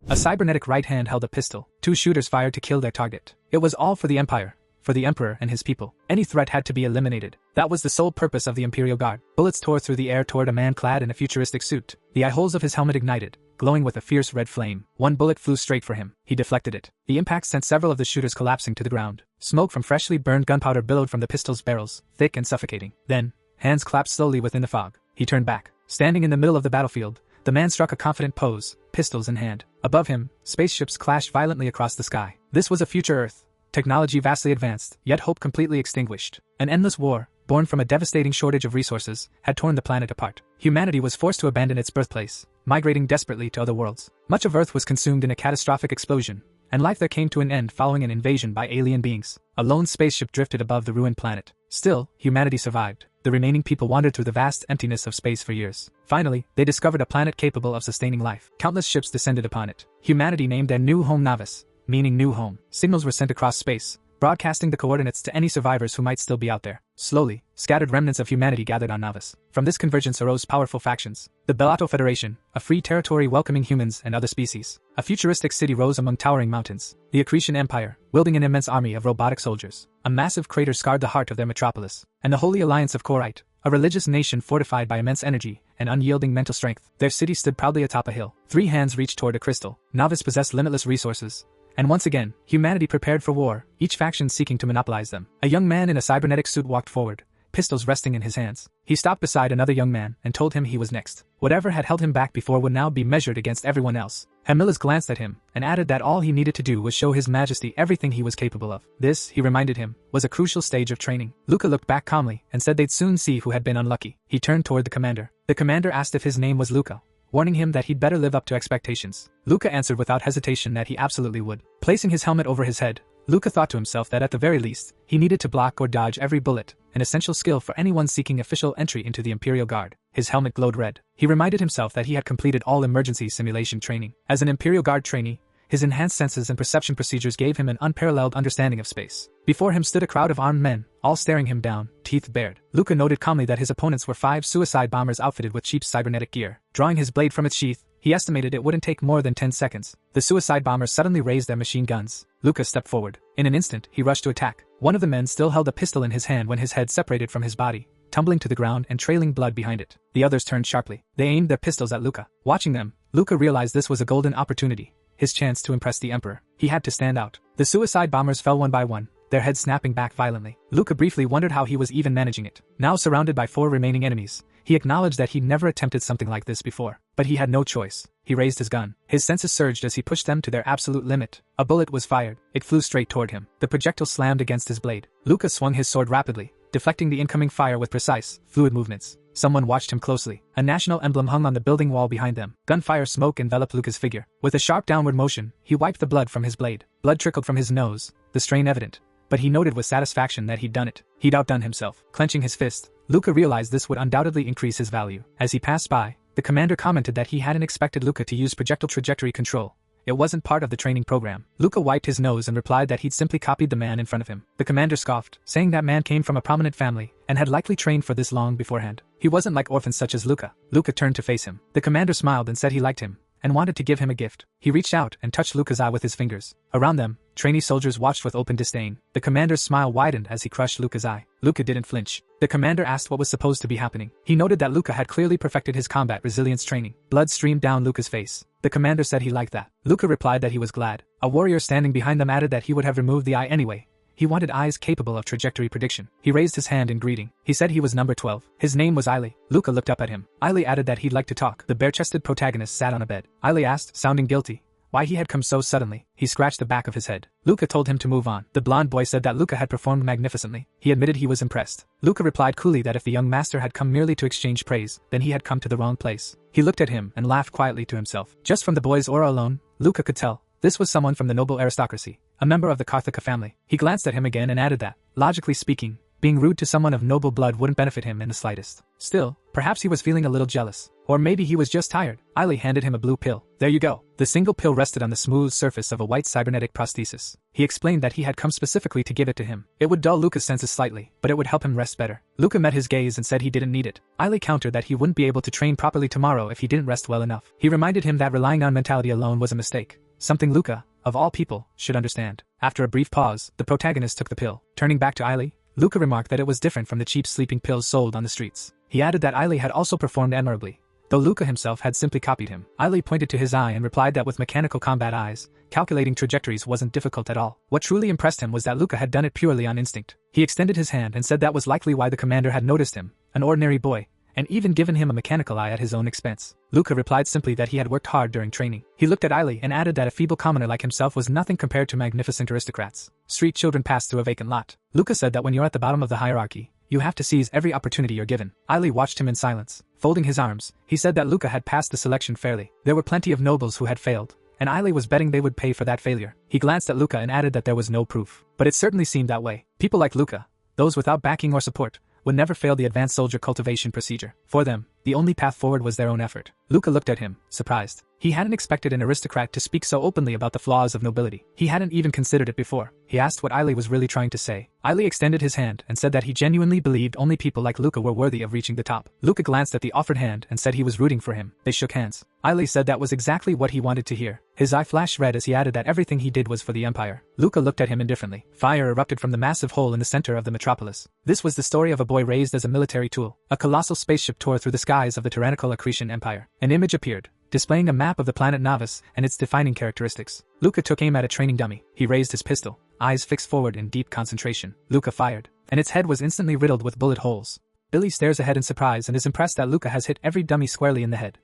A cybernetic right hand held a pistol. 2 shooters fired to kill their target. It was all for the Empire. For the Emperor and his people. Any threat had to be eliminated. That was the sole purpose of the Imperial Guard. Bullets tore through the air toward a man clad in a futuristic suit. The eye holes of his helmet ignited, glowing with a fierce red flame. One bullet flew straight for him. He deflected it. The impact sent several of the shooters collapsing to the ground. Smoke from freshly burned gunpowder billowed from the pistol's barrels, thick and suffocating. Then, hands clapped slowly within the fog. He turned back. Standing in the middle of the battlefield, the man struck a confident pose, pistols in hand. Above him, spaceships clashed violently across the sky. This was a future Earth. Technology vastly advanced, yet hope completely extinguished. An endless war, born from a devastating shortage of resources, had torn the planet apart. Humanity was forced to abandon its birthplace, migrating desperately to other worlds. Much of Earth was consumed in a catastrophic explosion, and life there came to an end following an invasion by alien beings. A lone spaceship drifted above the ruined planet. Still, humanity survived. The remaining people wandered through the vast emptiness of space for years. Finally, they discovered a planet capable of sustaining life. Countless ships descended upon it. Humanity named their new home Navis, meaning new home. Signals were sent across space, broadcasting the coordinates to any survivors who might still be out there. Slowly, scattered remnants of humanity gathered on Navis. From this convergence arose powerful factions. The Bellato Federation, a free territory welcoming humans and other species. A futuristic city rose among towering mountains. The Accretion Empire, wielding an immense army of robotic soldiers. A massive crater scarred the heart of their metropolis. And the Holy Alliance of Korite, a religious nation fortified by immense energy and unyielding mental strength. Their city stood proudly atop a hill. 3 hands reached toward a crystal. Navis possessed limitless resources. And once again, humanity prepared for war, each faction seeking to monopolize them. A young man in a cybernetic suit walked forward, pistols resting in his hands. He stopped beside another young man and told him he was next. Whatever had held him back before would now be measured against everyone else. Hamilas glanced at him and added that all he needed to do was show His Majesty everything he was capable of. This, he reminded him, was a crucial stage of training. Luca looked back calmly and said they'd soon see who had been unlucky. He turned toward the commander. The commander asked if his name was Luca, warning him that he'd better live up to expectations. Luca answered without hesitation that he absolutely would. Placing his helmet over his head, Luca thought to himself that at the very least, he needed to block or dodge every bullet, an essential skill for anyone seeking official entry into the Imperial Guard. His helmet glowed red. He reminded himself that he had completed all emergency simulation training. As an Imperial Guard trainee, his enhanced senses and perception procedures gave him an unparalleled understanding of space. Before him stood a crowd of armed men, all staring him down, teeth bared. Luca noted calmly that his opponents were 5 suicide bombers outfitted with cheap cybernetic gear. Drawing his blade from its sheath, he estimated it wouldn't take more than 10 seconds. The suicide bombers suddenly raised their machine guns. Luca stepped forward. In an instant, he rushed to attack. One of the men still held a pistol in his hand when his head separated from his body, tumbling to the ground and trailing blood behind it. The others turned sharply. They aimed their pistols at Luca. Watching them, Luca realized this was a golden opportunity, his chance to impress the Emperor. He had to stand out. The suicide bombers fell one by one, their heads snapping back violently. Luca briefly wondered how he was even managing it. Now surrounded by 4 remaining enemies, he acknowledged that he'd never attempted something like this before. But he had no choice. He raised his gun. His senses surged as he pushed them to their absolute limit. A bullet was fired. It flew straight toward him. The projectile slammed against his blade. Luca swung his sword rapidly, deflecting the incoming fire with precise, fluid movements. Someone watched him closely. A national emblem hung on the building wall behind them. Gunfire smoke enveloped Luca's figure. With a sharp downward motion, he wiped the blood from his blade. Blood trickled from his nose, the strain evident. But he noted with satisfaction that he'd done it. He'd outdone himself. Clenching his fist, Luca realized this would undoubtedly increase his value. As he passed by, the commander commented that he hadn't expected Luca to use projectile trajectory control. It wasn't part of the training program. Luca wiped his nose and replied that he'd simply copied the man in front of him. The commander scoffed, saying that man came from a prominent family and had likely trained for this long beforehand. He wasn't like orphans such as Luca. Luca turned to face him. The commander smiled and said he liked him and wanted to give him a gift. He reached out and touched Luca's eye with his fingers. Around them, trainee soldiers watched with open disdain. The commander's smile widened as he crushed Luca's eye. Luca didn't flinch. The commander asked what was supposed to be happening. He noted that Luca had clearly perfected his combat resilience training. Blood streamed down Luca's face. The commander said he liked that. Luca replied that he was glad. A warrior standing behind them added that he would have removed the eye anyway. He wanted eyes capable of trajectory prediction. He raised his hand in greeting. He said he was number 12. His name was Ailey. Luca looked up at him. Ailey added that he'd like to talk. The bare-chested protagonist sat on a bed. Ailey asked, sounding guilty, why he had come so suddenly. He scratched the back of his head. Luca told him to move on. The blonde boy said that Luca had performed magnificently. He admitted he was impressed. Luca replied coolly that if the young master had come merely to exchange praise, then he had come to the wrong place. He looked at him and laughed quietly to himself. Just from the boy's aura alone, Luca could tell this was someone from the noble aristocracy, a member of the Karthika family. He glanced at him again and added that, logically speaking, being rude to someone of noble blood wouldn't benefit him in the slightest. Still, perhaps he was feeling a little jealous. Or maybe he was just tired. Ailey handed him a blue pill. There you go. The single pill rested on the smooth surface of a white cybernetic prosthesis. He explained that he had come specifically to give it to him. It would dull Luca's senses slightly, but it would help him rest better. Luca met his gaze and said he didn't need it. Ailey countered that he wouldn't be able to train properly tomorrow if he didn't rest well enough. He reminded him that relying on mentality alone was a mistake. Something Luca, of all people, should understand. After a brief pause, the protagonist took the pill. Turning back to Ailey, Luca remarked that it was different from the cheap sleeping pills sold on the streets. He added that Ailey had also performed admirably, though Luca himself had simply copied him. Ailey pointed to his eye and replied that with mechanical combat eyes, calculating trajectories wasn't difficult at all. What truly impressed him was that Luca had done it purely on instinct. He extended his hand and said that was likely why the commander had noticed him, an ordinary boy, and even given him a mechanical eye at his own expense. Luca replied simply that he had worked hard during training. He looked at Ailey and added that a feeble commoner like himself was nothing compared to magnificent aristocrats. Street children passed through a vacant lot. Luca said that when you're at the bottom of the hierarchy, you have to seize every opportunity you're given. Ailey watched him in silence. Folding his arms, he said that Luca had passed the selection fairly. There were plenty of nobles who had failed, and Ailey was betting they would pay for that failure. He glanced at Luca and added that there was no proof. But it certainly seemed that way. People like Luca, those without backing or support, would never fail the advanced soldier cultivation procedure. For them, the only path forward was their own effort. Luca looked at him, surprised. He hadn't expected an aristocrat to speak so openly about the flaws of nobility. He hadn't even considered it before. He asked what Ailey was really trying to say. Ailey extended his hand and said that he genuinely believed only people like Luca were worthy of reaching the top. Luca glanced at the offered hand and said he was rooting for him. They shook hands. Ailey said that was exactly what he wanted to hear. His eye flashed red as he added that everything he did was for the Empire. Luca looked at him indifferently. Fire erupted from the massive hole in the center of the metropolis. This was the story of a boy raised as a military tool. A colossal spaceship tore through the skies of the tyrannical Accretion Empire. An image appeared, displaying a map of the planet Navis and its defining characteristics. Luca took aim at a training dummy. He raised his pistol, eyes fixed forward in deep concentration. Luca fired, and its head was instantly riddled with bullet holes. Billy stares ahead in surprise and is impressed that Luca has hit every dummy squarely in the head.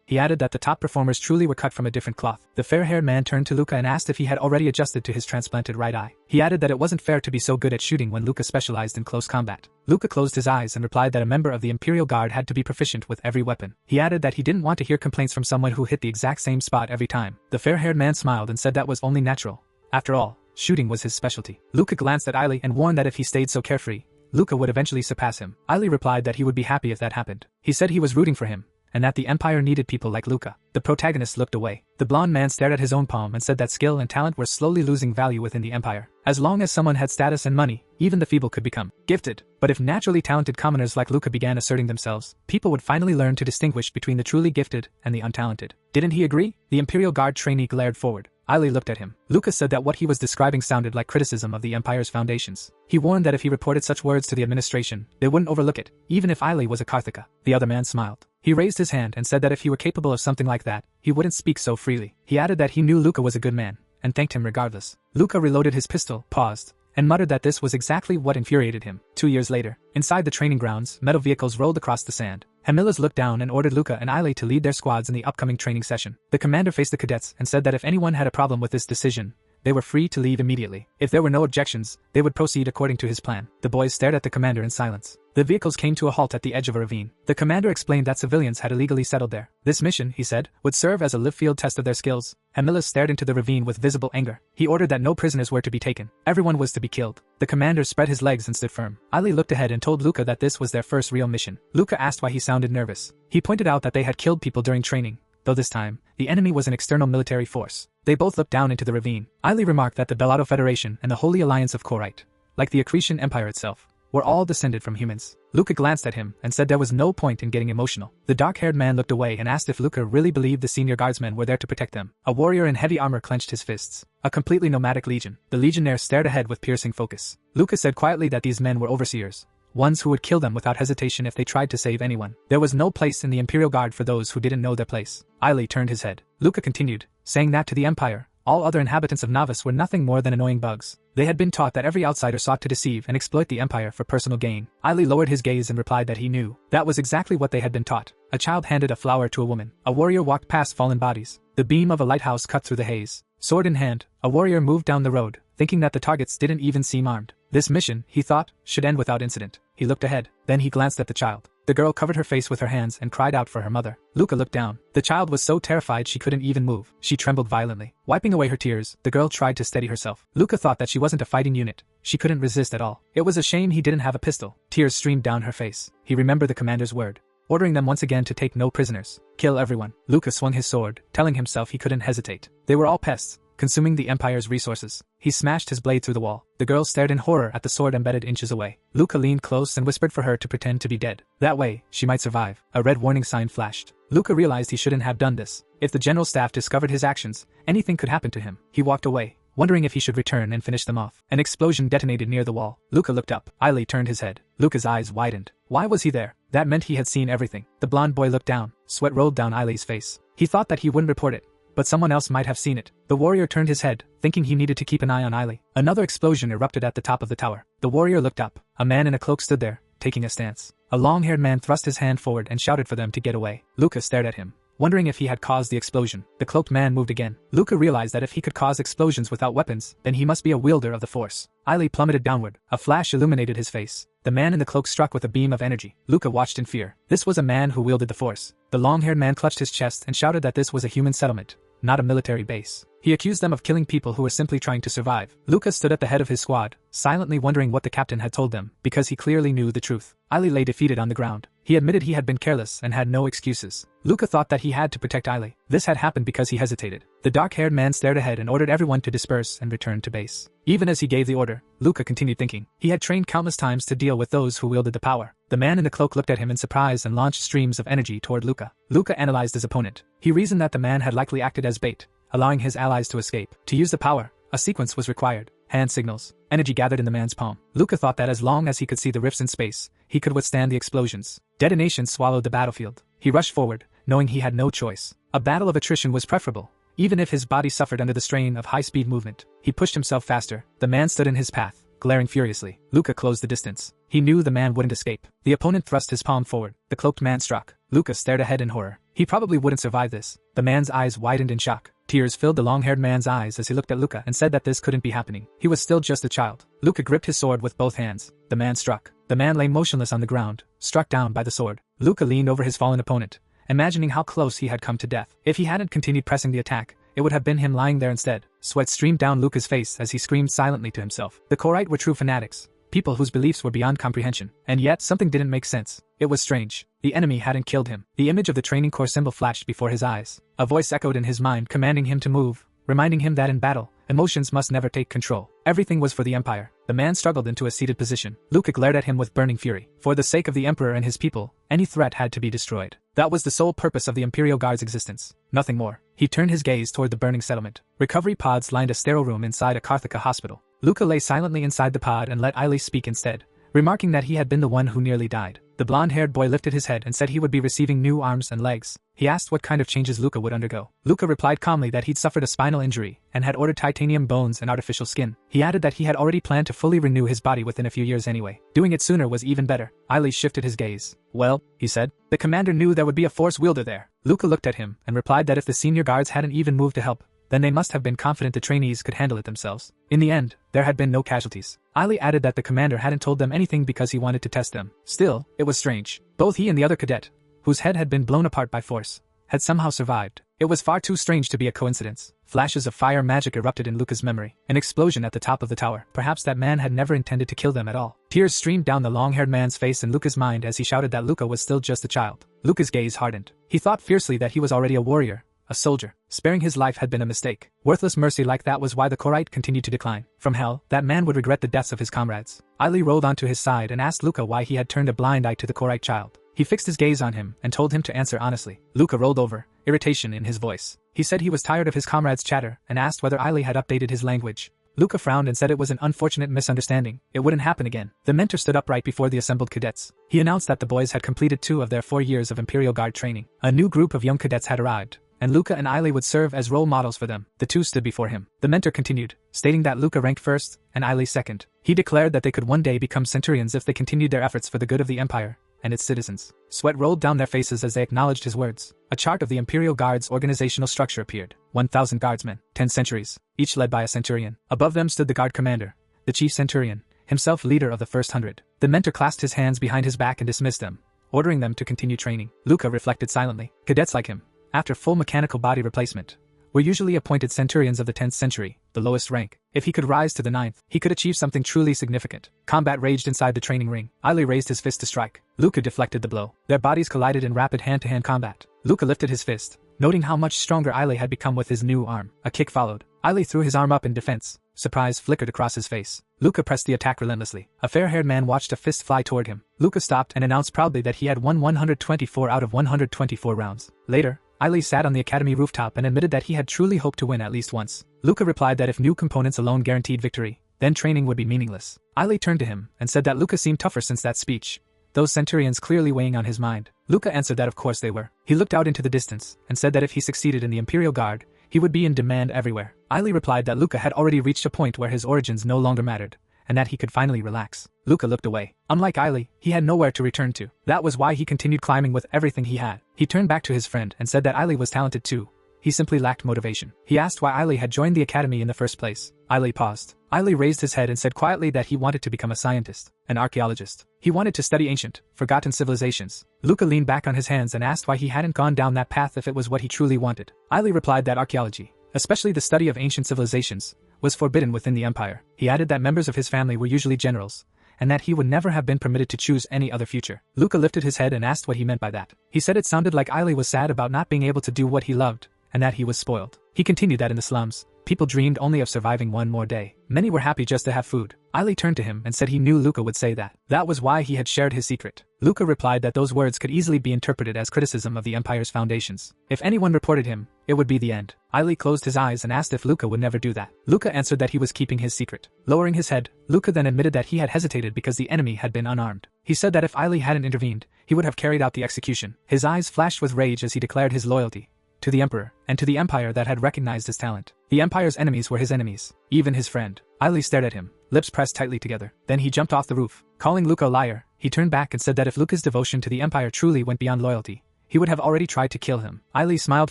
He added that the top performers truly were cut from a different cloth. The fair-haired man turned to Luca and asked if he had already adjusted to his transplanted right eye. He added that it wasn't fair to be so good at shooting when Luca specialized in close combat. Luca closed his eyes and replied that a member of the Imperial Guard had to be proficient with every weapon. He added that he didn't want to hear complaints from someone who hit the exact same spot every time. The fair-haired man smiled and said that was only natural. After all, shooting was his specialty. Luca glanced at Ailey and warned that if he stayed so carefree, Luca would eventually surpass him. Ailey replied that he would be happy if that happened. He said he was rooting for him, and that the Empire needed people like Luca. The protagonist looked away. The blonde man stared at his own palm and said that skill and talent were slowly losing value within the Empire. As long as someone had status and money, even the feeble could become gifted. But if naturally talented commoners like Luca began asserting themselves, people would finally learn to distinguish between the truly gifted and the untalented. Didn't he agree? The Imperial Guard trainee glared forward. Ailey looked at him. Luca said that what he was describing sounded like criticism of the Empire's foundations. He warned that if he reported such words to the administration, they wouldn't overlook it, even if Ailey was a Karthika. The other man smiled. He raised his hand and said that if he were capable of something like that, he wouldn't speak so freely. He added that he knew Luca was a good man, and thanked him regardless. Luca reloaded his pistol, paused, and muttered that this was exactly what infuriated him. 2 years later, inside the training grounds, metal vehicles rolled across the sand. Hamilas looked down and ordered Luca and Ailey to lead their squads in the upcoming training session. The commander faced the cadets and said that if anyone had a problem with this decision, they were free to leave immediately. If there were no objections, they would proceed according to his plan. The boys stared at the commander in silence. The vehicles came to a halt at the edge of a ravine. The commander explained that civilians had illegally settled there. This mission, he said, would serve as a live field test of their skills. Hamilas stared into the ravine with visible anger. He ordered that no prisoners were to be taken. Everyone was to be killed. The commander spread his legs and stood firm. Ailey looked ahead and told Luca that this was their first real mission. Luca asked why he sounded nervous. He pointed out that they had killed people during training, though this time, the enemy was an external military force. They both looked down into the ravine. Ailey remarked that the Bellato Federation and the Holy Alliance of Korite, like the Accretion Empire itself, were all descended from humans. Luca glanced at him and said there was no point in getting emotional. The dark-haired man looked away and asked if Luca really believed the senior guardsmen were there to protect them. A warrior in heavy armor clenched his fists. A completely nomadic legion. The legionnaire stared ahead with piercing focus. Luca said quietly that these men were overseers, ones who would kill them without hesitation if they tried to save anyone. There was no place in the Imperial Guard for those who didn't know their place. Ailey turned his head. Luca continued, saying that to the Empire, all other inhabitants of Navis were nothing more than annoying bugs. They had been taught that every outsider sought to deceive and exploit the Empire for personal gain. Ailey lowered his gaze and replied that he knew. That was exactly what they had been taught. A child handed a flower to a woman. A warrior walked past fallen bodies. The beam of a lighthouse cut through the haze. Sword in hand, a warrior moved down the road, thinking that the targets didn't even seem armed. This mission, he thought, should end without incident. He looked ahead, then he glanced at the child. The girl covered her face with her hands and cried out for her mother. Luca looked down. The child was so terrified she couldn't even move. She trembled violently. Wiping away her tears, the girl tried to steady herself. Luca thought that she wasn't a fighting unit. She couldn't resist at all. It was a shame he didn't have a pistol. Tears streamed down her face. He remembered the commander's word. ordering them once again to take no prisoners. Kill everyone. Luca swung his sword, telling himself he couldn't hesitate. They were all pests, consuming the Empire's resources. He smashed his blade through the wall. The girl stared in horror at the sword embedded inches away. Luca leaned close and whispered for her to pretend to be dead. That way, she might survive. A red warning sign flashed. Luca realized he shouldn't have done this. If the general staff discovered his actions, anything could happen to him. He walked away, wondering if he should return and finish them off. An explosion detonated near the wall. Luca looked up. Ailey turned his head. Luca's eyes widened. Why was he there? That meant he had seen everything. The blonde boy looked down. Sweat rolled down Ailey's face. He thought that he wouldn't report it, but someone else might have seen it. The warrior turned his head, thinking he needed to keep an eye on Ailey. Another explosion erupted at the top of the tower. The warrior looked up. A man in a cloak stood there, taking a stance. A long-haired man thrust his hand forward and shouted for them to get away. Luca stared at him, wondering if he had caused the explosion. The cloaked man moved again. Luca realized that if he could cause explosions without weapons, then he must be a wielder of the force. Ailey plummeted downward. A flash illuminated his face. The man in the cloak struck with a beam of energy. Luca watched in fear. This was a man who wielded the force. The long-haired man clutched his chest and shouted that this was a human settlement, not a military base. He accused them of killing people who were simply trying to survive. Luca stood at the head of his squad, silently wondering what the captain had told them, because he clearly knew the truth. Ailey lay defeated on the ground. He admitted he had been careless and had no excuses. Luca thought that he had to protect Ailey. This had happened because he hesitated. The dark-haired man stared ahead and ordered everyone to disperse and return to base. Even as he gave the order, Luca continued thinking. He had trained countless times to deal with those who wielded the power. The man in the cloak looked at him in surprise and launched streams of energy toward Luca. Luca analyzed his opponent. He reasoned that the man had likely acted as bait, allowing his allies to escape. To use the power, a sequence was required. Hand signals. Energy gathered in the man's palm. Luca thought that as long as he could see the rifts in space, he could withstand the explosions. Detonation swallowed the battlefield. He rushed forward, knowing he had no choice. A battle of attrition was preferable, even if his body suffered under the strain of high-speed movement. He pushed himself faster. The man stood in his path, glaring furiously. Luca closed the distance. He knew the man wouldn't escape. The opponent thrust his palm forward. The cloaked man struck. Luca stared ahead in horror. He probably wouldn't survive this. The man's eyes widened in shock. Tears filled the long-haired man's eyes as he looked at Luca and said that this couldn't be happening. He was still just a child. Luca gripped his sword with both hands. The man struck. The man lay motionless on the ground, struck down by the sword. Luca leaned over his fallen opponent, imagining how close he had come to death. If he hadn't continued pressing the attack, it would have been him lying there instead. Sweat streamed down Luca's face as he screamed silently to himself. The Korite were true fanatics, people whose beliefs were beyond comprehension. And yet something didn't make sense. It was strange. The enemy hadn't killed him. The image of the training corps symbol flashed before his eyes. A voice echoed in his mind commanding him to move, reminding him that in battle, emotions must never take control. Everything was for the Empire. The man struggled into a seated position. Luca glared at him with burning fury. For the sake of the Emperor and his people, any threat had to be destroyed. That was the sole purpose of the Imperial Guard's existence. Nothing more. He turned his gaze toward the burning settlement. Recovery pods lined a sterile room inside a Karthika hospital. Luca lay silently inside the pod and let Ailey speak instead, remarking that he had been the one who nearly died. The blonde-haired boy lifted his head and said he would be receiving new arms and legs. He asked what kind of changes Luca would undergo. Luca replied calmly that he'd suffered a spinal injury and had ordered titanium bones and artificial skin. He added that he had already planned to fully renew his body within a few years anyway. Doing it sooner was even better. Ailey shifted his gaze. Well, he said, the commander knew there would be a force wielder there. Luca looked at him and replied that if the senior guards hadn't even moved to help, then they must have been confident the trainees could handle it themselves. In the end, there had been no casualties. Ailey added that the commander hadn't told them anything because he wanted to test them. Still, it was strange. Both he and the other cadet, whose head had been blown apart by force, had somehow survived. It was far too strange to be a coincidence. Flashes of fire magic erupted in Luca's memory. An explosion at the top of the tower. Perhaps that man had never intended to kill them at all. Tears streamed down the long-haired man's face in Luca's mind as he shouted that Luca was still just a child. Luca's gaze hardened. He thought fiercely that he was already a warrior, a soldier. Sparing his life had been a mistake. Worthless mercy like that was why the Korite continued to decline. From hell, that man would regret the deaths of his comrades. Ailey rolled onto his side and asked Luca why he had turned a blind eye to the Korite child. He fixed his gaze on him and told him to answer honestly. Luca rolled over, irritation in his voice. He said he was tired of his comrades' chatter and asked whether Ailey had updated his language. Luca frowned and said it was an unfortunate misunderstanding. It wouldn't happen again. The mentor stood upright before the assembled cadets. He announced that the boys had completed 2 of their 4 years of Imperial Guard training. A new group of young cadets had arrived, and Luca and Ailey would serve as role models for them. The 2 stood before him. The mentor continued, stating that Luca ranked first and Ailey second. He declared that they could one day become centurions if they continued their efforts for the good of the Empire and its citizens. Sweat rolled down their faces as they acknowledged his words. A chart of the Imperial Guard's organizational structure appeared. 1,000 guardsmen, 10 centuries, each led by a centurion. Above them stood the guard commander, the chief centurion, himself leader of the first 100. The mentor clasped his hands behind his back and dismissed them, ordering them to continue training. Luca reflected silently. Cadets like him, after full mechanical body replacement, were usually appointed centurions of the 10th century, the lowest rank. If he could rise to the 9th, he could achieve something truly significant. Combat raged inside the training ring. Aile raised his fist to strike. Luca deflected the blow. Their bodies collided in rapid hand-to-hand combat. Luca lifted his fist, noting how much stronger Aile had become with his new arm. A kick followed. Aile threw his arm up in defense. Surprise flickered across his face. Luca pressed the attack relentlessly. A fair-haired man watched a fist fly toward him. Luca stopped and announced proudly that he had won 124 out of 124 rounds. Later, Aile sat on the academy rooftop and admitted that he had truly hoped to win at least once. Luca replied that if new components alone guaranteed victory, then training would be meaningless. Aile turned to him and said that Luca seemed tougher since that speech, those centurions clearly weighing on his mind. Luca answered that of course they were. He looked out into the distance and said that if he succeeded in the Imperial Guard, he would be in demand everywhere. Aile replied that Luca had already reached a point where his origins no longer mattered, and that he could finally relax. Luca looked away. Unlike Aile, he had nowhere to return to. That was why he continued climbing with everything he had. He turned back to his friend and said that Aile was talented too. He simply lacked motivation. He asked why Aile had joined the academy in the first place. Aile paused. Aile raised his head and said quietly that he wanted to become a scientist, an archaeologist. He wanted to study ancient, forgotten civilizations. Luca leaned back on his hands and asked why he hadn't gone down that path if it was what he truly wanted. Aile replied that archaeology, especially the study of ancient civilizations, was forbidden within the empire. He added that members of his family were usually generals, and that he would never have been permitted to choose any other future. Luca lifted his head and asked what he meant by that. He said it sounded like Aile was sad about not being able to do what he loved, and that he was spoiled. He continued that in the slums, people dreamed only of surviving one more day. Many were happy just to have food. Aile turned to him and said he knew Luca would say that. That was why he had shared his secret. Luca replied that those words could easily be interpreted as criticism of the empire's foundations. If anyone reported him, it would be the end. Aile closed his eyes and asked if Luca would never do that. Luca answered that he was keeping his secret. Lowering his head, Luca then admitted that he had hesitated because the enemy had been unarmed. He said that if Aile hadn't intervened, he would have carried out the execution. His eyes flashed with rage as he declared his loyalty to the emperor, and to the empire that had recognized his talent. The empire's enemies were his enemies, even his friend. Aile stared at him, lips pressed tightly together. Then he jumped off the roof. Calling Luca a liar, he turned back and said that if Luca's devotion to the empire truly went beyond loyalty, he would have already tried to kill him. Aile smiled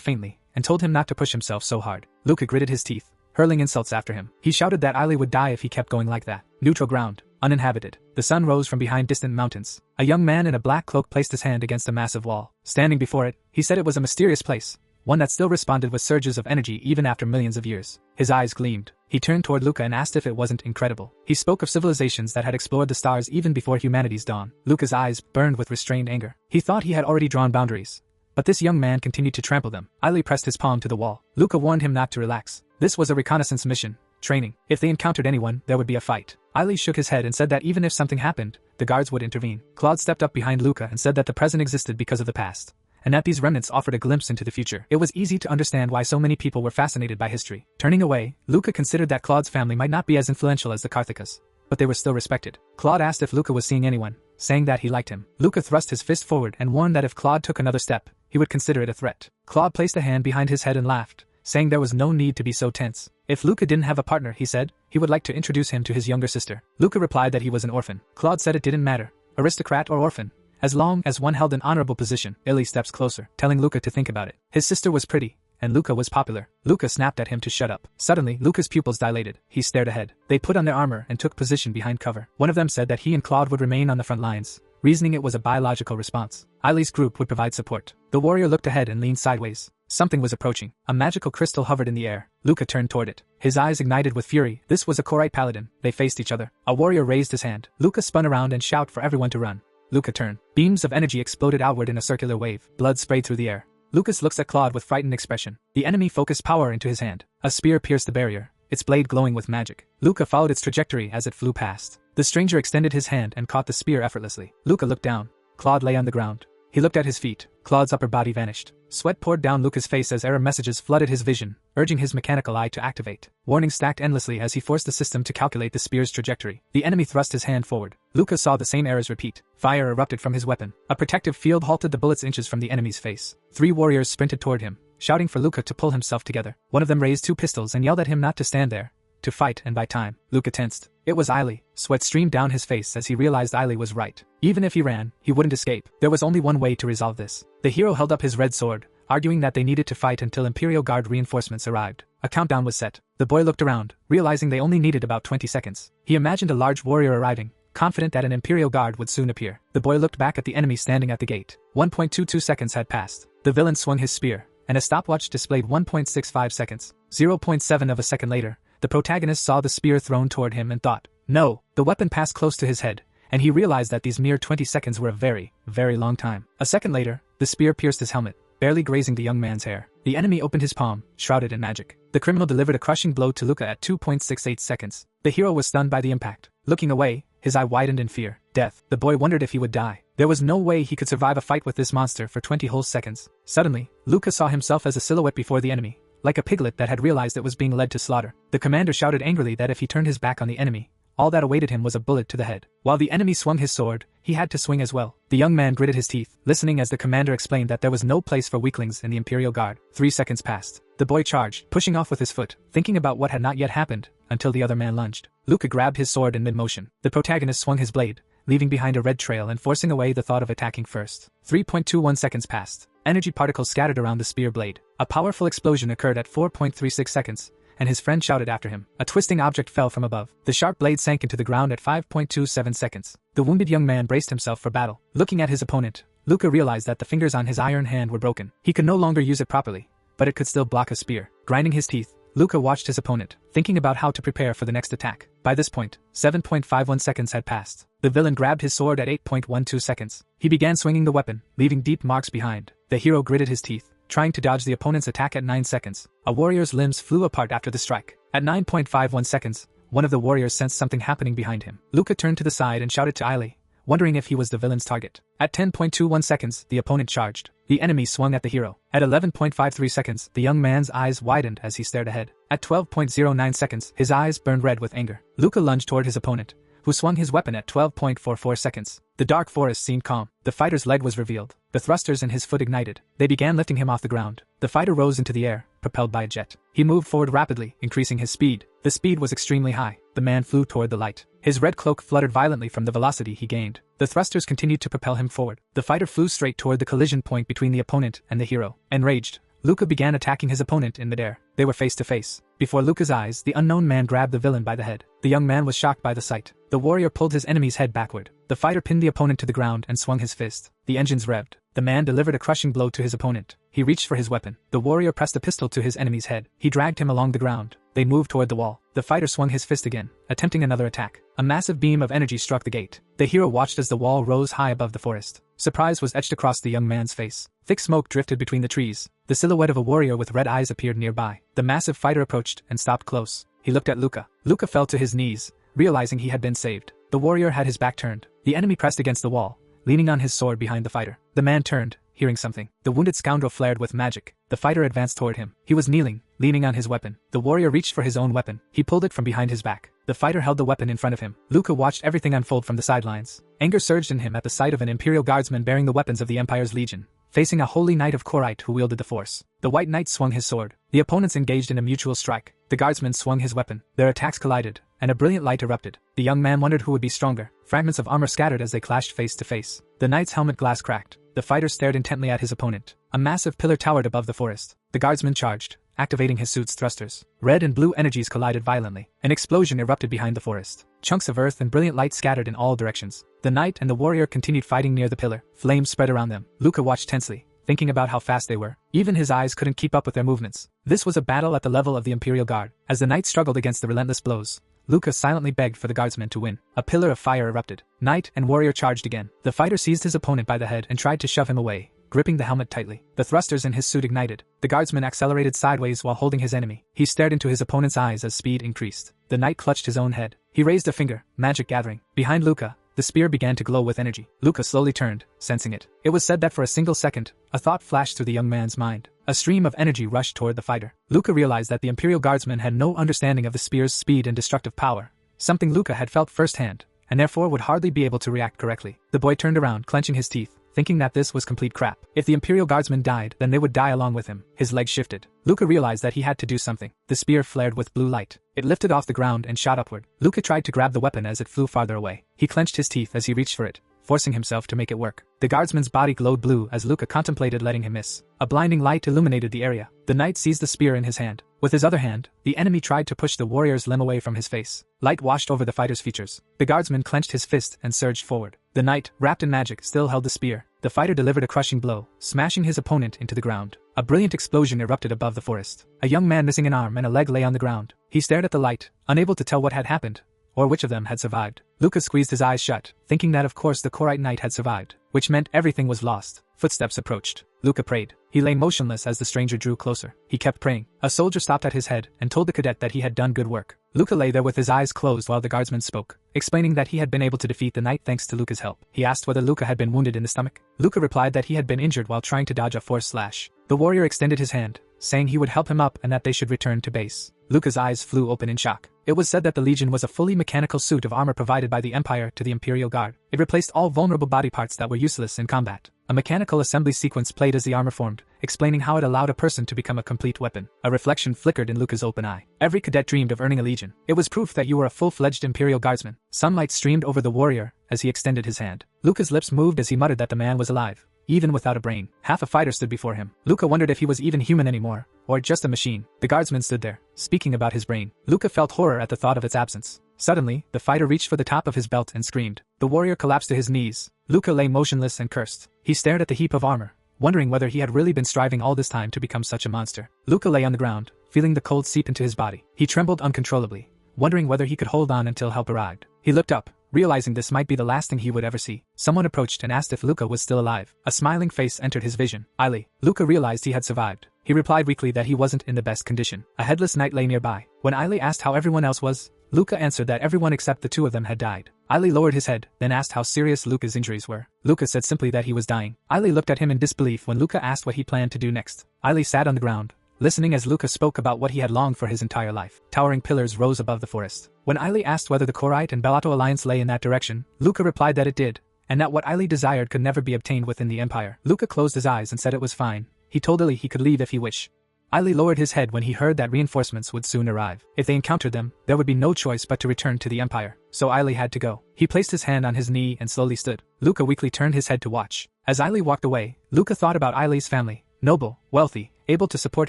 faintly, and told him not to push himself so hard. Luca gritted his teeth, hurling insults after him. He shouted that Aile would die if he kept going like that. Neutral ground, uninhabited. The sun rose from behind distant mountains. A young man in a black cloak placed his hand against a massive wall. Standing before it, he said it was a mysterious place, one that still responded with surges of energy even after millions of years. His eyes gleamed. He turned toward Luca and asked if it wasn't incredible. He spoke of civilizations that had explored the stars even before humanity's dawn. Luca's eyes burned with restrained anger. He thought he had already drawn boundaries, but this young man continued to trample them. Aile pressed his palm to the wall. Luca warned him not to relax. This was a reconnaissance mission, training. If they encountered anyone, there would be a fight. Aile shook his head and said that even if something happened, the guards would intervene. Claude stepped up behind Luca and said that the present existed because of the past, and that these remnants offered a glimpse into the future. It was easy to understand why so many people were fascinated by history. Turning away, Luca considered that Claude's family might not be as influential as the Karthikas, but they were still respected. Claude asked if Luca was seeing anyone, saying that he liked him. Luca thrust his fist forward and warned that if Claude took another step, he would consider it a threat. Claude placed a hand behind his head and laughed, saying there was no need to be so tense. If Luca didn't have a partner, he said, he would like to introduce him to his younger sister. Luca replied that he was an orphan. Claude said it didn't matter, aristocrat or orphan, as long as one held an honorable position. Illy steps closer, telling Luca to think about it. His sister was pretty, and Luca was popular. Luca snapped at him to shut up. Suddenly, Luca's pupils dilated. He stared ahead. They put on their armor and took position behind cover. One of them said that he and Claude would remain on the front lines, reasoning it was a biological response. Aile's group would provide support. The warrior looked ahead and leaned sideways. Something was approaching. A magical crystal hovered in the air. Luca turned toward it. His eyes ignited with fury. This was a Korite paladin. They faced each other. A warrior raised his hand. Luca spun around and shouted for everyone to run. Luca turned. Beams of energy exploded outward in a circular wave. Blood sprayed through the air. Lucas looks at Claude with frightened expression. The enemy focused power into his hand. A spear pierced the barrier, its blade glowing with magic. Luca followed its trajectory as it flew past. The stranger extended his hand and caught the spear effortlessly. Luca looked down. Claude lay on the ground. He looked at his feet. Claude's upper body vanished. Sweat poured down Luca's face as error messages flooded his vision, urging his mechanical eye to activate. Warnings stacked endlessly as he forced the system to calculate the spear's trajectory. The enemy thrust his hand forward. Luca saw the same errors repeat. Fire erupted from his weapon. A protective field halted the bullets inches from the enemy's face. 3 warriors sprinted toward him, shouting for Luca to pull himself together. One of them raised 2 pistols and yelled at him not to stand there, to fight, and by time, Luca tensed. It was Aile. Sweat streamed down his face as he realized Aile was right. Even if he ran, he wouldn't escape. There was only one way to resolve this. The hero held up his red sword, arguing that they needed to fight until Imperial Guard reinforcements arrived. A countdown was set. The boy looked around, realizing they only needed about 20 seconds. He imagined a large warrior arriving, confident that an Imperial Guard would soon appear. The boy looked back at the enemy standing at the gate. 1.22 seconds had passed. The villain swung his spear, and a stopwatch displayed 1.65 seconds. 0.7 of a second later, the protagonist saw the spear thrown toward him and thought, "No." The weapon passed close to his head, and he realized that these mere 20 seconds were a very, very long time. A second later, the spear pierced his helmet, barely grazing the young man's hair. The enemy opened his palm, shrouded in magic. The criminal delivered a crushing blow to Luca at 2.68 seconds. The hero was stunned by the impact. Looking away, his eye widened in fear. Death. The boy wondered if he would die. There was no way he could survive a fight with this monster for 20 whole seconds. Suddenly, Luca saw himself as a silhouette before the enemy, like a piglet that had realized it was being led to slaughter. The commander shouted angrily that if he turned his back on the enemy, all that awaited him was a bullet to the head. While the enemy swung his sword, he had to swing as well. The young man gritted his teeth, listening as the commander explained that there was no place for weaklings in the Imperial Guard. 3 seconds passed. The boy charged, pushing off with his foot, thinking about what had not yet happened, until the other man lunged. Luca grabbed his sword in mid-motion. The protagonist swung his blade, leaving behind a red trail and forcing away the thought of attacking first. 3.21 seconds passed. Energy particles scattered around the spear blade. A powerful explosion occurred at 4.36 seconds, and his friend shouted after him. A twisting object fell from above. The sharp blade sank into the ground at 5.27 seconds. The wounded young man braced himself for battle. Looking at his opponent, Luca realized that the fingers on his iron hand were broken. He could no longer use it properly, but it could still block a spear. Grinding his teeth, Luca watched his opponent, thinking about how to prepare for the next attack. By this point, 7.51 seconds had passed. The villain grabbed his sword at 8.12 seconds. He began swinging the weapon, leaving deep marks behind. The hero gritted his teeth, trying to dodge the opponent's attack at 9 seconds. A warrior's limbs flew apart after the strike. At 9.51 seconds, one of the warriors sensed something happening behind him. Luca turned to the side and shouted to Yahello, wondering if he was the villain's target. At 10.21 seconds, the opponent charged. The enemy swung at the hero. At 11.53 seconds, the young man's eyes widened as he stared ahead. At 12.09 seconds, his eyes burned red with anger. Luca lunged toward his opponent, who swung his weapon at 12.44 seconds. The dark forest seemed calm. The fighter's leg was revealed. The thrusters in his foot ignited. They began lifting him off the ground. The fighter rose into the air, propelled by a jet. He moved forward rapidly, increasing his speed. The speed was extremely high. The man flew toward the light. His red cloak fluttered violently from the velocity he gained. The thrusters continued to propel him forward. The fighter flew straight toward the collision point between the opponent and the hero. Enraged, Luca began attacking his opponent in midair. They were face to face. Before Luca's eyes, the unknown man grabbed the villain by the head. The young man was shocked by the sight. The warrior pulled his enemy's head backward. The fighter pinned the opponent to the ground and swung his fist. The engines revved. The man delivered a crushing blow to his opponent. He reached for his weapon. The warrior pressed a pistol to his enemy's head. He dragged him along the ground. They moved toward the wall. The fighter swung his fist again, attempting another attack. A massive beam of energy struck the gate. The hero watched as the wall rose high above the forest. Surprise was etched across the young man's face. Thick smoke drifted between the trees. The silhouette of a warrior with red eyes appeared nearby. The massive fighter approached and stopped close. He looked at Luca. Luca fell to his knees, realizing he had been saved. The warrior had his back turned. The enemy pressed against the wall, leaning on his sword behind the fighter. The man turned, hearing something. The wounded scoundrel flared with magic. The fighter advanced toward him. He was kneeling, leaning on his weapon. The warrior reached for his own weapon. He pulled it from behind his back. The fighter held the weapon in front of him. Luca watched everything unfold from the sidelines. Anger surged in him at the sight of an Imperial Guardsman bearing the weapons of the Empire's Legion, facing a holy knight of Korite who wielded the Force. The White Knight swung his sword. The opponents engaged in a mutual strike. The Guardsman swung his weapon. Their attacks collided, and a brilliant light erupted. The young man wondered who would be stronger. Fragments of armor scattered as they clashed face to face. The knight's helmet glass cracked. The fighter stared intently at his opponent. A massive pillar towered above the forest. The Guardsman charged, activating his suit's thrusters. Red and blue energies collided violently. An explosion erupted behind the forest. Chunks of earth and brilliant light scattered in all directions. The knight and the warrior continued fighting near the pillar. Flames spread around them. Luca watched tensely, thinking about how fast they were. Even his eyes couldn't keep up with their movements. This was a battle at the level of the Imperial Guard. As the knight struggled against the relentless blows, Luca silently begged for the guardsman to win. A pillar of fire erupted. Knight and warrior charged again. The fighter seized his opponent by the head and tried to shove him away, gripping the helmet tightly. The thrusters in his suit ignited. The guardsman accelerated sideways while holding his enemy. He stared into his opponent's eyes as speed increased. The knight clutched his own head. He raised a finger, magic gathering. Behind Luca, the spear began to glow with energy. Luca slowly turned, sensing it. It was said that for a single second, a thought flashed through the young man's mind. A stream of energy rushed toward the fighter. Luca realized that the Imperial Guardsman had no understanding of the spear's speed and destructive power, something Luca had felt firsthand, and therefore would hardly be able to react correctly. The boy turned around, clenching his teeth, thinking that this was complete crap. If the Imperial Guardsman died, then they would die along with him. His legs shifted. Luca realized that he had to do something. The spear flared with blue light. It lifted off the ground and shot upward. Luca tried to grab the weapon as it flew farther away. He clenched his teeth as he reached for it, forcing himself to make it work. The guardsman's body glowed blue as Luca contemplated letting him miss. A blinding light illuminated the area. The knight seized the spear in his hand. With his other hand, the enemy tried to push the warrior's limb away from his face. Light washed over the fighter's features. The guardsman clenched his fist and surged forward. The knight, wrapped in magic, still held the spear. The fighter delivered a crushing blow, smashing his opponent into the ground. A brilliant explosion erupted above the forest. A young man missing an arm and a leg lay on the ground. He stared at the light, unable to tell what had happened, or which of them had survived. Luca squeezed his eyes shut, thinking that of course the Korite knight had survived, which meant everything was lost. Footsteps approached. Luca prayed. He lay motionless as the stranger drew closer. He kept praying. A soldier stopped at his head and told the cadet that he had done good work. Luca lay there with his eyes closed while the guardsman spoke, explaining that he had been able to defeat the knight thanks to Luca's help. He asked whether Luca had been wounded in the stomach. Luca replied that he had been injured while trying to dodge a force slash. The warrior extended his hand, saying he would help him up and that they should return to base. Luca's eyes flew open in shock. It was said that the Legion was a fully mechanical suit of armor provided by the Empire to the Imperial Guard. It replaced all vulnerable body parts that were useless in combat. A mechanical assembly sequence played as the armor formed, explaining how it allowed a person to become a complete weapon. A reflection flickered in Luca's open eye. Every cadet dreamed of earning a legion. It was proof that you were a full-fledged Imperial Guardsman. Sunlight streamed over the warrior as he extended his hand. Luca's lips moved as he muttered that the man was alive, even without a brain. Half a fighter stood before him. Luca wondered if he was even human anymore, or just a machine. The guardsman stood there, speaking about his brain. Luca felt horror at the thought of its absence. Suddenly, the fighter reached for the top of his belt and screamed. The warrior collapsed to his knees. Luca lay motionless and cursed. He stared at the heap of armor, wondering whether he had really been striving all this time to become such a monster. Luca lay on the ground, feeling the cold seep into his body. He trembled uncontrollably, wondering whether he could hold on until help arrived. He looked up, realizing this might be the last thing he would ever see. Someone approached and asked if Luca was still alive. A smiling face entered his vision. Ailey. Luca realized he had survived. He replied weakly that he wasn't in the best condition. A headless knight lay nearby. When Ailey asked how everyone else was, Luca answered that everyone except the two of them had died. Ailey lowered his head, then asked how serious Luca's injuries were. Luca said simply that he was dying. Ailey looked at him in disbelief when Luca asked what he planned to do next. Ailey sat on the ground, listening as Luca spoke about what he had longed for his entire life. Towering pillars rose above the forest. When Ailey asked whether the Korite and Bellato alliance lay in that direction, Luca replied that it did, and that what Ailey desired could never be obtained within the Empire. Luca closed his eyes and said it was fine. He told Ailey he could leave if he wished. Ailey lowered his head when he heard that reinforcements would soon arrive. If they encountered them, there would be no choice but to return to the Empire. So Ailey had to go. He placed his hand on his knee and slowly stood. Luca weakly turned his head to watch. As Ailey walked away, Luca thought about Ailey's family. Noble, wealthy, able to support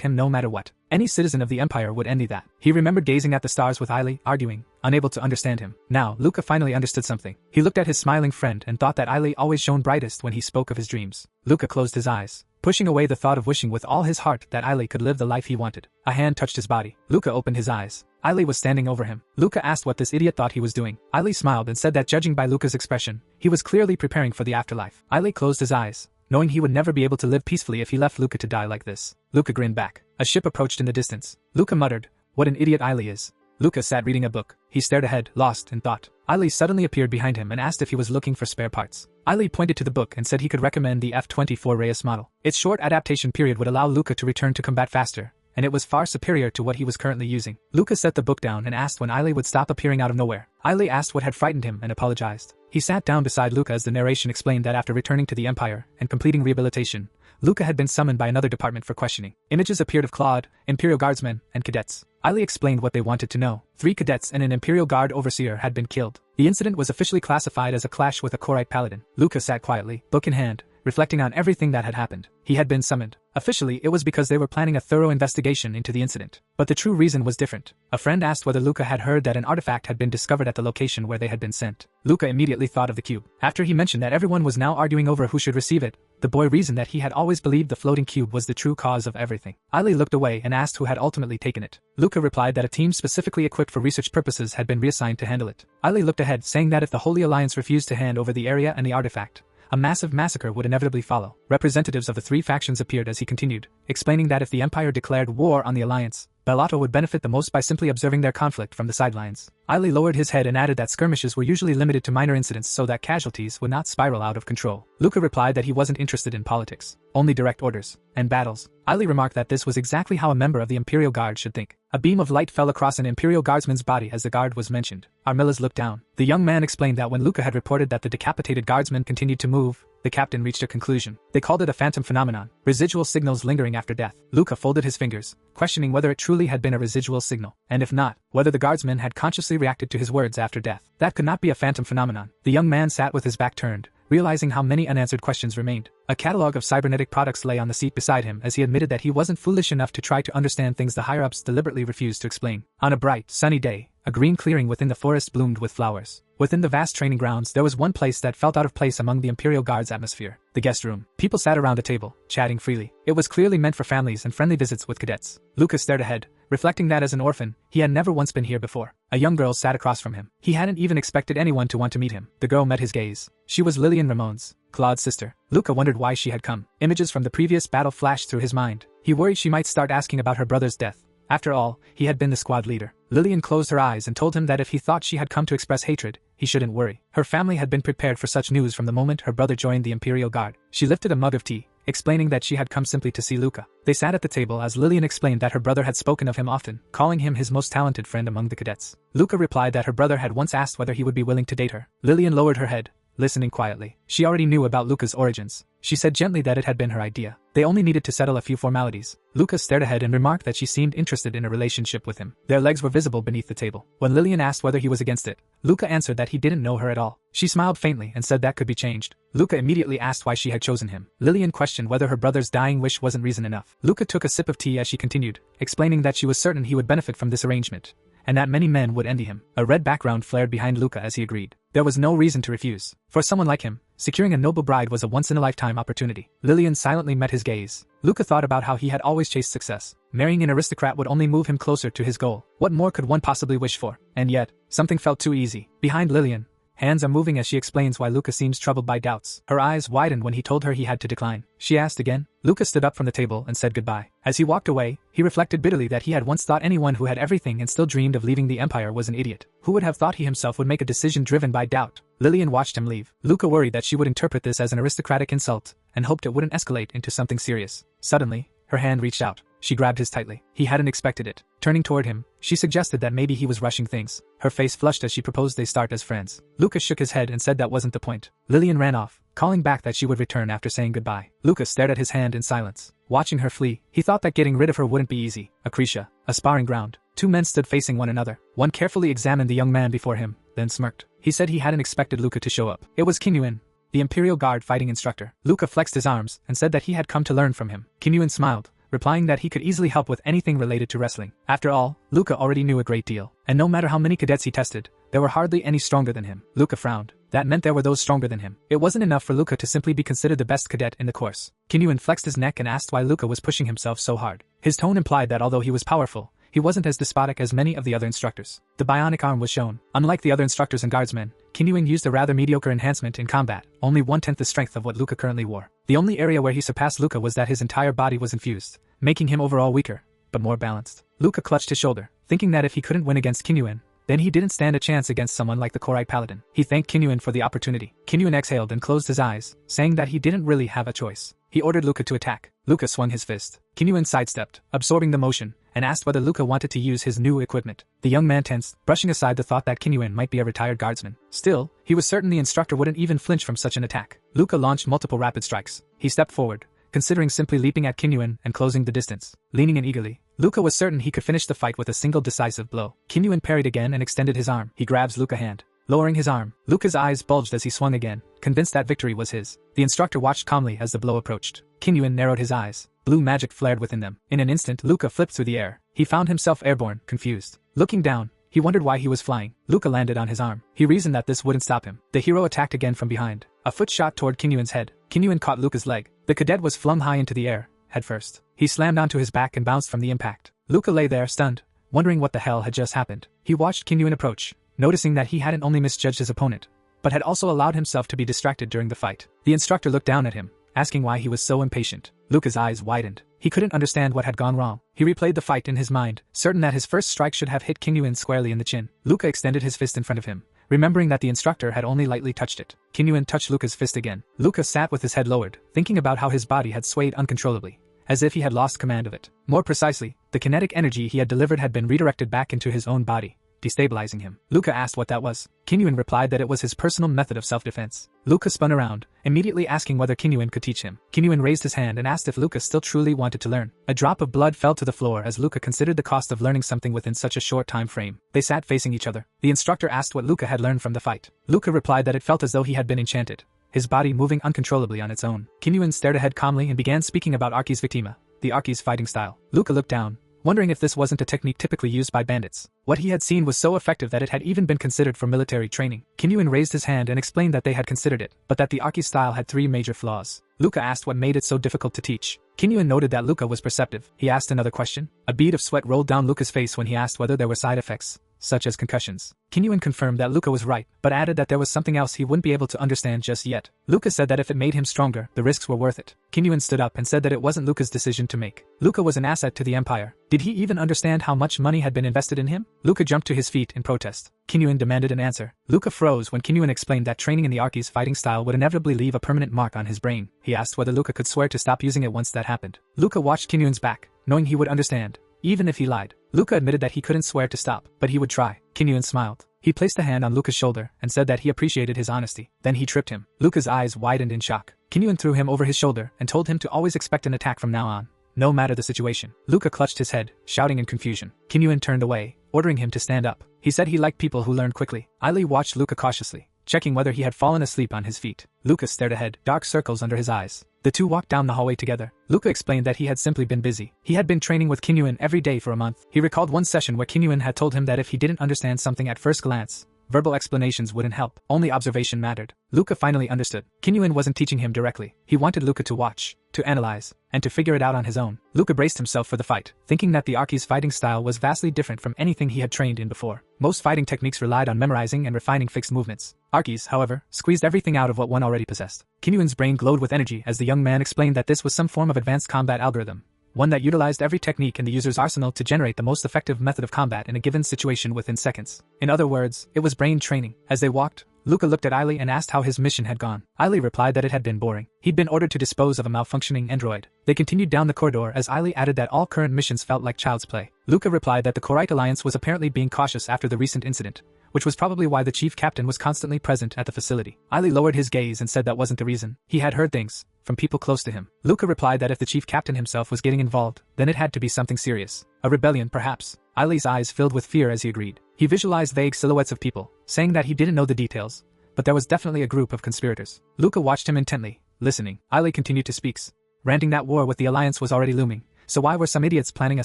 him no matter what. Any citizen of the Empire would envy that. He remembered gazing at the stars with Ailey, arguing, unable to understand him. Now, Luca finally understood something. He looked at his smiling friend and thought that Ailey always shone brightest when he spoke of his dreams. Luca closed his eyes, pushing away the thought of wishing with all his heart that Ailey could live the life he wanted. A hand touched his body. Luca opened his eyes. Ailey was standing over him. Luca asked what this idiot thought he was doing. Ailey smiled and said that judging by Luca's expression, he was clearly preparing for the afterlife. Ailey closed his eyes, knowing he would never be able to live peacefully if he left Luca to die like this. Luca grinned back. A ship approached in the distance. Luca muttered, "What an idiot Ailey is." Luca sat reading a book. He stared ahead, lost in thought. Ailey suddenly appeared behind him and asked if he was looking for spare parts. Ailey pointed to the book and said he could recommend the F-24 Reyes model. Its short adaptation period would allow Luca to return to combat faster, and it was far superior to what he was currently using. Luca set the book down and asked when Ailey would stop appearing out of nowhere. Ailey asked what had frightened him and apologized. He sat down beside Luca as the narration explained that after returning to the Empire and completing rehabilitation, Luca had been summoned by another department for questioning. Images appeared of Claude, Imperial Guardsmen, and cadets. Ailey explained what they wanted to know. 3 cadets and an Imperial Guard overseer had been killed. The incident was officially classified as a clash with a Korite paladin. Luca sat quietly, book in hand, reflecting on everything that had happened. He had been summoned. Officially, it was because they were planning a thorough investigation into the incident. But the true reason was different. A friend asked whether Luca had heard that an artifact had been discovered at the location where they had been sent. Luca immediately thought of the cube. After he mentioned that everyone was now arguing over who should receive it, the boy reasoned that he had always believed the floating cube was the true cause of everything. Ailey looked away and asked who had ultimately taken it. Luca replied that a team specifically equipped for research purposes had been reassigned to handle it. Ailey looked ahead, saying that if the Holy Alliance refused to hand over the area and the artifact, a massive massacre would inevitably follow. Representatives of the 3 factions appeared as he continued, explaining that if the Empire declared war on the Alliance, Bellato would benefit the most by simply observing their conflict from the sidelines. Ailey lowered his head and added that skirmishes were usually limited to minor incidents so that casualties would not spiral out of control. Luca replied that he wasn't interested in politics, only direct orders and battles. Ailey remarked that this was exactly how a member of the Imperial Guard should think. A beam of light fell across an Imperial Guardsman's body as the guard was mentioned. Armillas looked down. The young man explained that when Luca had reported that the decapitated guardsman continued to move, the captain reached a conclusion. They called it a phantom phenomenon, residual signals lingering after death. Luca folded his fingers, questioning whether it truly had been a residual signal, and if not, whether the guardsman had consciously reacted to his words after death. That could not be a phantom phenomenon. The young man sat with his back turned, realizing how many unanswered questions remained. A catalog of cybernetic products lay on the seat beside him as he admitted that he wasn't foolish enough to try to understand things the higher-ups deliberately refused to explain. On a bright, sunny day, A green clearing within the forest bloomed with flowers. Within the vast training grounds there was one place that felt out of place among the Imperial Guard's atmosphere. The guest room. People sat around a table, chatting freely. It was clearly meant for families and friendly visits with cadets. Luca stared ahead, reflecting that as an orphan, he had never once been here before. A young girl sat across from him. He hadn't even expected anyone to want to meet him. The girl met his gaze. She was Lillian Ramon's, Claude's sister. Luca wondered why she had come. Images from the previous battle flashed through his mind. He worried she might start asking about her brother's death. After all, he had been the squad leader. Lillian closed her eyes and told him that if he thought she had come to express hatred, he shouldn't worry. Her family had been prepared for such news from the moment her brother joined the Imperial Guard. She lifted a mug of tea, explaining that she had come simply to see Luca. They sat at the table as Lillian explained that her brother had spoken of him often, calling him his most talented friend among the cadets. Luca replied that her brother had once asked whether he would be willing to date her. Lillian lowered her head, listening quietly. She already knew about Luca's origins. She said gently that it had been her idea. They only needed to settle a few formalities. Luca stared ahead and remarked that she seemed interested in a relationship with him. Their legs were visible beneath the table. When Lillian asked whether he was against it, Luca answered that he didn't know her at all. She smiled faintly and said that could be changed. Luca immediately asked why she had chosen him. Lillian questioned whether her brother's dying wish wasn't reason enough. Luca took a sip of tea as she continued, explaining that she was certain he would benefit from this arrangement, and that many men would envy him. A red background flared behind Luca as he agreed. There was no reason to refuse. For someone like him, securing a noble bride was a once-in-a-lifetime opportunity. Lillian silently met his gaze. Luca thought about how he had always chased success. Marrying an aristocrat would only move him closer to his goal. What more could one possibly wish for? And yet, something felt too easy. Behind Lillian, hands are moving as she explains why Luca seems troubled by doubts. Her eyes widened when he told her he had to decline. She asked again. Luca stood up from the table and said goodbye. As he walked away, he reflected bitterly that he had once thought anyone who had everything and still dreamed of leaving the Empire was an idiot. Who would have thought he himself would make a decision driven by doubt? Lillian watched him leave. Luca worried that she would interpret this as an aristocratic insult, and hoped it wouldn't escalate into something serious. Suddenly, her hand reached out. She grabbed his tightly. He hadn't expected it. Turning toward him, she suggested that maybe he was rushing things. Her face flushed as she proposed they start as friends. Luca shook his head and said that wasn't the point. Lillian ran off, calling back that she would return after saying goodbye. Luca stared at his hand in silence. Watching her flee, he thought that getting rid of her wouldn't be easy. Acretia, a sparring ground. Two men stood facing one another. One carefully examined the young man before him, then smirked. He said he hadn't expected Luca to show up. It was Kinyuin, the Imperial Guard fighting instructor. Luca flexed his arms and said that he had come to learn from him. Kinyuin smiled, replying that he could easily help with anything related to wrestling. After all, Luca already knew a great deal, and no matter how many cadets he tested, there were hardly any stronger than him. Luca frowned. That meant there were those stronger than him. It wasn't enough for Luca to simply be considered the best cadet in the course. Kinyuin flexed his neck and asked why Luca was pushing himself so hard. His tone implied that although he was powerful, he wasn't as despotic as many of the other instructors. The bionic arm was shown. Unlike the other instructors and guardsmen, Kinyuin used a rather mediocre enhancement in combat, only 1/10 the strength of what Luca currently wore. The only area where he surpassed Luca was that his entire body was infused, making him overall weaker, but more balanced. Luca clutched his shoulder, thinking that if he couldn't win against Kinyuin, then he didn't stand a chance against someone like the Korite Paladin. He thanked Kinyuin for the opportunity. Kinyuin exhaled and closed his eyes, saying that he didn't really have a choice. He ordered Luca to attack. Luca swung his fist. Kinyuin sidestepped, absorbing the motion, and asked whether Luca wanted to use his new equipment. The young man tensed, brushing aside the thought that Kinyuin might be a retired guardsman. Still, he was certain the instructor wouldn't even flinch from such an attack. Luca launched multiple rapid strikes. He stepped forward, considering simply leaping at Kinyuin and closing the distance. Leaning in eagerly, Luca was certain he could finish the fight with a single decisive blow. Kinyuin parried again and extended his arm. He grabs Luca's hand. Lowering his arm, Luca's eyes bulged as he swung again, convinced that victory was his. The instructor watched calmly as the blow approached. Kinyuin narrowed his eyes. Blue magic flared within them. In an instant, Luca flipped through the air. He found himself airborne, confused. Looking down, he wondered why he was flying. Luca landed on his arm. He reasoned that this wouldn't stop him. The hero attacked again from behind. A foot shot toward Kinyuin's head. Kinyuin caught Luca's leg. The cadet was flung high into the air, head first. He slammed onto his back and bounced from the impact. Luca lay there stunned, wondering what the hell had just happened. He watched Kinyuin approach, noticing that he hadn't only misjudged his opponent, but had also allowed himself to be distracted during the fight. The instructor looked down at him, asking why he was so impatient. Luca's eyes widened. He couldn't understand what had gone wrong. He replayed the fight in his mind, certain that his first strike should have hit Kinyuin squarely in the chin. Luca extended his fist in front of him, remembering that the instructor had only lightly touched it. Kinyuin touched Luca's fist again. Luca sat with his head lowered, thinking about how his body had swayed uncontrollably, as if he had lost command of it. More precisely, the kinetic energy he had delivered had been redirected back into his own body, destabilizing him. Luca asked what that was. Kinyuin replied that it was his personal method of self-defense. Luca spun around, immediately asking whether Kinyuin could teach him. Kinyuin raised his hand and asked if Luca still truly wanted to learn. A drop of blood fell to the floor as Luca considered the cost of learning something within such a short time frame. They sat facing each other. The instructor asked what Luca had learned from the fight. Luca replied that it felt as though he had been enchanted, his body moving uncontrollably on its own. Kinyuin stared ahead calmly and began speaking about Archi's Victima, the Archi's fighting style. Luca looked down, wondering if this wasn't a technique typically used by bandits. What he had seen was so effective that it had even been considered for military training. Kinyuan raised his hand and explained that they had considered it, but that the Aki style had 3 major flaws. Luca asked what made it so difficult to teach. Kinyuan noted that Luca was perceptive. He asked another question. A bead of sweat rolled down Luca's face when he asked whether there were side effects, such as concussions. Kinyuan confirmed that Luca was right, but added that there was something else he wouldn't be able to understand just yet. Luca said that if it made him stronger, the risks were worth it. Kinyuan stood up and said that it wasn't Luca's decision to make. Luca was an asset to the Empire. Did he even understand how much money had been invested in him? Luca jumped to his feet in protest. Kinyuan demanded an answer. Luca froze when Kinyuan explained that training in the Arky's fighting style would inevitably leave a permanent mark on his brain. He asked whether Luca could swear to stop using it once that happened. Luca watched Kinyuan's back, knowing he would understand, even if he lied. Luca admitted that he couldn't swear to stop, but he would try. Kinyuan smiled. He placed a hand on Luca's shoulder and said that he appreciated his honesty. Then he tripped him. Luca's eyes widened in shock. Kinyuan threw him over his shoulder and told him to always expect an attack from now on, no matter the situation. Luca clutched his head, shouting in confusion. Kinyuan turned away, ordering him to stand up. He said he liked people who learned quickly. Aili watched Luca cautiously, checking whether he had fallen asleep on his feet. Luca stared ahead, dark circles under his eyes. The two walked down the hallway together. Luca explained that he had simply been busy. He had been training with Kinyuan every day for a month. He recalled one session where Kinyuan had told him that if he didn't understand something at first glance, verbal explanations wouldn't help. Only observation mattered. Luca finally understood. Kinyuan wasn't teaching him directly. He wanted Luca to watch, to analyze, and to figure it out on his own. Luca braced himself for the fight, thinking that the Arky's fighting style was vastly different from anything he had trained in before. Most fighting techniques relied on memorizing and refining fixed movements. Arky's, however, squeezed everything out of what one already possessed. Kinyuan's brain glowed with energy as the young man explained that this was some form of advanced combat algorithm, one that utilized every technique in the user's arsenal to generate the most effective method of combat in a given situation within seconds. In other words, it was brain training. As they walked, Luca looked at Aili and asked how his mission had gone. Aili replied that it had been boring. He'd been ordered to dispose of a malfunctioning android. They continued down the corridor as Aili added that all current missions felt like child's play. Luca replied that the Korite Alliance was apparently being cautious after the recent incident, which was probably why the chief captain was constantly present at the facility. Aili lowered his gaze and said that wasn't the reason. He had heard things from people close to him. Luca replied that if the chief captain himself was getting involved, then it had to be something serious. A rebellion, perhaps. Aili's eyes filled with fear as he agreed. He visualized vague silhouettes of people, saying that he didn't know the details, but there was definitely a group of conspirators. Luca watched him intently, listening. Aili continued to speak, ranting that war with the Alliance was already looming. So why were some idiots planning a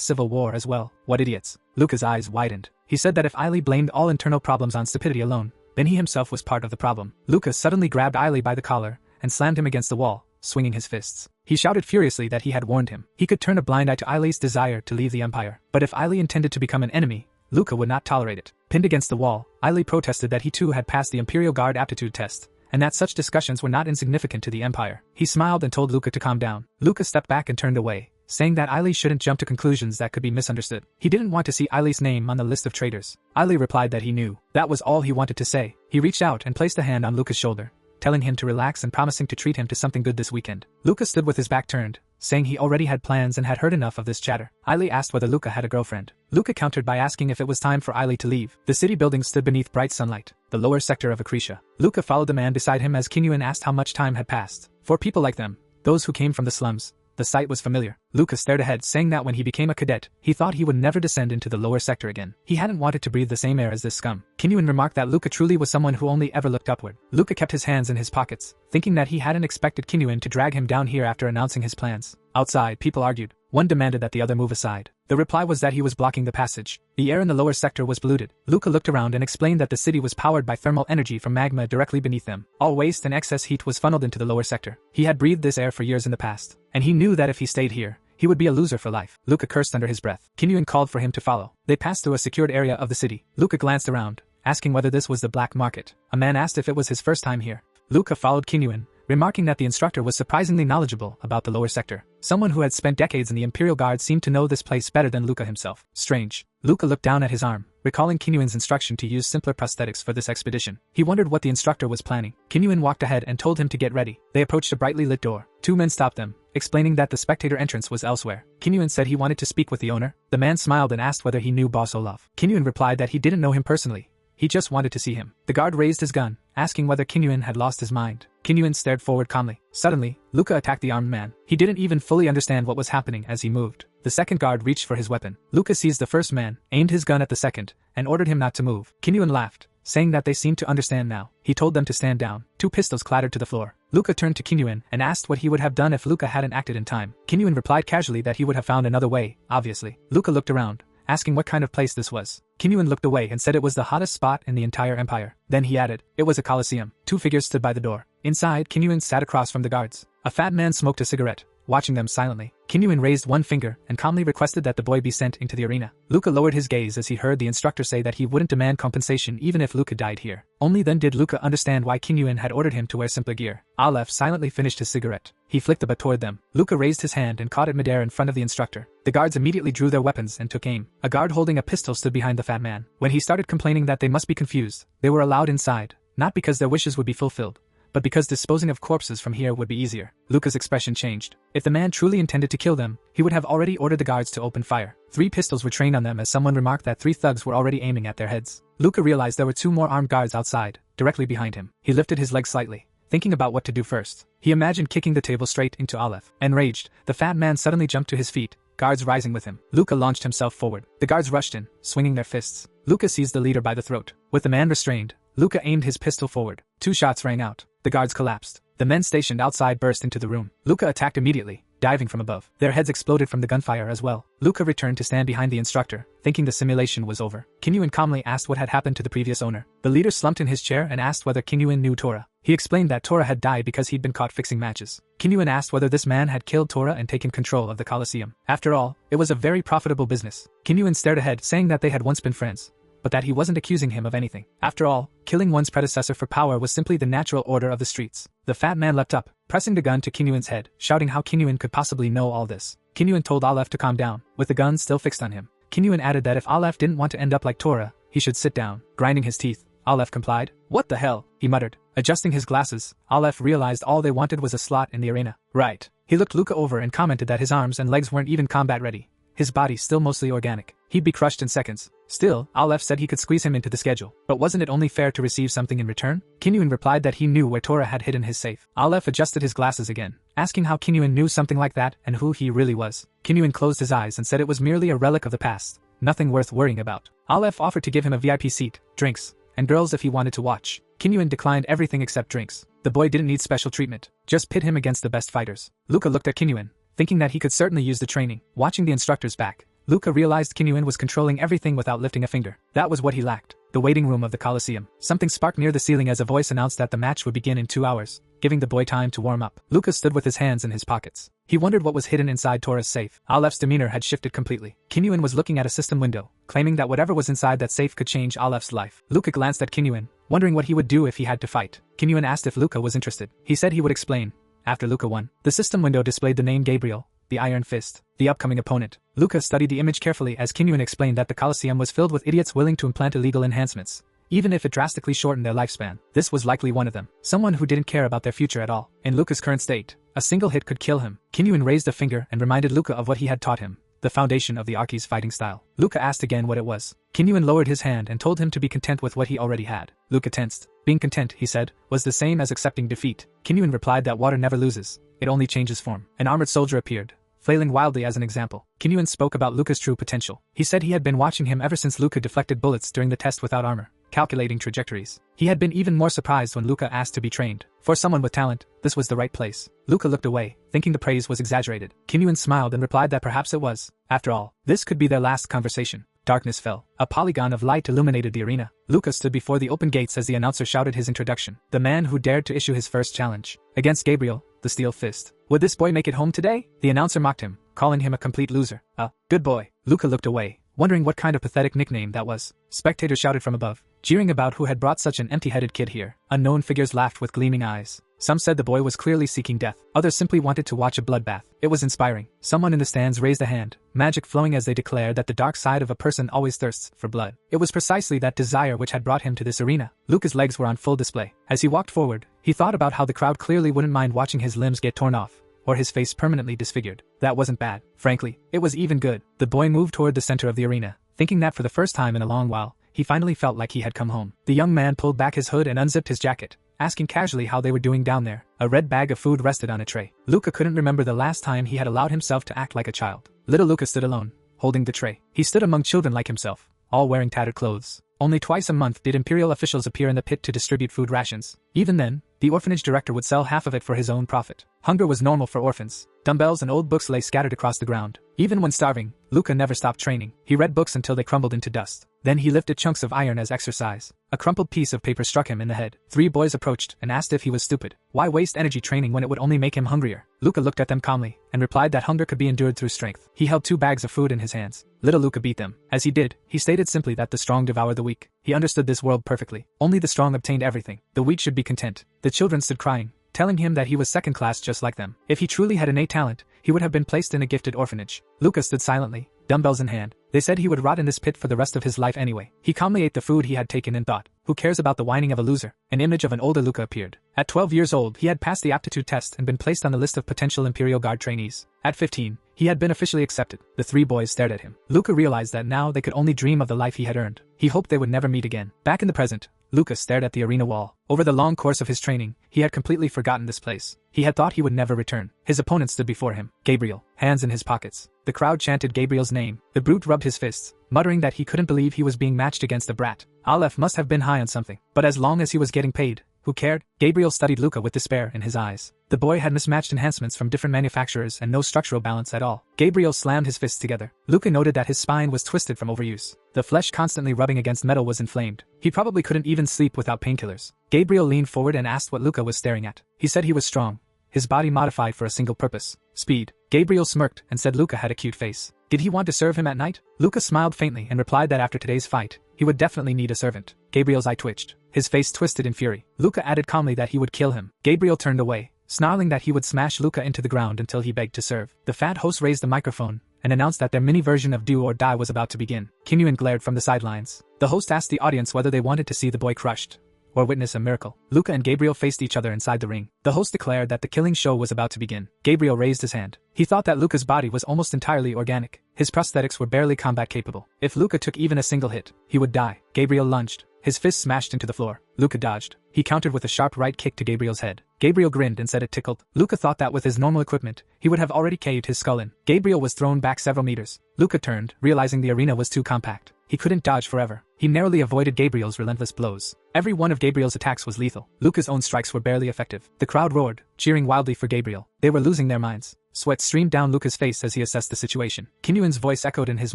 civil war as well? What idiots? Luca's eyes widened. He said that if Aili blamed all internal problems on stupidity alone, then he himself was part of the problem. Luca suddenly grabbed Aili by the collar and slammed him against the wall, swinging his fists. He shouted furiously that he had warned him. He could turn a blind eye to Aili's desire to leave the Empire, but if Aili intended to become an enemy, Luca would not tolerate it. Pinned against the wall, Aili protested that he too had passed the Imperial Guard aptitude test, and that such discussions were not insignificant to the Empire. He smiled and told Luca to calm down. Luca stepped back and turned away, saying that Aili shouldn't jump to conclusions that could be misunderstood. He didn't want to see Aili's name on the list of traitors. Aili replied that he knew. That was all he wanted to say. He reached out and placed a hand on Luca's shoulder, telling him to relax and promising to treat him to something good this weekend. Luca stood with his back turned, saying he already had plans and had heard enough of this chatter. Aili asked whether Luca had a girlfriend. Luca countered by asking if it was time for Aili to leave. The city building stood beneath bright sunlight, the lower sector of Acretia. Luca followed the man beside him as Kinyuan asked how much time had passed. For people like them, those who came from the slums, the sight was familiar. Luca stared ahead, saying that when he became a cadet, he thought he would never descend into the lower sector again. He hadn't wanted to breathe the same air as this scum. Kinyuan remarked that Luca truly was someone who only ever looked upward. Luca kept his hands in his pockets, thinking that he hadn't expected Kinyuan to drag him down here after announcing his plans. Outside, people argued. One demanded that the other move aside. The reply was that he was blocking the passage. The air in the lower sector was polluted. Luca looked around and explained that the city was powered by thermal energy from magma directly beneath them. All waste and excess heat was funneled into the lower sector. He had breathed this air for years in the past, and he knew that if he stayed here, he would be a loser for life. Luca cursed under his breath. Kinyuan called for him to follow. They passed through a secured area of the city. Luca glanced around, asking whether this was the black market. A man asked if it was his first time here. Luca followed Kinyuan, remarking that the instructor was surprisingly knowledgeable about the lower sector. Someone who had spent decades in the Imperial Guard seemed to know this place better than Luca himself. Strange. Luca looked down at his arm, recalling Kinyuan's instruction to use simpler prosthetics for this expedition. He wondered what the instructor was planning. Kinyuan walked ahead and told him to get ready. They approached a brightly lit door. Two men stopped them, explaining that the spectator entrance was elsewhere. Kinyuan said he wanted to speak with the owner. The man smiled and asked whether he knew Boss Olaf. Kinyuan replied that he didn't know him personally. He just wanted to see him. The guard raised his gun, asking whether Kinyuan had lost his mind. Kinyuan stared forward calmly. Suddenly, Luca attacked the armed man. He didn't even fully understand what was happening as he moved. The second guard reached for his weapon. Luca seized the first man, aimed his gun at the second, and ordered him not to move. Kinyuan laughed, saying that they seemed to understand now. He told them to stand down. 2 pistols clattered to the floor. Luca turned to Kinyuin and asked what he would have done if Luca hadn't acted in time. Kinyuin replied casually that he would have found another way, obviously. Luca looked around, asking what kind of place this was. Kinyuin looked away and said it was the hottest spot in the entire empire. Then he added, it was a coliseum. 2 figures stood by the door. Inside, Kinyuin sat across from the guards. A fat man smoked a cigarette, watching them silently. Kinyuin raised one finger and calmly requested that the boy be sent into the arena. Luca lowered his gaze as he heard the instructor say that he wouldn't demand compensation even if Luca died here. Only then did Luca understand why Kinyuin had ordered him to wear simpler gear. Aleph silently finished his cigarette. He flicked the butt toward them. Luca raised his hand and caught it midair in front of the instructor. The guards immediately drew their weapons and took aim. A guard holding a pistol stood behind the fat man. When he started complaining that they must be confused, they were allowed inside, not because their wishes would be fulfilled, but because disposing of corpses from here would be easier. Luca's expression changed. If the man truly intended to kill them, he would have already ordered the guards to open fire. 3 pistols were trained on them as someone remarked that 3 thugs were already aiming at their heads. Luca realized there were 2 more armed guards outside, directly behind him. He lifted his leg slightly, thinking about what to do first. He imagined kicking the table straight into Aleph. Enraged, the fat man suddenly jumped to his feet, guards rising with him. Luca launched himself forward. The guards rushed in, swinging their fists. Luca seized the leader by the throat. With the man restrained, Luca aimed his pistol forward. 2 shots rang out. The guards collapsed. The men stationed outside burst into the room. Luca attacked immediately, diving from above. Their heads exploded from the gunfire as well. Luca returned to stand behind the instructor, thinking the simulation was over. Kinyuin calmly asked what had happened to the previous owner. The leader slumped in his chair and asked whether Kinyuin knew Tora. He explained that Tora had died because he'd been caught fixing matches. Kinyuin asked whether this man had killed Tora and taken control of the coliseum. After all, it was a very profitable business. Kinyuin stared ahead, saying that they had once been friends, but that he wasn't accusing him of anything. After all, killing one's predecessor for power was simply the natural order of the streets. The fat man leapt up, pressing the gun to Kinyuin's head, shouting how Kinyuin could possibly know all this. Kinyuin told Aleph to calm down, with the gun still fixed on him. Kinyuin added that if Aleph didn't want to end up like Tora, he should sit down. Grinding his teeth, Aleph complied. What the hell? He muttered. Adjusting his glasses, Aleph realized all they wanted was a slot in the arena. Right. He looked Luca over and commented that his arms and legs weren't even combat ready. His body still mostly organic. He'd be crushed in seconds. Still, Aleph said he could squeeze him into the schedule. But wasn't it only fair to receive something in return? Kinyuin replied that he knew where Tora had hidden his safe. Aleph adjusted his glasses again, asking how Kinyuin knew something like that and who he really was. Kinyuin closed his eyes and said it was merely a relic of the past, nothing worth worrying about. Aleph offered to give him a VIP seat, drinks, and girls if he wanted to watch. Kinyuin declined everything except drinks. The boy didn't need special treatment, just pit him against the best fighters. Luca looked at Kinyuin, thinking that he could certainly use the training. Watching the instructor's back, Luca realized Kinyuin was controlling everything without lifting a finger. That was what he lacked. The waiting room of the Coliseum. Something sparked near the ceiling as a voice announced that the match would begin in 2 hours, giving the boy time to warm up. Luca stood with his hands in his pockets. He wondered what was hidden inside Tora's safe. Aleph's demeanor had shifted completely. Kinyuin was looking at a system window, claiming that whatever was inside that safe could change Aleph's life. Luca glanced at Kinyuin, wondering what he would do if he had to fight. Kinyuin asked if Luca was interested. He said he would explain after Luca won. The system window displayed the name Gabriel, the Iron Fist, the upcoming opponent. Luca studied the image carefully as Kinyuin explained that the Coliseum was filled with idiots willing to implant illegal enhancements, even if it drastically shortened their lifespan. This was likely one of them. Someone who didn't care about their future at all. In Luca's current state, a single hit could kill him. Kinyuin raised a finger and reminded Luca of what he had taught him, the foundation of the Archi's fighting style. Luca asked again what it was. Kinyuin lowered his hand and told him to be content with what he already had. Luca tensed. Being content, he said, was the same as accepting defeat. Kinyuin replied that water never loses, it only changes form. An armored soldier appeared, flailing wildly as an example. Kinyuin spoke about Luca's true potential. He said he had been watching him ever since Luca deflected bullets during the test without armor, calculating trajectories. He had been even more surprised when Luca asked to be trained. For someone with talent, this was the right place. Luca looked away, thinking the praise was exaggerated. Kinyuin smiled and replied that perhaps it was. After all, this could be their last conversation. Darkness fell. A polygon of light illuminated the arena. Luca stood before the open gates as the announcer shouted his introduction. The man who dared to issue his first challenge. Against Gabriel, the Steel Fist. Would this boy make it home today? The announcer mocked him, calling him a complete loser. Good boy. Luca looked away, wondering what kind of pathetic nickname that was. Spectators shouted from above, jeering about who had brought such an empty-headed kid here. Unknown figures laughed with gleaming eyes. Some said the boy was clearly seeking death. Others simply wanted to watch a bloodbath. It was inspiring. Someone in the stands raised a hand, magic flowing as they declared that the dark side of a person always thirsts for blood. It was precisely that desire which had brought him to this arena. Luca's legs were on full display. As he walked forward, he thought about how the crowd clearly wouldn't mind watching his limbs get torn off, or his face permanently disfigured. That wasn't bad. Frankly, it was even good. The boy moved toward the center of the arena, thinking that for the first time in a long while, he finally felt like he had come home. The young man pulled back his hood and unzipped his jacket, asking casually how they were doing down there. A red bag of food rested on a tray. Luca couldn't remember the last time he had allowed himself to act like a child. Little Luca stood alone, holding the tray. He stood among children like himself, all wearing tattered clothes. Only twice a month did Imperial officials appear in the pit to distribute food rations. Even then, the orphanage director would sell half of it for his own profit. Hunger was normal for orphans. Dumbbells and old books lay scattered across the ground. Even when starving, Luca never stopped training. He read books until they crumbled into dust. Then he lifted chunks of iron as exercise. A crumpled piece of paper struck him in the head. 3 boys approached and asked if he was stupid. Why waste energy training when it would only make him hungrier? Luca looked at them calmly and replied that hunger could be endured through strength. He held 2 bags of food in his hands. Little Luca beat them. As he did, he stated simply that the strong devour the weak. He understood this world perfectly. Only the strong obtained everything. The weak should be content. The children stood crying, telling him that he was second class just like them. If he truly had innate talent, he would have been placed in a gifted orphanage. Luca stood silently, dumbbells in hand. They said he would rot in this pit for the rest of his life anyway. He calmly ate the food he had taken and thought, who cares about the whining of a loser? An image of an older Luca appeared. At 12 years old, he had passed the aptitude test and been placed on the list of potential Imperial Guard trainees. At 15, he had been officially accepted. The 3 boys stared at him. Luca realized that now they could only dream of the life he had earned. He hoped they would never meet again. Back in the present, Luca stared at the arena wall. Over the long course of his training, he had completely forgotten this place. He had thought he would never return. His opponent stood before him. Gabriel, hands in his pockets. The crowd chanted Gabriel's name. The brute rubbed his fists, muttering that he couldn't believe he was being matched against a brat. Aleph must have been high on something. But as long as he was getting paid, who cared? Gabriel studied Luca with despair in his eyes. The boy had mismatched enhancements from different manufacturers and no structural balance at all. Gabriel slammed his fists together. Luca noted that his spine was twisted from overuse. The flesh constantly rubbing against metal was inflamed. He probably couldn't even sleep without painkillers. Gabriel leaned forward and asked what Luca was staring at. He said he was strong. His body modified for a single purpose: speed. Gabriel smirked and said Luca had a cute face. Did he want to serve him at night? Luca smiled faintly and replied that after today's fight, he would definitely need a servant. Gabriel's eye twitched. His face twisted in fury. Luca added calmly that he would kill him. Gabriel turned away, snarling that he would smash Luca into the ground until he begged to serve. The fat host raised the microphone and announced that their mini version of Do or Die was about to begin. Kinyuan glared from the sidelines. The host asked the audience whether they wanted to see the boy crushed or witness a miracle. Luca and Gabriel faced each other inside the ring. The host declared that the killing show was about to begin. Gabriel raised his hand. He thought that Luca's body was almost entirely organic. His prosthetics were barely combat capable. If Luca took even a single hit, he would die. Gabriel lunged. His fist smashed into the floor. Luca dodged. He countered with a sharp right kick to Gabriel's head. Gabriel grinned and said it tickled. Luca thought that with his normal equipment, he would have already caved his skull in. Gabriel was thrown back several meters. Luca turned, realizing the arena was too compact. He couldn't dodge forever. He narrowly avoided Gabriel's relentless blows. Every one of Gabriel's attacks was lethal. Luca's own strikes were barely effective. The crowd roared, cheering wildly for Gabriel. They were losing their minds. Sweat streamed down Luca's face as he assessed the situation. Kinyuan's voice echoed in his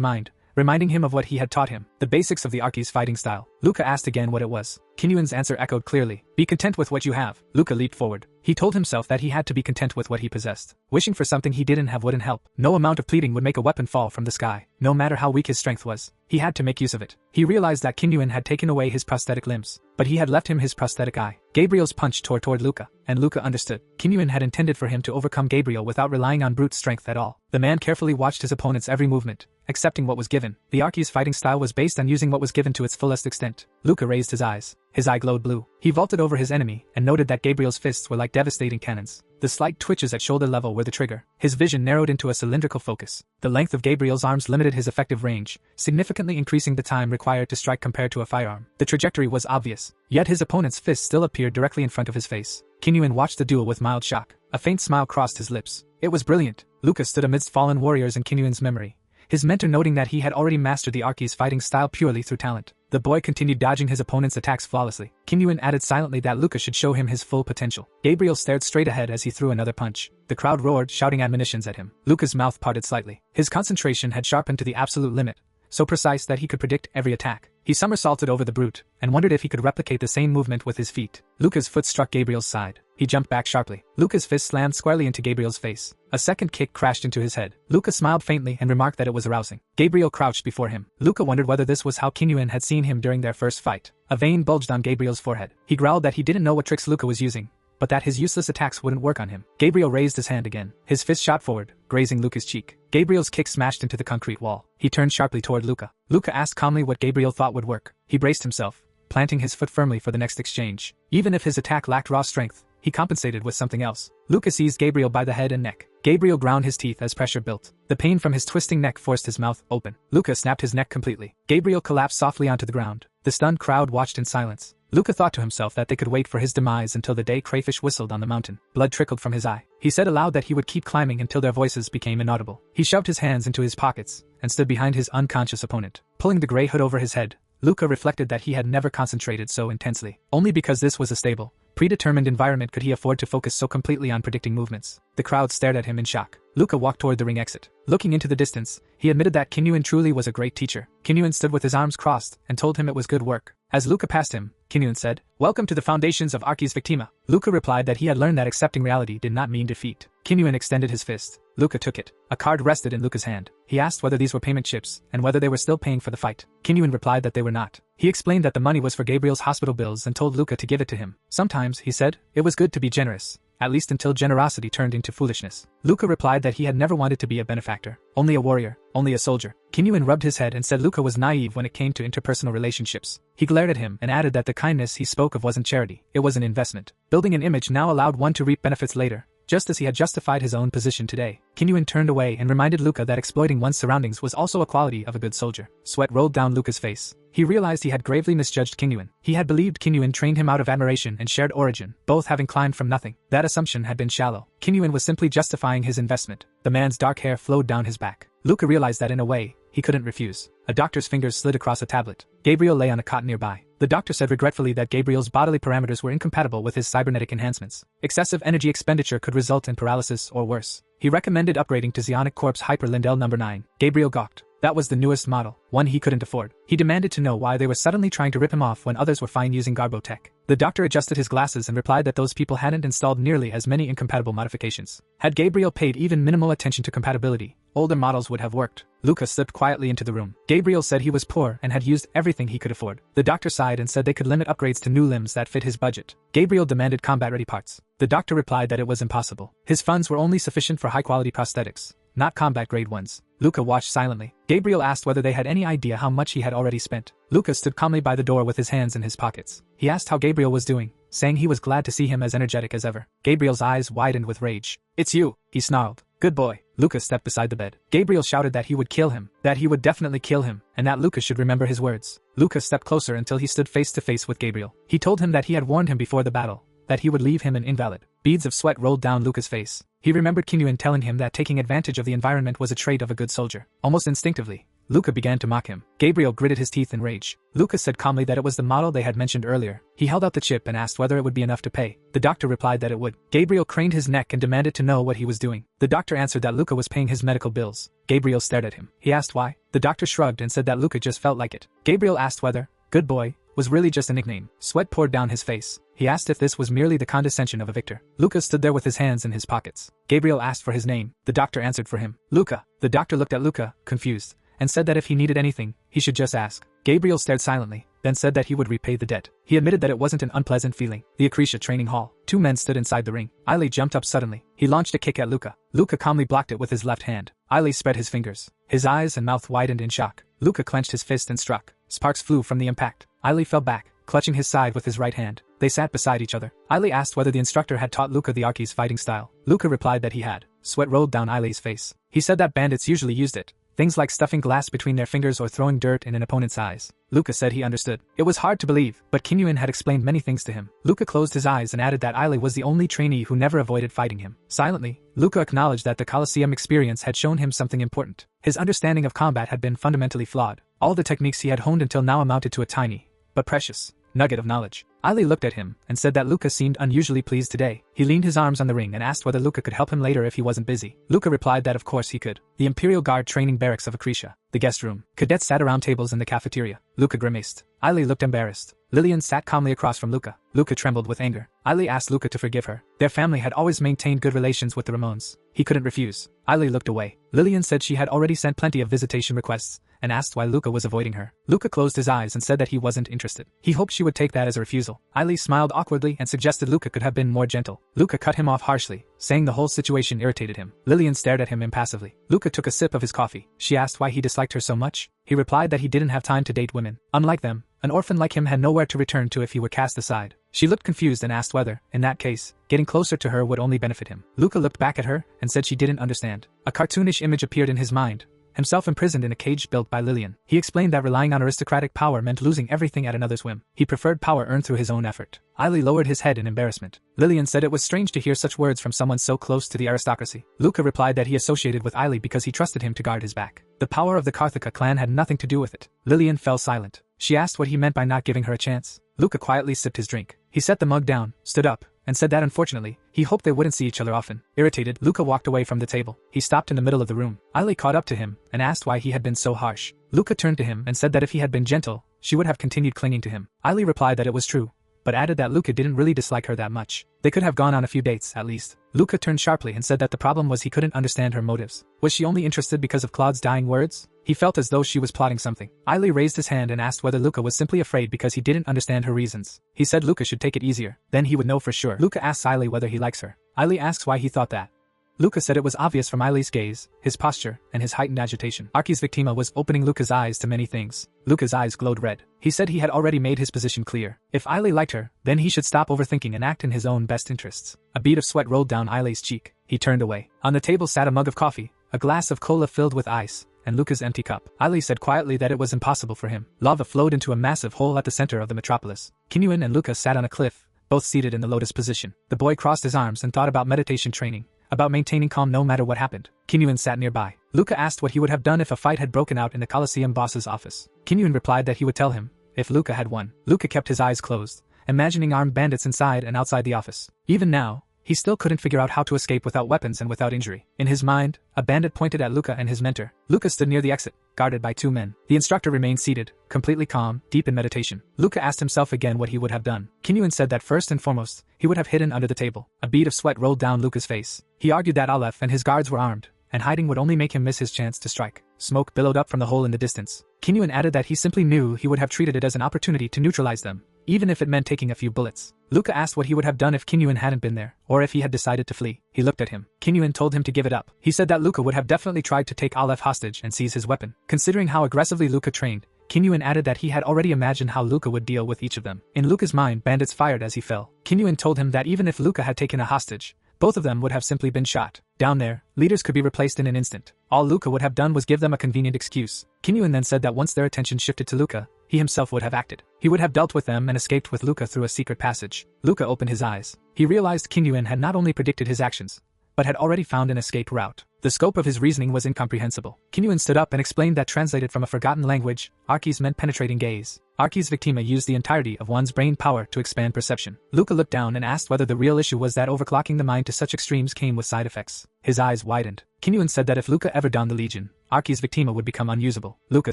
mind, reminding him of what he had taught him, the basics of the Archi's fighting style. Luca asked again what it was. Kinyuan's answer echoed clearly. Be content with what you have. Luca leaped forward. He told himself that he had to be content with what he possessed. Wishing for something he didn't have wouldn't help. No amount of pleading would make a weapon fall from the sky, no matter how weak his strength was. He had to make use of it. He realized that Kinyuan had taken away his prosthetic limbs, but he had left him his prosthetic eye. Gabriel's punch tore toward Luca, and Luca understood. Kinyuan had intended for him to overcome Gabriel without relying on brute strength at all. The man carefully watched his opponent's every movement, accepting what was given. The Archi's fighting style was based on using what was given to its fullest extent. Luca raised his eyes. His eye glowed blue. He vaulted over his enemy and noted that Gabriel's fists were like devastating cannons. The slight twitches at shoulder level were the trigger. His vision narrowed into a cylindrical focus. The length of Gabriel's arms limited his effective range, significantly increasing the time required to strike compared to a firearm. The trajectory was obvious, yet his opponent's fist still appeared directly in front of his face. Kinyuan watched the duel with mild shock. A faint smile crossed his lips. It was brilliant. Luca stood amidst fallen warriors in Kinyuan's memory, his mentor noting that he had already mastered the Archi's fighting style purely through talent. The boy continued dodging his opponent's attacks flawlessly. Kinyuan added silently that Luca should show him his full potential. Gabriel stared straight ahead as he threw another punch. The crowd roared, shouting admonitions at him. Luca's mouth parted slightly. His concentration had sharpened to the absolute limit, so precise that he could predict every attack. He somersaulted over the brute, and wondered if he could replicate the same movement with his feet. Luca's foot struck Gabriel's side. He jumped back sharply. Luca's fist slammed squarely into Gabriel's face. A second kick crashed into his head. Luca smiled faintly and remarked that it was arousing. Gabriel crouched before him. Luca wondered whether this was how Kinyuan had seen him during their first fight. A vein bulged on Gabriel's forehead. He growled that he didn't know what tricks Luca was using, but that his useless attacks wouldn't work on him. Gabriel raised his hand again. His fist shot forward, grazing Luca's cheek. Gabriel's kick smashed into the concrete wall. He turned sharply toward Luca. Luca asked calmly what Gabriel thought would work. He braced himself, planting his foot firmly for the next exchange. Even if his attack lacked raw strength, he compensated with something else. Luca seized Gabriel by the head and neck. Gabriel ground his teeth as pressure built. The pain from his twisting neck forced his mouth open. Luca snapped his neck completely. Gabriel collapsed softly onto the ground. The stunned crowd watched in silence. Luca thought to himself that they could wait for his demise until the day crayfish whistled on the mountain. Blood trickled from his eye. He said aloud that he would keep climbing until their voices became inaudible. He shoved his hands into his pockets and stood behind his unconscious opponent. Pulling the gray hood over his head, Luca reflected that he had never concentrated so intensely. Only because this was a stable, predetermined environment could he afford to focus so completely on predicting movements. The crowd stared at him in shock. Luca walked toward the ring exit. Looking into the distance, he admitted that Kinyuan truly was a great teacher. Kinyuan stood with his arms crossed and told him it was good work. As Luca passed him, Kinyuan said, "Welcome to the foundations of Archi's Victima." Luca replied that he had learned that accepting reality did not mean defeat. Kinyuan extended his fist. Luca took it. A card rested in Luca's hand. He asked whether these were payment chips and whether they were still paying for the fight. Kinyuan replied that they were not. He explained that the money was for Gabriel's hospital bills and told Luca to give it to him. Sometimes, he said, it was good to be generous. At least until generosity turned into foolishness. Luca replied that he had never wanted to be a benefactor. Only a warrior. Only a soldier. Kinyuan rubbed his head and said Luca was naive when it came to interpersonal relationships. He glared at him and added that the kindness he spoke of wasn't charity. It was an investment. Building an image now allowed one to reap benefits later, just as he had justified his own position today. Kinyuan turned away and reminded Luca that exploiting one's surroundings was also a quality of a good soldier. Sweat rolled down Luca's face. He realized he had gravely misjudged Kinyuan. He had believed Kinyuan trained him out of admiration and shared origin, both having climbed from nothing. That assumption had been shallow. Kinyuan was simply justifying his investment. The man's dark hair flowed down his back. Luca realized that in a way, he couldn't refuse. A doctor's fingers slid across a tablet. Gabriel lay on a cot nearby. The doctor said regretfully that Gabriel's bodily parameters were incompatible with his cybernetic enhancements. Excessive energy expenditure could result in paralysis or worse. He recommended upgrading to Xionic Corp's Hyper Lindell No. 9. Gabriel gawked. That was the newest model, one he couldn't afford. He demanded to know why they were suddenly trying to rip him off when others were fine using Garbo tech. The doctor adjusted his glasses and replied that those people hadn't installed nearly as many incompatible modifications. Had Gabriel paid even minimal attention to compatibility, older models would have worked. Luca slipped quietly into the room. Gabriel said he was poor and had used everything he could afford. The doctor sighed and said they could limit upgrades to new limbs that fit his budget. Gabriel demanded combat-ready parts. The doctor replied that it was impossible. His funds were only sufficient for high-quality prosthetics, not combat-grade ones. Luca watched silently. Gabriel asked whether they had any idea how much he had already spent. Luca stood calmly by the door with his hands in his pockets. He asked how Gabriel was doing, saying he was glad to see him as energetic as ever. Gabriel's eyes widened with rage. "It's you," he snarled. "Good boy." Luca stepped beside the bed. Gabriel shouted that he would kill him, that he would definitely kill him, and that Luca should remember his words. Luca stepped closer until he stood face to face with Gabriel. He told him that he had warned him before the battle, that he would leave him an invalid. Beads of sweat rolled down Luca's face. He remembered Kinyuan telling him that taking advantage of the environment was a trait of a good soldier. Almost instinctively, Luca began to mock him. Gabriel gritted his teeth in rage. Luca said calmly that it was the model they had mentioned earlier. He held out the chip and asked whether it would be enough to pay. The doctor replied that it would. Gabriel craned his neck and demanded to know what he was doing. The doctor answered that Luca was paying his medical bills. Gabriel stared at him. He asked why. The doctor shrugged and said that Luca just felt like it. Gabriel asked whether "good boy" was really just a nickname. Sweat poured down his face. He asked if this was merely the condescension of a victor. Luca stood there with his hands in his pockets. Gabriel asked for his name. The doctor answered for him. Luca. The doctor looked at Luca, confused, and said that if he needed anything, he should just ask. Gabriel stared silently, then said that he would repay the debt. He admitted that it wasn't an unpleasant feeling. The Acretia training hall. Two men stood inside the ring. Ailey jumped up suddenly. He launched a kick at Luca. Luca calmly blocked it with his left hand. Ailey spread his fingers. His eyes and mouth widened in shock. Luca clenched his fist and struck. Sparks flew from the impact. Ailey fell back, clutching his side with his right hand. They sat beside each other. Ailey asked whether the instructor had taught Luca the Archi's fighting style. Luca replied that he had. Sweat rolled down Ailey's face. He said that bandits usually used it. Things like stuffing glass between their fingers or throwing dirt in an opponent's eyes. Luca said he understood. It was hard to believe, but Kinyuan had explained many things to him. Luca closed his eyes and added that Ailey was the only trainee who never avoided fighting him. Silently, Luca acknowledged that the Coliseum experience had shown him something important. His understanding of combat had been fundamentally flawed. All the techniques he had honed until now amounted to a tiny, but precious, nugget of knowledge. Ailey looked at him and said that Luca seemed unusually pleased today. He leaned his arms on the ring and asked whether Luca could help him later if he wasn't busy. Luca replied that of course he could. The Imperial Guard training barracks of Acretia. The guest room. Cadets sat around tables in the cafeteria. Luca grimaced. Ailey looked embarrassed. Lillian sat calmly across from Luca. Luca trembled with anger. Ailey asked Luca to forgive her. Their family had always maintained good relations with the Ramones. He couldn't refuse. Ailey looked away. Lillian said she had already sent plenty of visitation requests, and asked why Luca was avoiding her. Luca closed his eyes and said that he wasn't interested. He hoped she would take that as a refusal. Ailey smiled awkwardly and suggested Luca could have been more gentle. Luca cut him off harshly, saying the whole situation irritated him. Lillian stared at him impassively. Luca took a sip of his coffee. She asked why he disliked her so much. He replied that he didn't have time to date women. Unlike them, an orphan like him had nowhere to return to if he were cast aside. She looked confused and asked whether, in that case, getting closer to her would only benefit him. Luca looked back at her and said she didn't understand. A cartoonish image appeared in his mind, himself imprisoned in a cage built by Lillian. He explained that relying on aristocratic power meant losing everything at another's whim. He preferred power earned through his own effort. Ailey lowered his head in embarrassment. Lillian said it was strange to hear such words from someone so close to the aristocracy. Luca replied that he associated with Ailey because he trusted him to guard his back. The power of the Karthika clan had nothing to do with it. Lillian fell silent. She asked what he meant by not giving her a chance. Luca quietly sipped his drink. He set the mug down, stood up, and said that unfortunately, he hoped they wouldn't see each other often. Irritated, Luca walked away from the table. He stopped in the middle of the room. Ailey caught up to him and asked why he had been so harsh. Luca turned to him and said that if he had been gentle, she would have continued clinging to him. Ailey replied that it was true, but added that Luca didn't really dislike her that much. They could have gone on a few dates, at least. Luca turned sharply and said that the problem was he couldn't understand her motives. Was she only interested because of Claude's dying words? He felt as though she was plotting something. Ailey raised his hand and asked whether Luca was simply afraid because he didn't understand her reasons. He said Luca should take it easier, then he would know for sure. Luca asks Ailey whether he likes her. Ailey asks why he thought that. Luca said it was obvious from Ailey's gaze, his posture, and his heightened agitation. Archie's Victima was opening Luca's eyes to many things. Luca's eyes glowed red. He said he had already made his position clear. If Ailey liked her, then he should stop overthinking and act in his own best interests. A bead of sweat rolled down Ailey's cheek. He turned away. On the table sat a mug of coffee, a glass of cola filled with ice, and Luca's empty cup. Ailey said quietly that it was impossible for him. Lava flowed into a massive hole at the center of the metropolis. Kinyuan and Luca sat on a cliff, both seated in the lotus position. The boy crossed his arms and thought about meditation training, about maintaining calm no matter what happened. Kinyuan sat nearby. Luca asked what he would have done if a fight had broken out in the Coliseum boss's office. Kinyuan replied that he would tell him, if Luca had won. Luca kept his eyes closed, imagining armed bandits inside and outside the office. Even now, he still couldn't figure out how to escape without weapons and without injury. In his mind, a bandit pointed at Luca and his mentor. Luca stood near the exit, guarded by two men. The instructor remained seated, completely calm, deep in meditation. Luca asked himself again what he would have done. Kinyuan said that first and foremost, he would have hidden under the table. A bead of sweat rolled down Luca's face. He argued that Aleph and his guards were armed, and hiding would only make him miss his chance to strike. Smoke billowed up from the hole in the distance. Kinyuan added that he simply knew he would have treated it as an opportunity to neutralize them, even if it meant taking a few bullets. Luca asked what he would have done if Kinyuan hadn't been there, or if he had decided to flee. He looked at him. Kinyuan told him to give it up. He said that Luca would have definitely tried to take Aleph hostage and seize his weapon. Considering how aggressively Luca trained, Kinyuan added that he had already imagined how Luca would deal with each of them. In Luca's mind, bandits fired as he fell. Kinyuan told him that even if Luca had taken a hostage, both of them would have simply been shot. Down there, leaders could be replaced in an instant. All Luca would have done was give them a convenient excuse. Kinyuan then said that once their attention shifted to Luca, he himself would have acted. He would have dealt with them and escaped with Luca through a secret passage. Luca opened his eyes. He realized Kinyuan had not only predicted his actions, but had already found an escape route. The scope of his reasoning was incomprehensible. Kinyuan stood up and explained that translated from a forgotten language, Archie's meant penetrating gaze. Archie's Victima used the entirety of one's brain power to expand perception. Luca looked down and asked whether the real issue was that overclocking the mind to such extremes came with side effects. His eyes widened. Kinyuan said that if Luca ever donned the Legion, Archie's Victima would become unusable. Luca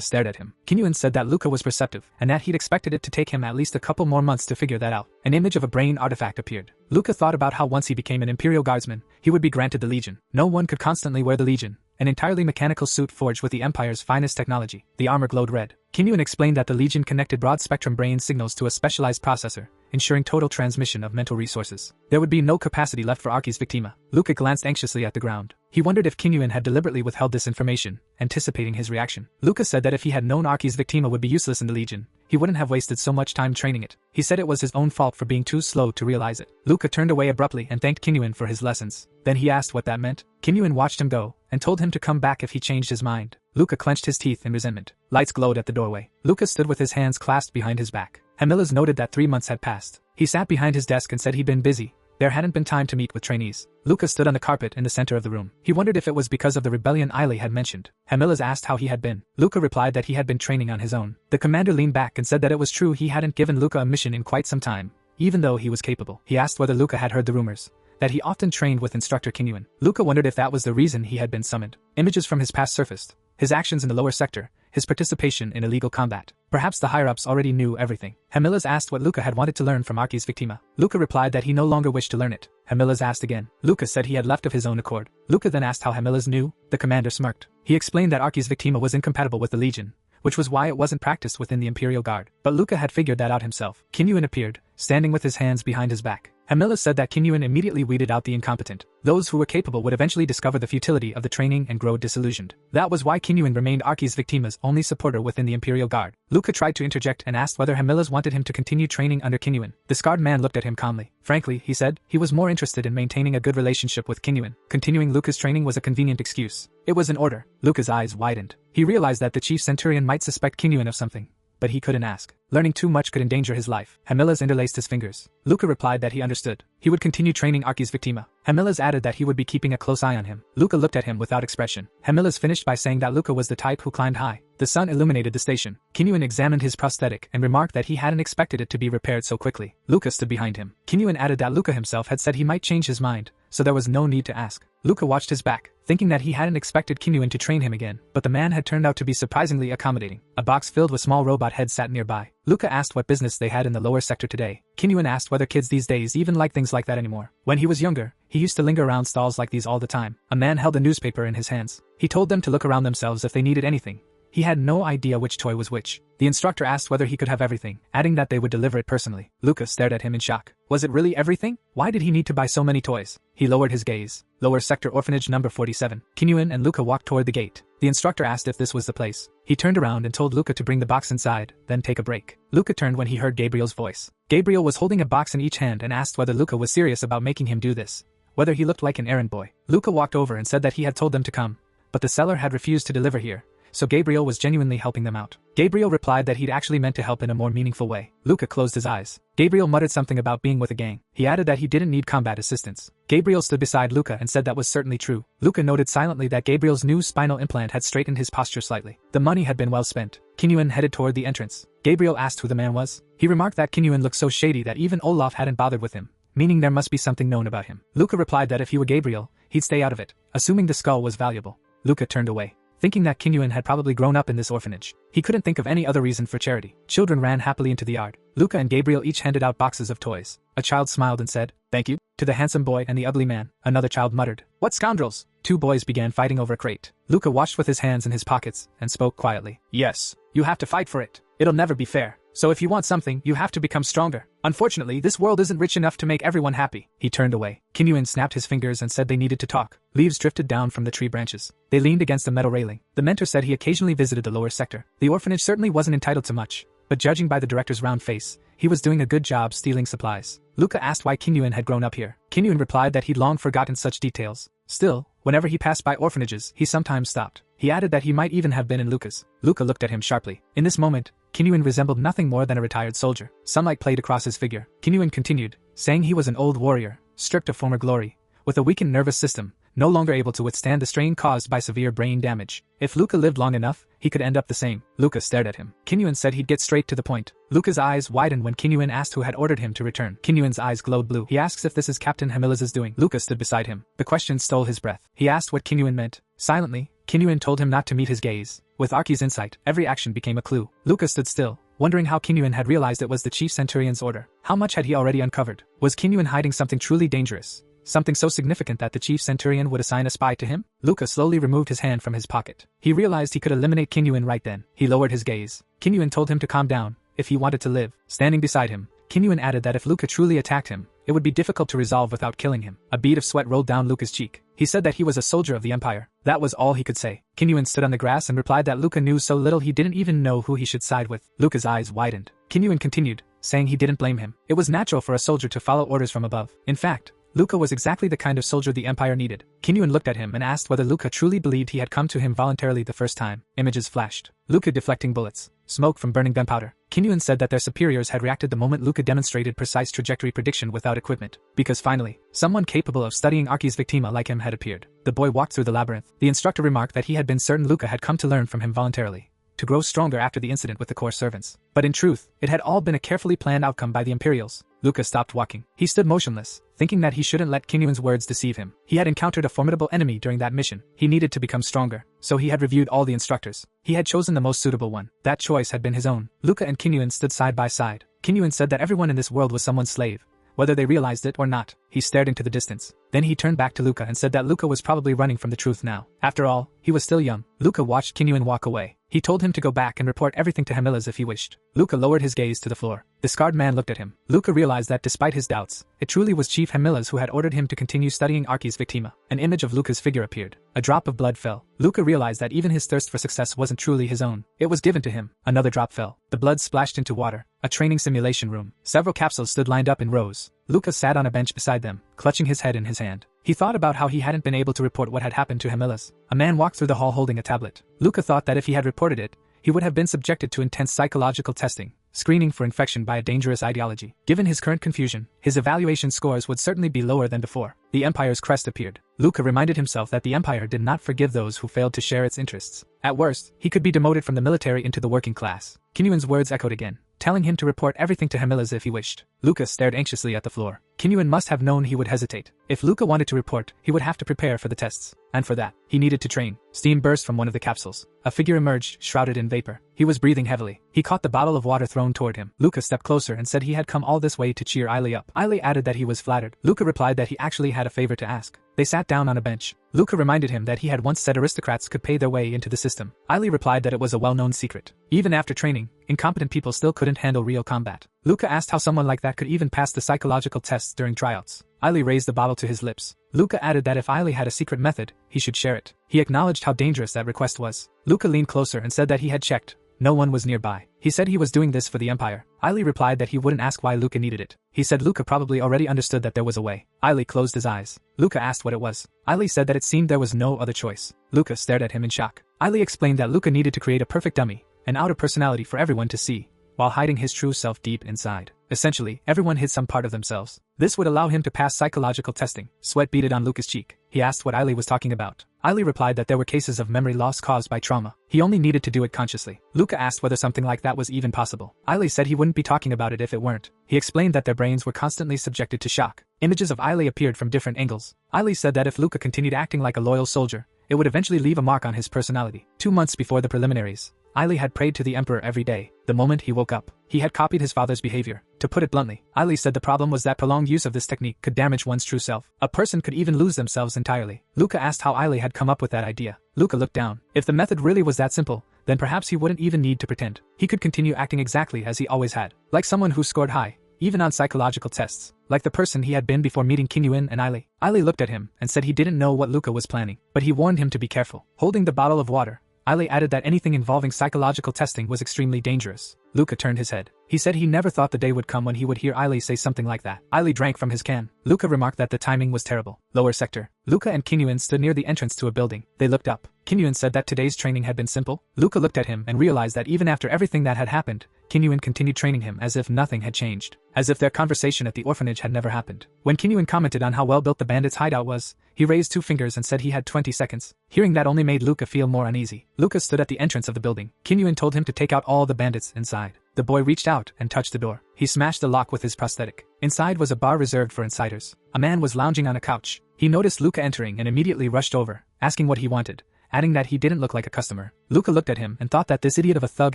stared at him. Kinyuan said that Luca was perceptive, and that he'd expected it to take him at least a couple more months to figure that out. An image of a brain artifact appeared. Luca thought about how once he became an Imperial Guardsman, he would be granted the Legion. No one could constantly wear the Legion, an entirely mechanical suit forged with the Empire's finest technology. The armor glowed red. Kinyuan explained that the Legion connected broad-spectrum brain signals to a specialized processor, ensuring total transmission of mental resources. There would be no capacity left for Archie's Victima. Luca glanced anxiously at the ground. He wondered if Kinyuan had deliberately withheld this information, anticipating his reaction. Luca said that if he had known Archie's Victima would be useless in the Legion, he wouldn't have wasted so much time training it. He said it was his own fault for being too slow to realize it. Luca turned away abruptly and thanked Kinyuan for his lessons. Then he asked what that meant. Kinyuan watched him go, and told him to come back if he changed his mind. Luca clenched his teeth in resentment. Lights glowed at the doorway. Luca stood with his hands clasped behind his back. Hamilas noted that 3 months had passed. He sat behind his desk and said he'd been busy. There hadn't been time to meet with trainees. Luca stood on the carpet in the center of the room. He wondered if it was because of the rebellion Ailey had mentioned. Hamilas asked how he had been. Luca replied that he had been training on his own. The commander leaned back and said that it was true he hadn't given Luca a mission in quite some time, even though he was capable. He asked whether Luca had heard the rumors that he often trained with instructor Kinyuan. Luca wondered if that was the reason he had been summoned. Images from his past surfaced. His actions in the lower sector, his participation in illegal combat. Perhaps the higher-ups already knew everything. Hamilas asked what Luca had wanted to learn from Archie's Victima. Luca replied that he no longer wished to learn it. Hamilas asked again. Luca said he had left of his own accord. Luca then asked how Hamilas knew. The commander smirked. He explained that Archie's Victima was incompatible with the Legion, which was why it wasn't practiced within the Imperial Guard. But Luca had figured that out himself. Kinyuan appeared, standing with his hands behind his back. Hamilla said that Kinyuan immediately weeded out the incompetent. Those who were capable would eventually discover the futility of the training and grow disillusioned. That was why Kinyuan remained Archie's Victima's only supporter within the Imperial Guard. Luca tried to interject and asked whether Hamilla's wanted him to continue training under Kinyuan. The scarred man looked at him calmly. Frankly, he said, he was more interested in maintaining a good relationship with Kinyuan. Continuing Luca's training was a convenient excuse. It was an order. Luca's eyes widened. He realized that the chief centurion might suspect Kinyuan of something, but he couldn't ask. Learning too much could endanger his life. Hamilla's interlaced his fingers. Luca replied that he understood. He would continue training Archie's Victima. Hamilla's added that he would be keeping a close eye on him. Luca looked at him without expression. Hamilla's finished by saying that Luca was the type who climbed high. The sun illuminated the station. Kinyuan examined his prosthetic and remarked that he hadn't expected it to be repaired so quickly. Luca stood behind him. Kinyuan added that Luca himself had said he might change his mind, so there was no need to ask. Luca watched his back, thinking that he hadn't expected Kinyuan to train him again, but the man had turned out to be surprisingly accommodating. A box filled with small robot heads sat nearby. Luca asked what business they had in the lower sector today. Kinyuan asked whether kids these days even like things like that anymore. When he was younger, he used to linger around stalls like these all the time. A man held a newspaper in his hands. He told them to look around themselves if they needed anything. He had no idea which toy was which. The instructor asked whether he could have everything, adding that they would deliver it personally. Luca stared at him in shock. Was it really everything? Why did he need to buy so many toys? He lowered his gaze. Lower sector orphanage number 47. Kinyuan and Luca walked toward the gate. The instructor asked if this was the place. He turned around and told Luca to bring the box inside, then take a break. Luca turned when he heard Gabriel's voice. Gabriel was holding a box in each hand and asked whether Luca was serious about making him do this, whether he looked like an errand boy. Luca walked over and said that he had told them to come, but the seller had refused to deliver here, so Gabriel was genuinely helping them out. Gabriel replied that he'd actually meant to help in a more meaningful way. Luca closed his eyes. Gabriel muttered something about being with a gang. He added that he didn't need combat assistance. Gabriel stood beside Luca and said that was certainly true. Luca noted silently that Gabriel's new spinal implant had straightened his posture slightly. The money had been well spent. Kinyuan headed toward the entrance. Gabriel asked who the man was. He remarked that Kinyuan looked so shady that even Olaf hadn't bothered with him, meaning there must be something known about him. Luca replied that if he were Gabriel, he'd stay out of it, assuming the skull was valuable. Luca turned away, thinking that Kinyuan had probably grown up in this orphanage. He couldn't think of any other reason for charity. Children ran happily into the yard. Luca and Gabriel each handed out boxes of toys. A child smiled and said, "Thank you," to the handsome boy and the ugly man. Another child muttered, "What scoundrels!" Two boys began fighting over a crate. Luca watched with his hands in his pockets and spoke quietly. "Yes, you have to fight for it. It'll never be fair. So if you want something, you have to become stronger. Unfortunately, this world isn't rich enough to make everyone happy." He turned away. Kinyuan snapped his fingers and said they needed to talk. Leaves drifted down from the tree branches. They leaned against a metal railing. The mentor said he occasionally visited the lower sector. The orphanage certainly wasn't entitled to much, but judging by the director's round face, he was doing a good job stealing supplies. Luca asked why Kinyuan had grown up here. Kinyuan replied that he'd long forgotten such details. Still, whenever he passed by orphanages, he sometimes stopped. He added that he might even have been in Luca's. Luca looked at him sharply. In this moment, Kinyuan resembled nothing more than a retired soldier. Sunlight played across his figure. Kinyuan continued, saying he was an old warrior, stripped of former glory, with a weakened nervous system, no longer able to withstand the strain caused by severe brain damage. If Luca lived long enough, he could end up the same. Luca stared at him. Kinyuan said he'd get straight to the point. Luca's eyes widened when Kinyuan asked who had ordered him to return. Kinyuan's eyes glowed blue. He asks if this is Captain Hamilla's doing. Luca stood beside him. The question stole his breath. He asked what Kinyuan meant. Silently, Kinyuan told him not to meet his gaze. With Archie's insight, every action became a clue. Luca stood still, wondering how Kinyuan had realized it was the chief centurion's order. How much had he already uncovered? Was Kinyuan hiding something truly dangerous? Something so significant that the chief centurion would assign a spy to him? Luca slowly removed his hand from his pocket. He realized he could eliminate Kinyuan right then. He lowered his gaze. Kinyuan told him to calm down, if he wanted to live. Standing beside him, Kinyuan added that if Luca truly attacked him, it would be difficult to resolve without killing him. A bead of sweat rolled down Luca's cheek. He said that he was a soldier of the Empire. That was all he could say. Kinyuan stood on the grass and replied that Luca knew so little he didn't even know who he should side with. Luca's eyes widened. Kinyuan continued, saying he didn't blame him. It was natural for a soldier to follow orders from above. In fact, Luca was exactly the kind of soldier the Empire needed. Kinyuan looked at him and asked whether Luca truly believed he had come to him voluntarily the first time. Images flashed. Luca deflecting bullets. Smoke from burning gunpowder. Kinyuan said that their superiors had reacted the moment Luca demonstrated precise trajectory prediction without equipment. Because finally, someone capable of studying Archie's Victima like him had appeared. The boy walked through the labyrinth. The instructor remarked that he had been certain Luca had come to learn from him voluntarily, to grow stronger after the incident with the core servants. But in truth, it had all been a carefully planned outcome by the Imperials. Luca stopped walking. He stood motionless, thinking that he shouldn't let Kinyuan's words deceive him. He had encountered a formidable enemy during that mission. He needed to become stronger, so he had reviewed all the instructors. He had chosen the most suitable one. That choice had been his own. Luca and Kinyuan stood side by side. Kinyuan said that everyone in this world was someone's slave, whether they realized it or not. He stared into the distance. Then he turned back to Luca and said that Luca was probably running from the truth now. After all, he was still young. Luca watched Kinyuan walk away. He told him to go back and report everything to Hamilas if he wished. Luca lowered his gaze to the floor. The scarred man looked at him. Luca realized that despite his doubts, it truly was Chief Hamilas who had ordered him to continue studying Archi's Victima. An image of Luca's figure appeared. A drop of blood fell. Luca realized that even his thirst for success wasn't truly his own. It was given to him. Another drop fell. The blood splashed into water. A training simulation room. Several capsules stood lined up in rows. Luca sat on a bench beside them, clutching his head in his hand. He thought about how he hadn't been able to report what had happened to Hamilas. A man walked through the hall holding a tablet. Luca thought that if he had reported it, he would have been subjected to intense psychological testing, screening for infection by a dangerous ideology. Given his current confusion, his evaluation scores would certainly be lower than before. The Empire's crest appeared. Luca reminded himself that the Empire did not forgive those who failed to share its interests. At worst, he could be demoted from the military into the working class. Kinyuan's words echoed again, telling him to report everything to Hamilas if he wished. Luca stared anxiously at the floor. Kinyuan must have known he would hesitate. If Luca wanted to report, he would have to prepare for the tests. And for that, he needed to train. Steam burst from one of the capsules. A figure emerged, shrouded in vapor. He was breathing heavily. He caught the bottle of water thrown toward him. Luca stepped closer and said he had come all this way to cheer Ailey up. Ailey added that he was flattered. Luca replied that he actually had a favor to ask. They sat down on a bench. Luca reminded him that he had once said aristocrats could pay their way into the system. Ailey replied that it was a well-known secret. Even after training, incompetent people still couldn't handle real combat. Luca asked how someone like that could even pass the psychological tests during tryouts. Ailey raised the bottle to his lips. Luca added that if Ailey had a secret method, he should share it. He acknowledged how dangerous that request was. Luca leaned closer and said that he had checked. No one was nearby. He said he was doing this for the Empire. Ailey replied that he wouldn't ask why Luca needed it. He said Luca probably already understood that there was a way. Ailey closed his eyes. Luca asked what it was. Ailey said that it seemed there was no other choice. Luca stared at him in shock. Ailey explained that Luca needed to create a perfect dummy, an outer personality for everyone to see, while hiding his true self deep inside. Essentially, everyone hid some part of themselves. This would allow him to pass psychological testing. Sweat beaded on Luca's cheek. He asked what Ailey was talking about. Ailey replied that there were cases of memory loss caused by trauma. He only needed to do it consciously. Luca asked whether something like that was even possible. Ailey said he wouldn't be talking about it if it weren't. He explained that their brains were constantly subjected to shock. Images of Ailey appeared from different angles. Ailey said that if Luca continued acting like a loyal soldier, it would eventually leave a mark on his personality. 2 months before the preliminaries, Ailey had prayed to the Emperor every day. The moment he woke up, he had copied his father's behavior. To put it bluntly, Ailey said the problem was that prolonged use of this technique could damage one's true self. A person could even lose themselves entirely. Luca asked how Ailey had come up with that idea. Luca looked down. If the method really was that simple, then perhaps he wouldn't even need to pretend. He could continue acting exactly as he always had. Like someone who scored high, even on psychological tests. Like the person he had been before meeting Kinyuan and Ailey. Ailey looked at him and said he didn't know what Luca was planning, but he warned him to be careful. Holding the bottle of water, Ailey added that anything involving psychological testing was extremely dangerous. Luca turned his head. He said he never thought the day would come when he would hear Ailey say something like that. Ailey drank from his can. Luca remarked that the timing was terrible. Lower sector. Luca and Kinyuan stood near the entrance to a building. They looked up. Kinyuan said that today's training had been simple. Luca looked at him and realized that even after everything that had happened, Kinyuan continued training him as if nothing had changed. As if their conversation at the orphanage had never happened. When Kinyuan commented on how well built the bandits' hideout was, he raised 2 fingers and said he had 20 seconds. Hearing that only made Luca feel more uneasy. Luca stood at the entrance of the building. Kinyuan told him to take out all the bandits inside. The boy reached out and touched the door. He smashed the lock with his prosthetic. Inside was a bar reserved for insiders. A man was lounging on a couch. He noticed Luca entering and immediately rushed over, asking what he wanted, adding that he didn't look like a customer. Luca looked at him and thought that this idiot of a thug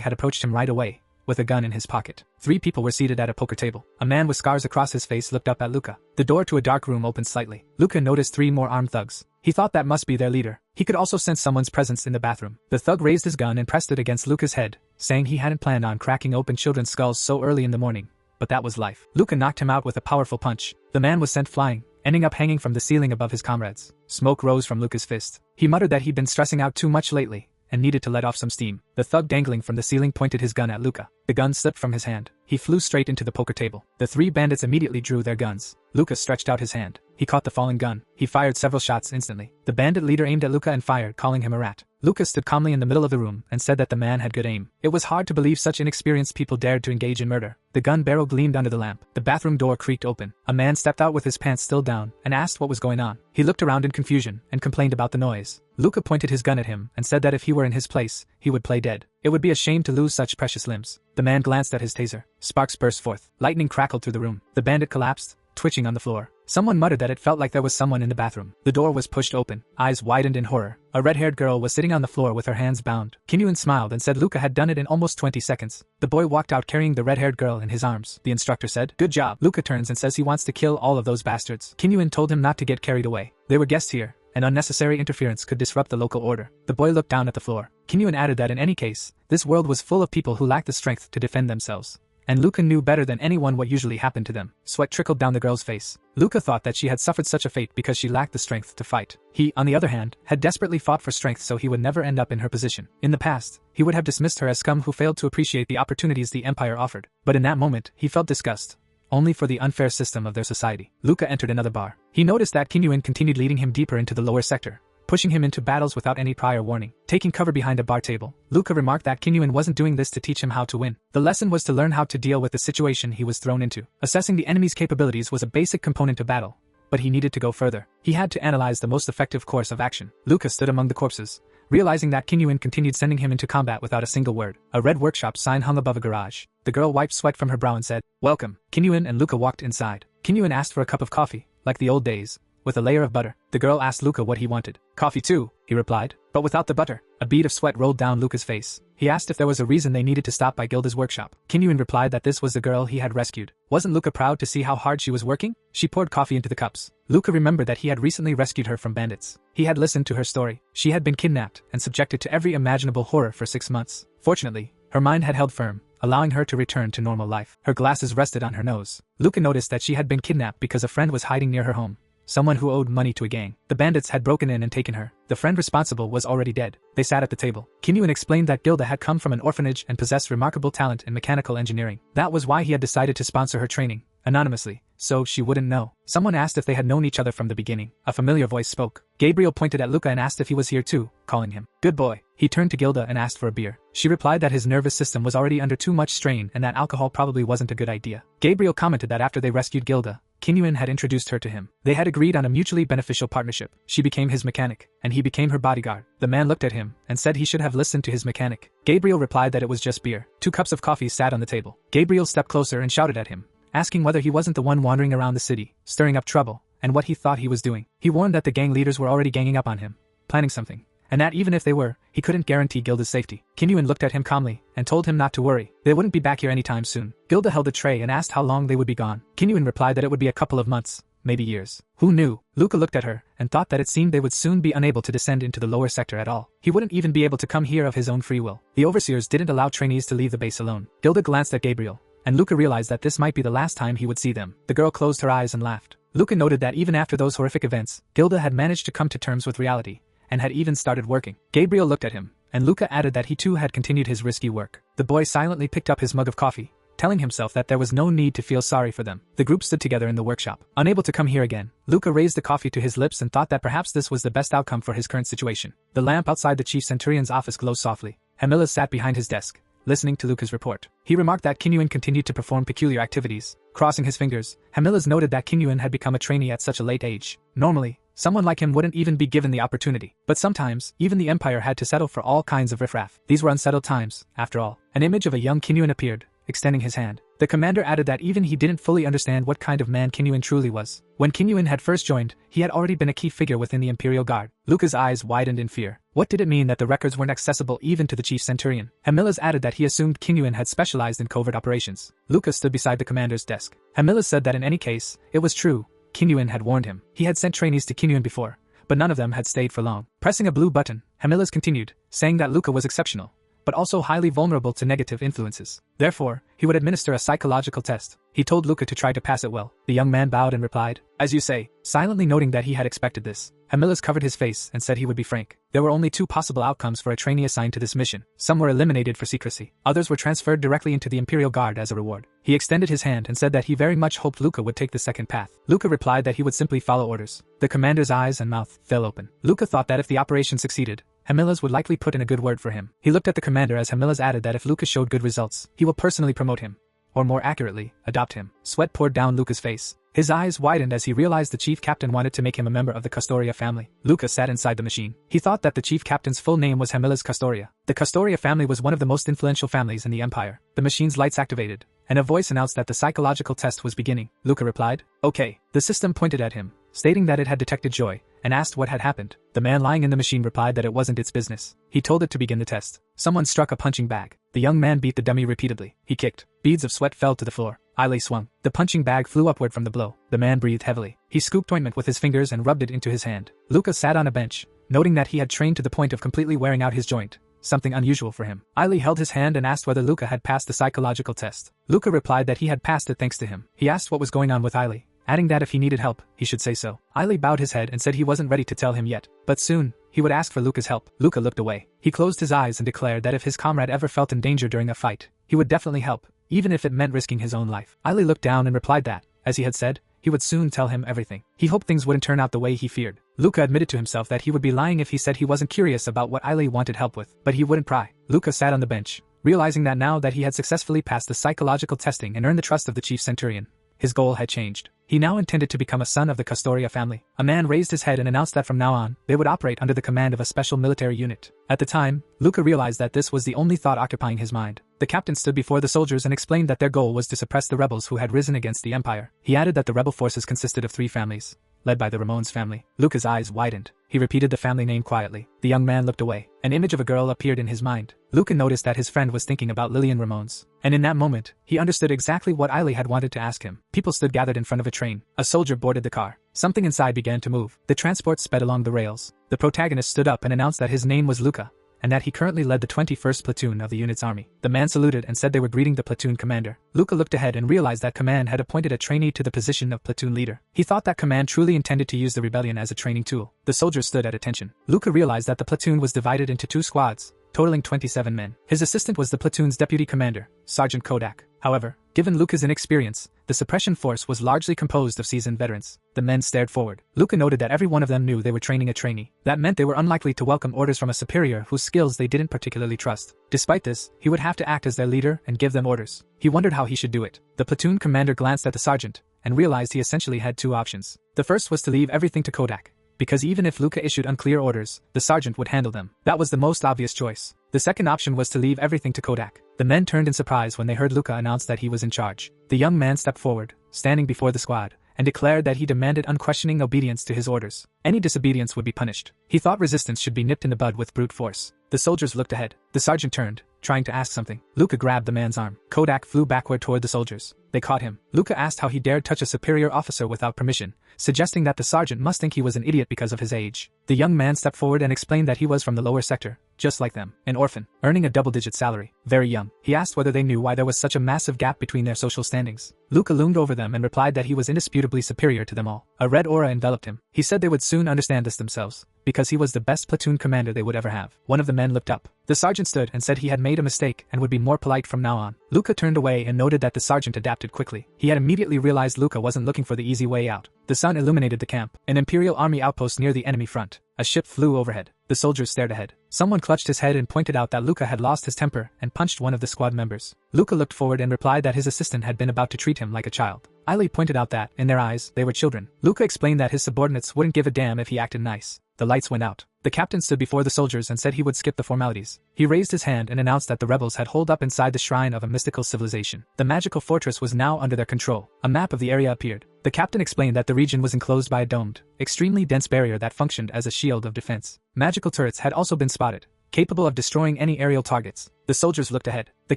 had approached him right away, with a gun in his pocket. 3 people were seated at a poker table. A man with scars across his face looked up at Luca. The door to a dark room opened slightly. Luca noticed 3 more armed thugs. He thought that must be their leader. He could also sense someone's presence in the bathroom. The thug raised his gun and pressed it against Luca's head, saying he hadn't planned on cracking open children's skulls so early in the morning. But that was life. Luca knocked him out with a powerful punch. The man was sent flying, ending up hanging from the ceiling above his comrades. Smoke rose from Luca's fist. He muttered that he'd been stressing out too much lately, and needed to let off some steam. The thug dangling from the ceiling pointed his gun at Luca. The gun slipped from his hand. He flew straight into the poker table. The 3 bandits immediately drew their guns. Luca stretched out his hand. He caught the falling gun. He fired several shots instantly. The bandit leader aimed at Luca and fired, calling him a rat. Luca stood calmly in the middle of the room and said that the man had good aim. It was hard to believe such inexperienced people dared to engage in murder. The gun barrel gleamed under the lamp. The bathroom door creaked open. A man stepped out with his pants still down and asked what was going on. He looked around in confusion and complained about the noise. Luca pointed his gun at him and said that if he were in his place, he would play dead. It would be a shame to lose such precious limbs. The man glanced at his taser. Sparks burst forth. Lightning crackled through the room. The bandit collapsed, twitching on the floor. Someone muttered that it felt like there was someone in the bathroom. The door was pushed open. Eyes widened in horror. A red-haired girl was sitting on the floor with her hands bound. Kinyuan smiled and said Luca had done it in almost 20 seconds. The boy walked out carrying the red-haired girl in his arms. The instructor said, "Good job." Luca turns and says he wants to kill all of those bastards. Kinyuan told him not to get carried away. They were guests here, and unnecessary interference could disrupt the local order. The boy looked down at the floor. Kinyuan added that in any case, this world was full of people who lacked the strength to defend themselves. And Luca knew better than anyone what usually happened to them. Sweat trickled down the girl's face. Luca thought that she had suffered such a fate because she lacked the strength to fight. He, on the other hand, had desperately fought for strength so he would never end up in her position. In the past, he would have dismissed her as scum who failed to appreciate the opportunities the Empire offered. But in that moment, he felt disgust. Only for the unfair system of their society. Luca entered another bar. He noticed that Kinyuan continued leading him deeper into the lower sector, pushing him into battles without any prior warning. Taking cover behind a bar table, Luca remarked that Kinyuan wasn't doing this to teach him how to win. The lesson was to learn how to deal with the situation he was thrown into. Assessing the enemy's capabilities was a basic component of battle, but he needed to go further. He had to analyze the most effective course of action. Luca stood among the corpses, realizing that Kinyuan continued sending him into combat without a single word. A red workshop sign hung above a garage. The girl wiped sweat from her brow and said, "Welcome." Kinyuan and Luca walked inside. Kinyuan asked for a cup of coffee, like the old days, with a layer of butter. The girl asked Luca what he wanted. "Coffee too," he replied, "but without the butter." A bead of sweat rolled down Luca's face. He asked if there was a reason they needed to stop by Gilda's workshop. Kinyuan replied that this was the girl he had rescued. Wasn't Luca proud to see how hard she was working? She poured coffee into the cups. Luca remembered that he had recently rescued her from bandits. He had listened to her story. She had been kidnapped and subjected to every imaginable horror for 6 months. Fortunately, her mind had held firm, allowing her to return to normal life. Her glasses rested on her nose. Luca noticed that she had been kidnapped because a friend was hiding near her home. Someone who owed money to a gang. The bandits had broken in and taken her. The friend responsible was already dead. They sat at the table. Kinyuan explained that Gilda had come from an orphanage and possessed remarkable talent in mechanical engineering. That was why he had decided to sponsor her training, anonymously, so she wouldn't know. Someone asked if they had known each other from the beginning. A familiar voice spoke. Gabriel pointed at Luca and asked if he was here too, calling him "Good boy." He turned to Gilda and asked for a beer. She replied that his nervous system was already under too much strain and that alcohol probably wasn't a good idea. Gabriel commented that after they rescued Gilda, Kinyuan had introduced her to him. They had agreed on a mutually beneficial partnership. She became his mechanic, and he became her bodyguard. The man looked at him and said he should have listened to his mechanic. Gabriel replied that it was just beer. 2 cups of coffee sat on the table. Gabriel stepped closer and shouted at him, asking whether he wasn't the one wandering around the city, stirring up trouble, and what he thought he was doing. He warned that the gang leaders were already ganging up on him, planning something, and that even if they were, he couldn't guarantee Gilda's safety. Kinyuan looked at him calmly and told him not to worry. They wouldn't be back here anytime soon. Gilda held a tray and asked how long they would be gone. Kinyuan replied that it would be a couple of months, maybe years. Who knew? Luca looked at her and thought that it seemed they would soon be unable to descend into the lower sector at all. He wouldn't even be able to come here of his own free will. The overseers didn't allow trainees to leave the base alone. Gilda glanced at Gabriel, and Luca realized that this might be the last time he would see them. The girl closed her eyes and laughed. Luca noted that even after those horrific events, Gilda had managed to come to terms with reality, and had even started working. Gabriel looked at him, and Luca added that he too had continued his risky work. The boy silently picked up his mug of coffee, telling himself that there was no need to feel sorry for them. The group stood together in the workshop. Unable to come here again, Luca raised the coffee to his lips and thought that perhaps this was the best outcome for his current situation. The lamp outside the chief centurion's office glowed softly. Yahello sat behind his desk, listening to Luca's report. He remarked that Kinyuan continued to perform peculiar activities. Crossing his fingers, Yahello noted that Kinyuan had become a trainee at such a late age. Normally, someone like him wouldn't even be given the opportunity. But sometimes, even the Empire had to settle for all kinds of riffraff. These were unsettled times, after all. An image of a young Kinyuan appeared, extending his hand. The commander added that even he didn't fully understand what kind of man Kinyuan truly was. When Kinyuan had first joined, he had already been a key figure within the Imperial Guard. Luca's eyes widened in fear. What did it mean that the records weren't accessible even to the chief centurion? Yahello added that he assumed Kinyuan had specialized in covert operations. Luca stood beside the commander's desk. Yahello said that in any case, it was true. Kinyuan had warned him. He had sent trainees to Kinyuan before, but none of them had stayed for long. Pressing a blue button, Yahello continued, saying that Luca was exceptional, but also highly vulnerable to negative influences. Therefore, he would administer a psychological test. He told Luca to try to pass it well. The young man bowed and replied, "As you say," silently noting that he had expected this. Yahello covered his face and said he would be frank. There were only 2 possible outcomes for a trainee assigned to this mission. Some were eliminated for secrecy. Others were transferred directly into the Imperial Guard as a reward. He extended his hand and said that he very much hoped Luca would take the second path. Luca replied that he would simply follow orders. The commander's eyes and mouth fell open. Luca thought that if the operation succeeded, Yahello would likely put in a good word for him. He looked at the commander as Yahello added that if Luca showed good results, he will personally promote him. Or more accurately, adopt him. Sweat poured down Luca's face. His eyes widened as he realized the chief captain wanted to make him a member of the Custoria family. Luca sat inside the machine. He thought that the chief captain's full name was Yahello Custoria. The Custoria family was one of the most influential families in the empire. The machine's lights activated, and a voice announced that the psychological test was beginning. Luca replied, "Okay." The system pointed at him, stating that it had detected joy, and asked what had happened. The man lying in the machine replied that it wasn't its business. He told it to begin the test. Someone struck a punching bag. The young man beat the dummy repeatedly. He kicked. Beads of sweat fell to the floor. Ailey swung. The punching bag flew upward from the blow. The man breathed heavily. He scooped ointment with his fingers and rubbed it into his hand. Luca sat on a bench, noting that he had trained to the point of completely wearing out his joint, something unusual for him. Ailey held his hand and asked whether Luca had passed the psychological test. Luca replied that he had passed it thanks to him. He asked what was going on with Ailey, adding that if he needed help, he should say so. Ailey bowed his head and said he wasn't ready to tell him yet, but soon, he would ask for Luca's help. Luca looked away. He closed his eyes and declared that if his comrade ever felt in danger during a fight, he would definitely help, even if it meant risking his own life. Ailey looked down and replied that, as he had said, he would soon tell him everything. He hoped things wouldn't turn out the way he feared. Luca admitted to himself that he would be lying if he said he wasn't curious about what Ailey wanted help with, but he wouldn't pry. Luca sat on the bench, realizing that now that he had successfully passed the psychological testing and earned the trust of the chief centurion, his goal had changed. He now intended to become a son of the Custoria family. A man raised his head and announced that from now on, they would operate under the command of a special military unit. At the time, Luca realized that this was the only thought occupying his mind. The captain stood before the soldiers and explained that their goal was to suppress the rebels who had risen against the empire. He added that the rebel forces consisted of 3 families, led by the Ramones family. Luca's eyes widened. He repeated the family name quietly. The young man looked away. An image of a girl appeared in his mind. Luca noticed that his friend was thinking about Lillian Ramones, and in that moment, he understood exactly what Ailey had wanted to ask him. People stood gathered in front of a train. A soldier boarded the car. Something inside began to move. The transport sped along the rails. The protagonist stood up and announced that his name was Luca, and that he currently led the 21st platoon of the unit's army. The man saluted and said they were greeting the platoon commander. Luca looked ahead and realized that command had appointed a trainee to the position of platoon leader. He thought that command truly intended to use the rebellion as a training tool. The soldiers stood at attention. Luca realized that the platoon was divided into 2 squads, totaling 27 men. His assistant was the platoon's deputy commander, Sergeant Kodak. However, given Luca's inexperience, the suppression force was largely composed of seasoned veterans. The men stared forward. Luca noted that every one of them knew they were training a trainee. That meant they were unlikely to welcome orders from a superior whose skills they didn't particularly trust. Despite this, he would have to act as their leader and give them orders. He wondered how he should do it. The platoon commander glanced at the sergeant and realized he essentially had 2 options. The first was to leave everything to Kodak, because even if Luca issued unclear orders, the sergeant would handle them. That was the most obvious choice. The second option was to leave everything to Kodak. The men turned in surprise when they heard Luca announce that he was in charge. The young man stepped forward, standing before the squad, and declared that he demanded unquestioning obedience to his orders. Any disobedience would be punished. He thought resistance should be nipped in the bud with brute force. The soldiers looked ahead. The sergeant turned, trying to ask something. Luca grabbed the man's arm. Kodak flew backward toward the soldiers. They caught him. Luca asked how he dared touch a superior officer without permission, suggesting that the sergeant must think he was an idiot because of his age. The young man stepped forward and explained that he was from the lower sector, just like them, an orphan, earning a double-digit salary, very young. He asked whether they knew why there was such a massive gap between their social standings. Luca loomed over them and replied that he was indisputably superior to them all. A red aura enveloped him. He said they would soon understand this themselves, because he was the best platoon commander they would ever have. One of the men looked up. The sergeant stood and said he had made a mistake and would be more polite from now on. Luca turned away and noted that the sergeant adapted quickly. He had immediately realized Luca wasn't looking for the easy way out. The sun illuminated the camp, an Imperial army outpost near the enemy front. A ship flew overhead. The soldiers stared ahead. Someone clutched his head and pointed out that Luca had lost his temper and punched one of the squad members. Luca looked forward and replied that his assistant had been about to treat him like a child. Ailey pointed out that, in their eyes, they were children. Luca explained that his subordinates wouldn't give a damn if he acted nice. The lights went out. The captain stood before the soldiers and said he would skip the formalities. He raised his hand and announced that the rebels had holed up inside the shrine of a mystical civilization. The magical fortress was now under their control. A map of the area appeared. The captain explained that the region was enclosed by a domed, extremely dense barrier that functioned as a shield of defense. Magical turrets had also been spotted, capable of destroying any aerial targets. The soldiers looked ahead. The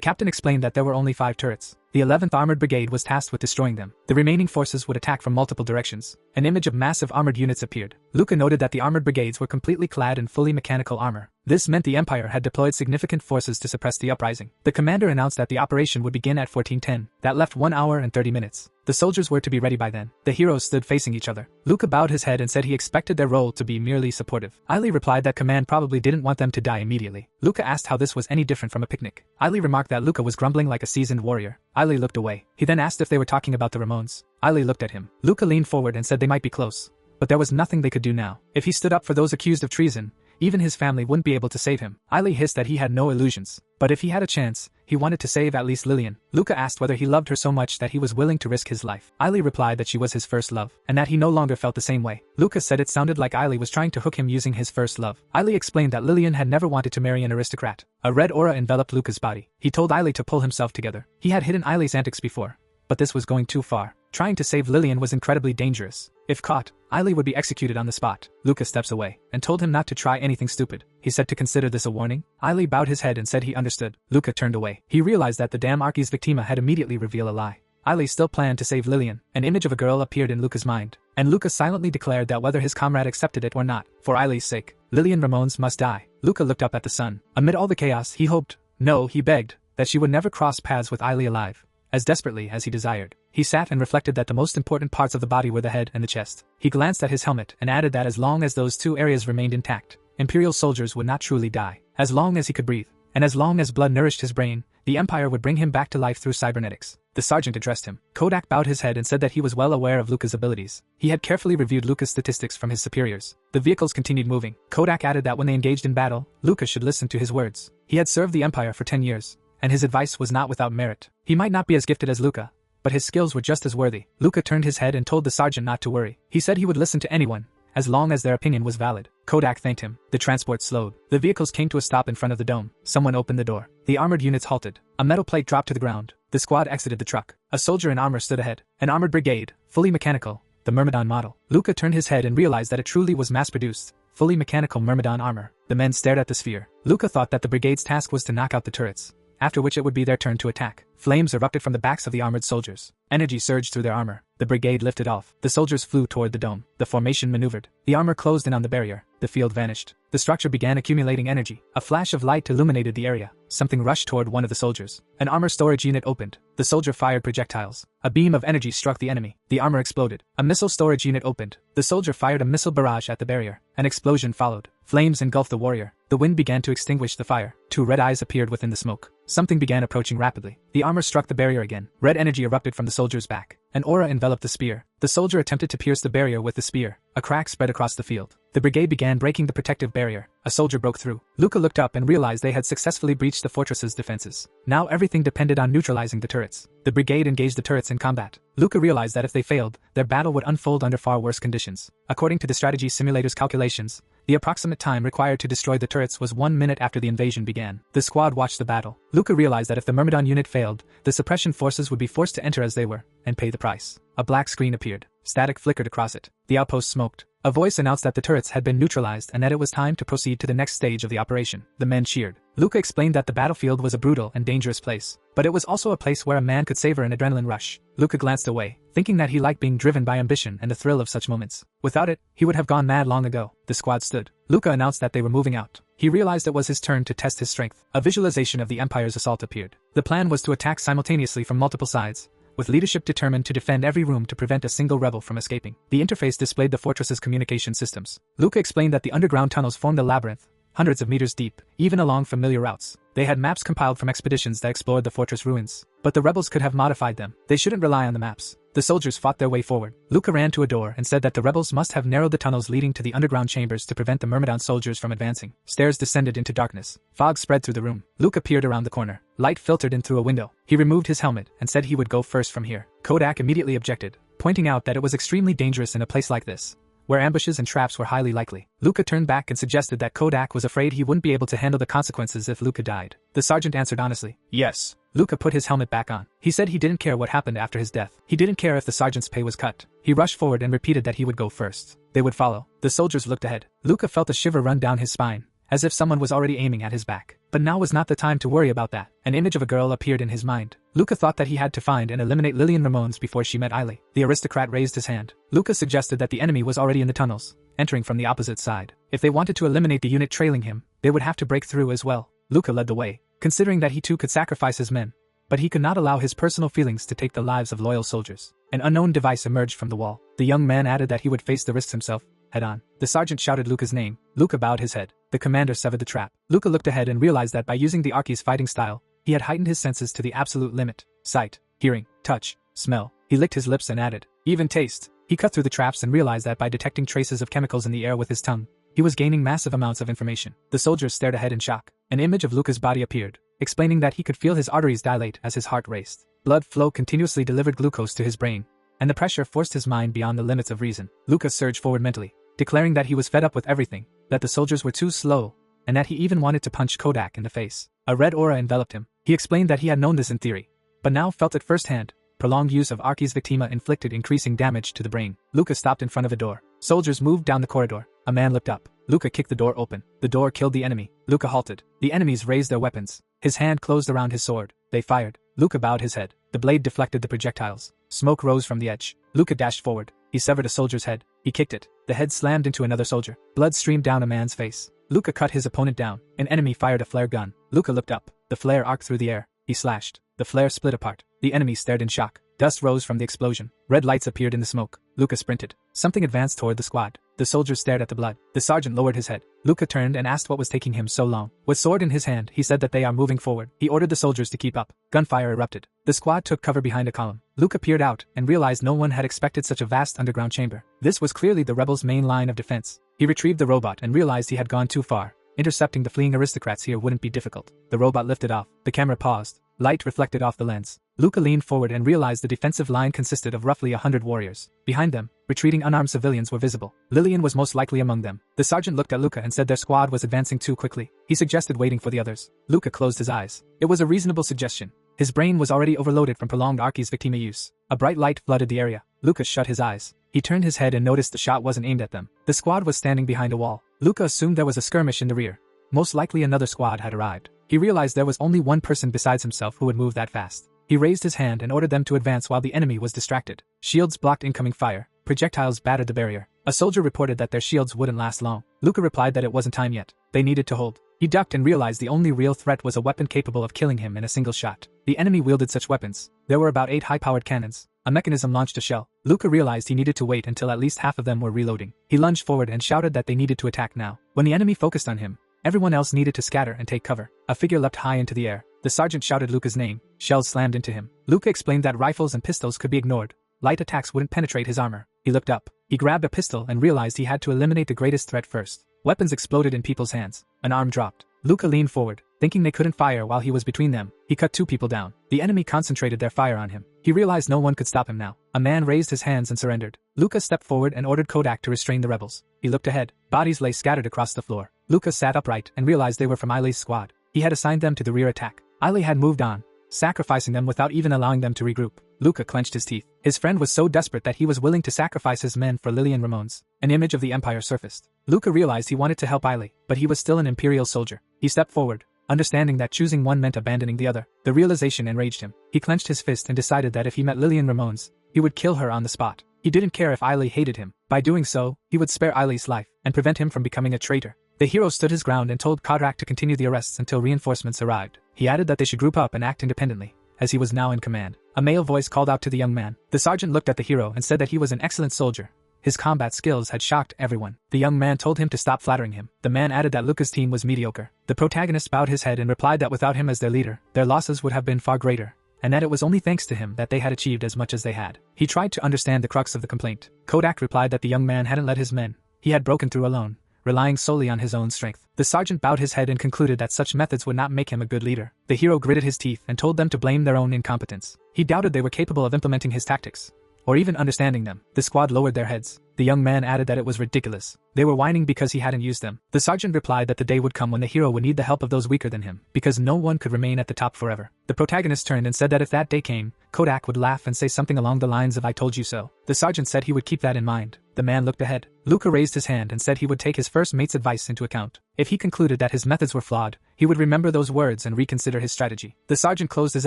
captain explained that there were only 5 turrets. The 11th Armored Brigade was tasked with destroying them. The remaining forces would attack from multiple directions. An image of massive armored units appeared. Luca noted that the armored brigades were completely clad in fully mechanical armor. This meant the Empire had deployed significant forces to suppress the uprising. The commander announced that the operation would begin at 1410. That left 1 hour and 30 minutes. The soldiers were to be ready by then. The heroes stood facing each other. Luca bowed his head and said he expected their role to be merely supportive. Ailey replied that command probably didn't want them to die immediately. Luca asked how this was any different from a picnic. Ailey remarked that Luca was grumbling like a seasoned warrior. Ailey looked away. He then asked if they were talking about the Ramones. Ailey looked at him. Luca leaned forward and said they might be close, but there was nothing they could do now. If he stood up for those accused of treason, even his family wouldn't be able to save him. Ailey hissed that he had no illusions, but if he had a chance, he he wanted to save at least Lillian. Luca asked whether he loved her so much that he was willing to risk his life. Eileen replied that she was his first love, and that he no longer felt the same way. Luca said it sounded like Eileen was trying to hook him using his first love. Eileen explained that Lillian had never wanted to marry an aristocrat. A red aura enveloped Luca's body. He told Eileen to pull himself together. He had hidden Eileen's antics before, but this was going too far. Trying to save Lillian was incredibly dangerous. If caught, Eileen would be executed on the spot. Luca steps away and told him not to try anything stupid. He said to consider this a warning. Eileen bowed his head and said he understood. Luca turned away. He realized that the damn Archie's Victima had immediately revealed a lie. Eileen still planned to save Lillian. An image of a girl appeared in Luca's mind, and Luca silently declared that whether his comrade accepted it or not, for Eileen's sake, Lillian Ramones must die. Luca looked up at the sun. Amid all the chaos, he hoped, no, he begged, that she would never cross paths with Eileen alive, as desperately as he desired. He sat and reflected that the most important parts of the body were the head and the chest. He glanced at his helmet and added that as long as those two areas remained intact, Imperial soldiers would not truly die. As long as he could breathe, and as long as blood nourished his brain, the Empire would bring him back to life through cybernetics. The sergeant addressed him. Kodak bowed his head and said that he was well aware of Luca's abilities. He had carefully reviewed Luca's statistics from his superiors. The vehicles continued moving. Kodak added that when they engaged in battle, Luca should listen to his words. He had served the Empire for 10 years, and his advice was not without merit. He might not be as gifted as Luca, but his skills were just as worthy. Luca turned his head and told the sergeant not to worry. He said he would listen to anyone, as long as their opinion was valid. Kodak thanked him. The transport slowed. The vehicles came to a stop in front of the dome. Someone opened the door. The armored units halted. A metal plate dropped to the ground. The squad exited the truck. A soldier in armor stood ahead. An armored brigade, fully mechanical, the Myrmidon model. Luca turned his head and realized that it truly was mass-produced, fully mechanical Myrmidon armor. The men stared at the sphere. Luca thought that the brigade's task was to knock out the turrets, after which it would be their turn to attack. Flames erupted from the backs of the armored soldiers. Energy surged through their armor. The brigade lifted off. The soldiers flew toward the dome. The formation maneuvered. The armor closed in on the barrier. The field vanished. The structure began accumulating energy. A flash of light illuminated the area. Something rushed toward one of the soldiers. An armor storage unit opened. The soldier fired projectiles. A beam of energy struck the enemy. The armor exploded. A missile storage unit opened. The soldier fired a missile barrage at the barrier. An explosion followed. Flames engulfed the warrior. The wind began to extinguish the fire. Two red eyes appeared within the smoke. Something began approaching rapidly. The armor struck the barrier again. Red energy erupted from the soldier's back. An aura enveloped the spear. The soldier attempted to pierce the barrier with the spear. A crack spread across the field. The brigade began breaking the protective barrier. A soldier broke through. Luca looked up and realized they had successfully breached the fortress's defenses. Now everything depended on neutralizing the turrets. The brigade engaged the turrets in combat. Luca realized that if they failed, their battle would unfold under far worse conditions. According to the strategy simulator's calculations, the approximate time required to destroy the turrets was 1 minute after the invasion began. The squad watched the battle. Luca realized that if the Myrmidon unit failed, the suppression forces would be forced to enter as they were, and pay the price. A black screen appeared. Static flickered across it. The outpost smoked. A voice announced that the turrets had been neutralized and that it was time to proceed to the next stage of the operation. The men cheered. Luca explained that the battlefield was a brutal and dangerous place, but it was also a place where a man could savor an adrenaline rush. Luca glanced away, thinking that he liked being driven by ambition and the thrill of such moments. Without it, he would have gone mad long ago. The squad stood. Luca announced that they were moving out. He realized it was his turn to test his strength. A visualization of the Empire's assault appeared. The plan was to attack simultaneously from multiple sides, with leadership determined to defend every room to prevent a single rebel from escaping. The interface displayed the fortress's communication systems. Luca explained that the underground tunnels formed a labyrinth, hundreds of meters deep, even along familiar routes. They had maps compiled from expeditions that explored the fortress ruins, but the rebels could have modified them. They shouldn't rely on the maps. The soldiers fought their way forward. Luca ran to a door and said that the rebels must have narrowed the tunnels leading to the underground chambers to prevent the Myrmidon soldiers from advancing. Stairs descended into darkness. Fog spread through the room. Luca peered around the corner. Light filtered in through a window. He removed his helmet and said he would go first from here. Kodak immediately objected, pointing out that it was extremely dangerous in a place like this, where ambushes and traps were highly likely. Luca turned back and suggested that Kodak was afraid he wouldn't be able to handle the consequences if Luca died. The sergeant answered honestly, yes. Luca put his helmet back on. He said he didn't care what happened after his death. He didn't care if the sergeant's pay was cut. He rushed forward and repeated that he would go first. They would follow. The soldiers looked ahead. Luca felt a shiver run down his spine, as if someone was already aiming at his back. But now was not the time to worry about that. An image of a girl appeared in his mind. Luca thought that he had to find and eliminate Lillian Ramones before she met Eileen. The aristocrat raised his hand. Luca suggested that the enemy was already in the tunnels, entering from the opposite side. If they wanted to eliminate the unit trailing him, they would have to break through as well. Luca led the way, considering that he too could sacrifice his men, but he could not allow his personal feelings to take the lives of loyal soldiers. An unknown device emerged from the wall. The young man added that he would face the risks himself, head on. The sergeant shouted Luca's name. Luca bowed his head. The commander severed the trap. Luca looked ahead and realized that by using the Archie's fighting style, he had heightened his senses to the absolute limit. Sight, hearing, touch, smell. He licked his lips and added, even taste. He cut through the traps and realized that by detecting traces of chemicals in the air with his tongue, he was gaining massive amounts of information. The soldiers stared ahead in shock. An image of Luca's body appeared. explaining that he could feel his arteries dilate as his heart raced. Blood flow continuously delivered glucose to his brain, and the pressure forced his mind beyond the limits of reason. Luca surged forward mentally, declaring that he was fed up with everything, that the soldiers were too slow, and that he even wanted to punch Kodak in the face. A red aura enveloped him. He explained that he had known this in theory, but now felt it firsthand. Prolonged use of Archi's Victima inflicted increasing damage to the brain. Luca stopped in front of a door. Soldiers moved down the corridor. A man looked up. Luca kicked the door open. The door killed the enemy. Luca halted. The enemies raised their weapons. His hand closed around his sword. They fired. Luca bowed his head. The blade deflected the projectiles. Smoke rose from the edge. Luca dashed forward. He severed a soldier's head. He kicked it. The head slammed into another soldier. Blood streamed down a man's face. Luca cut his opponent down. An enemy fired a flare gun. Luca looked up. The flare arced through the air. He slashed. The flare split apart. The enemy stared in shock. Dust rose from the explosion. Red lights appeared in the smoke. Luca sprinted. Something advanced toward the squad. The soldiers stared at the blood. The sergeant lowered his head. Luca turned and asked what was taking him so long. With sword in his hand, he said that they are moving forward. He ordered the soldiers to keep up. Gunfire erupted. The squad took cover behind a column. Luca peered out and realized no one had expected such a vast underground chamber. This was clearly the rebels' main line of defense. He retrieved the robot and realized he had gone too far. Intercepting the fleeing aristocrats here wouldn't be difficult. The robot lifted off. The camera paused. Light reflected off the lens. Luca leaned forward and realized the defensive line consisted of roughly 100 warriors. Behind them, retreating unarmed civilians were visible. Lillian was most likely among them. The sergeant looked at Luca and said their squad was advancing too quickly. He suggested waiting for the others. Luca closed his eyes. It was a reasonable suggestion. His brain was already overloaded from prolonged Archi's Victima use. A bright light flooded the area. Luca shut his eyes. He turned his head and noticed the shot wasn't aimed at them. The squad was standing behind a wall. Luca assumed there was a skirmish in the rear. Most likely another squad had arrived. He realized there was only one person besides himself who would move that fast. He raised his hand and ordered them to advance while the enemy was distracted. Shields blocked incoming fire. Projectiles battered the barrier. A soldier reported that their shields wouldn't last long. Luca replied that it wasn't time yet. They needed to hold. He ducked and realized the only real threat was a weapon capable of killing him in a single shot. The enemy wielded such weapons. There were about 8 high-powered cannons. A mechanism launched a shell. Luca realized he needed to wait until at least half of them were reloading. He lunged forward and shouted that they needed to attack now. When the enemy focused on him, everyone else needed to scatter and take cover. A figure leapt high into the air. The sergeant shouted Luca's name. Shells slammed into him. Luca explained that rifles and pistols could be ignored. Light attacks wouldn't penetrate his armor. He looked up. He grabbed a pistol and realized he had to eliminate the greatest threat first. Weapons exploded in people's hands. An arm dropped. Luca leaned forward, thinking they couldn't fire while he was between them. He cut 2 people down. The enemy concentrated their fire on him. He realized no one could stop him now. A man raised his hands and surrendered. Luca stepped forward and ordered Kodak to restrain the rebels. He looked ahead. Bodies lay scattered across the floor. Luca sat upright and realized they were from Eilei's squad. He had assigned them to the rear attack. Eilei had moved on, sacrificing them without even allowing them to regroup. Luca clenched his teeth. His friend was so desperate that he was willing to sacrifice his men for Lillian Ramon's. An image of the Empire surfaced. Luca realized he wanted to help Eilei, but he was still an Imperial soldier. He stepped forward, understanding that choosing one meant abandoning the other. The realization enraged him. He clenched his fist and decided that if he met Lillian Ramon's, he would kill her on the spot. He didn't care if Eilei hated him. By doing so, he would spare Eilei's life and prevent him from becoming a traitor. The hero stood his ground and told Kodak to continue the arrests until reinforcements arrived. He added that they should group up and act independently, as he was now in command. A male voice called out to the young man. The sergeant looked at the hero and said that he was an excellent soldier. His combat skills had shocked everyone. The young man told him to stop flattering him. The man added that Luca's team was mediocre. The protagonist bowed his head and replied that without him as their leader, their losses would have been far greater, and that it was only thanks to him that they had achieved as much as they had. He tried to understand the crux of the complaint. Kodak replied that the young man hadn't led his men. He had broken through alone, relying solely on his own strength. The sergeant bowed his head and concluded that such methods would not make him a good leader. The hero gritted his teeth and told them to blame their own incompetence. He doubted they were capable of implementing his tactics, or even understanding them. The squad lowered their heads. The young man added that it was ridiculous. They were whining because he hadn't used them. The sergeant replied that the day would come when the hero would need the help of those weaker than him, because no one could remain at the top forever. The protagonist turned and said that if that day came, Kodak would laugh and say something along the lines of "I told you so." The sergeant said he would keep that in mind. The man looked ahead. Luca raised his hand and said he would take his first mate's advice into account. If he concluded that his methods were flawed, he would remember those words and reconsider his strategy. The sergeant closed his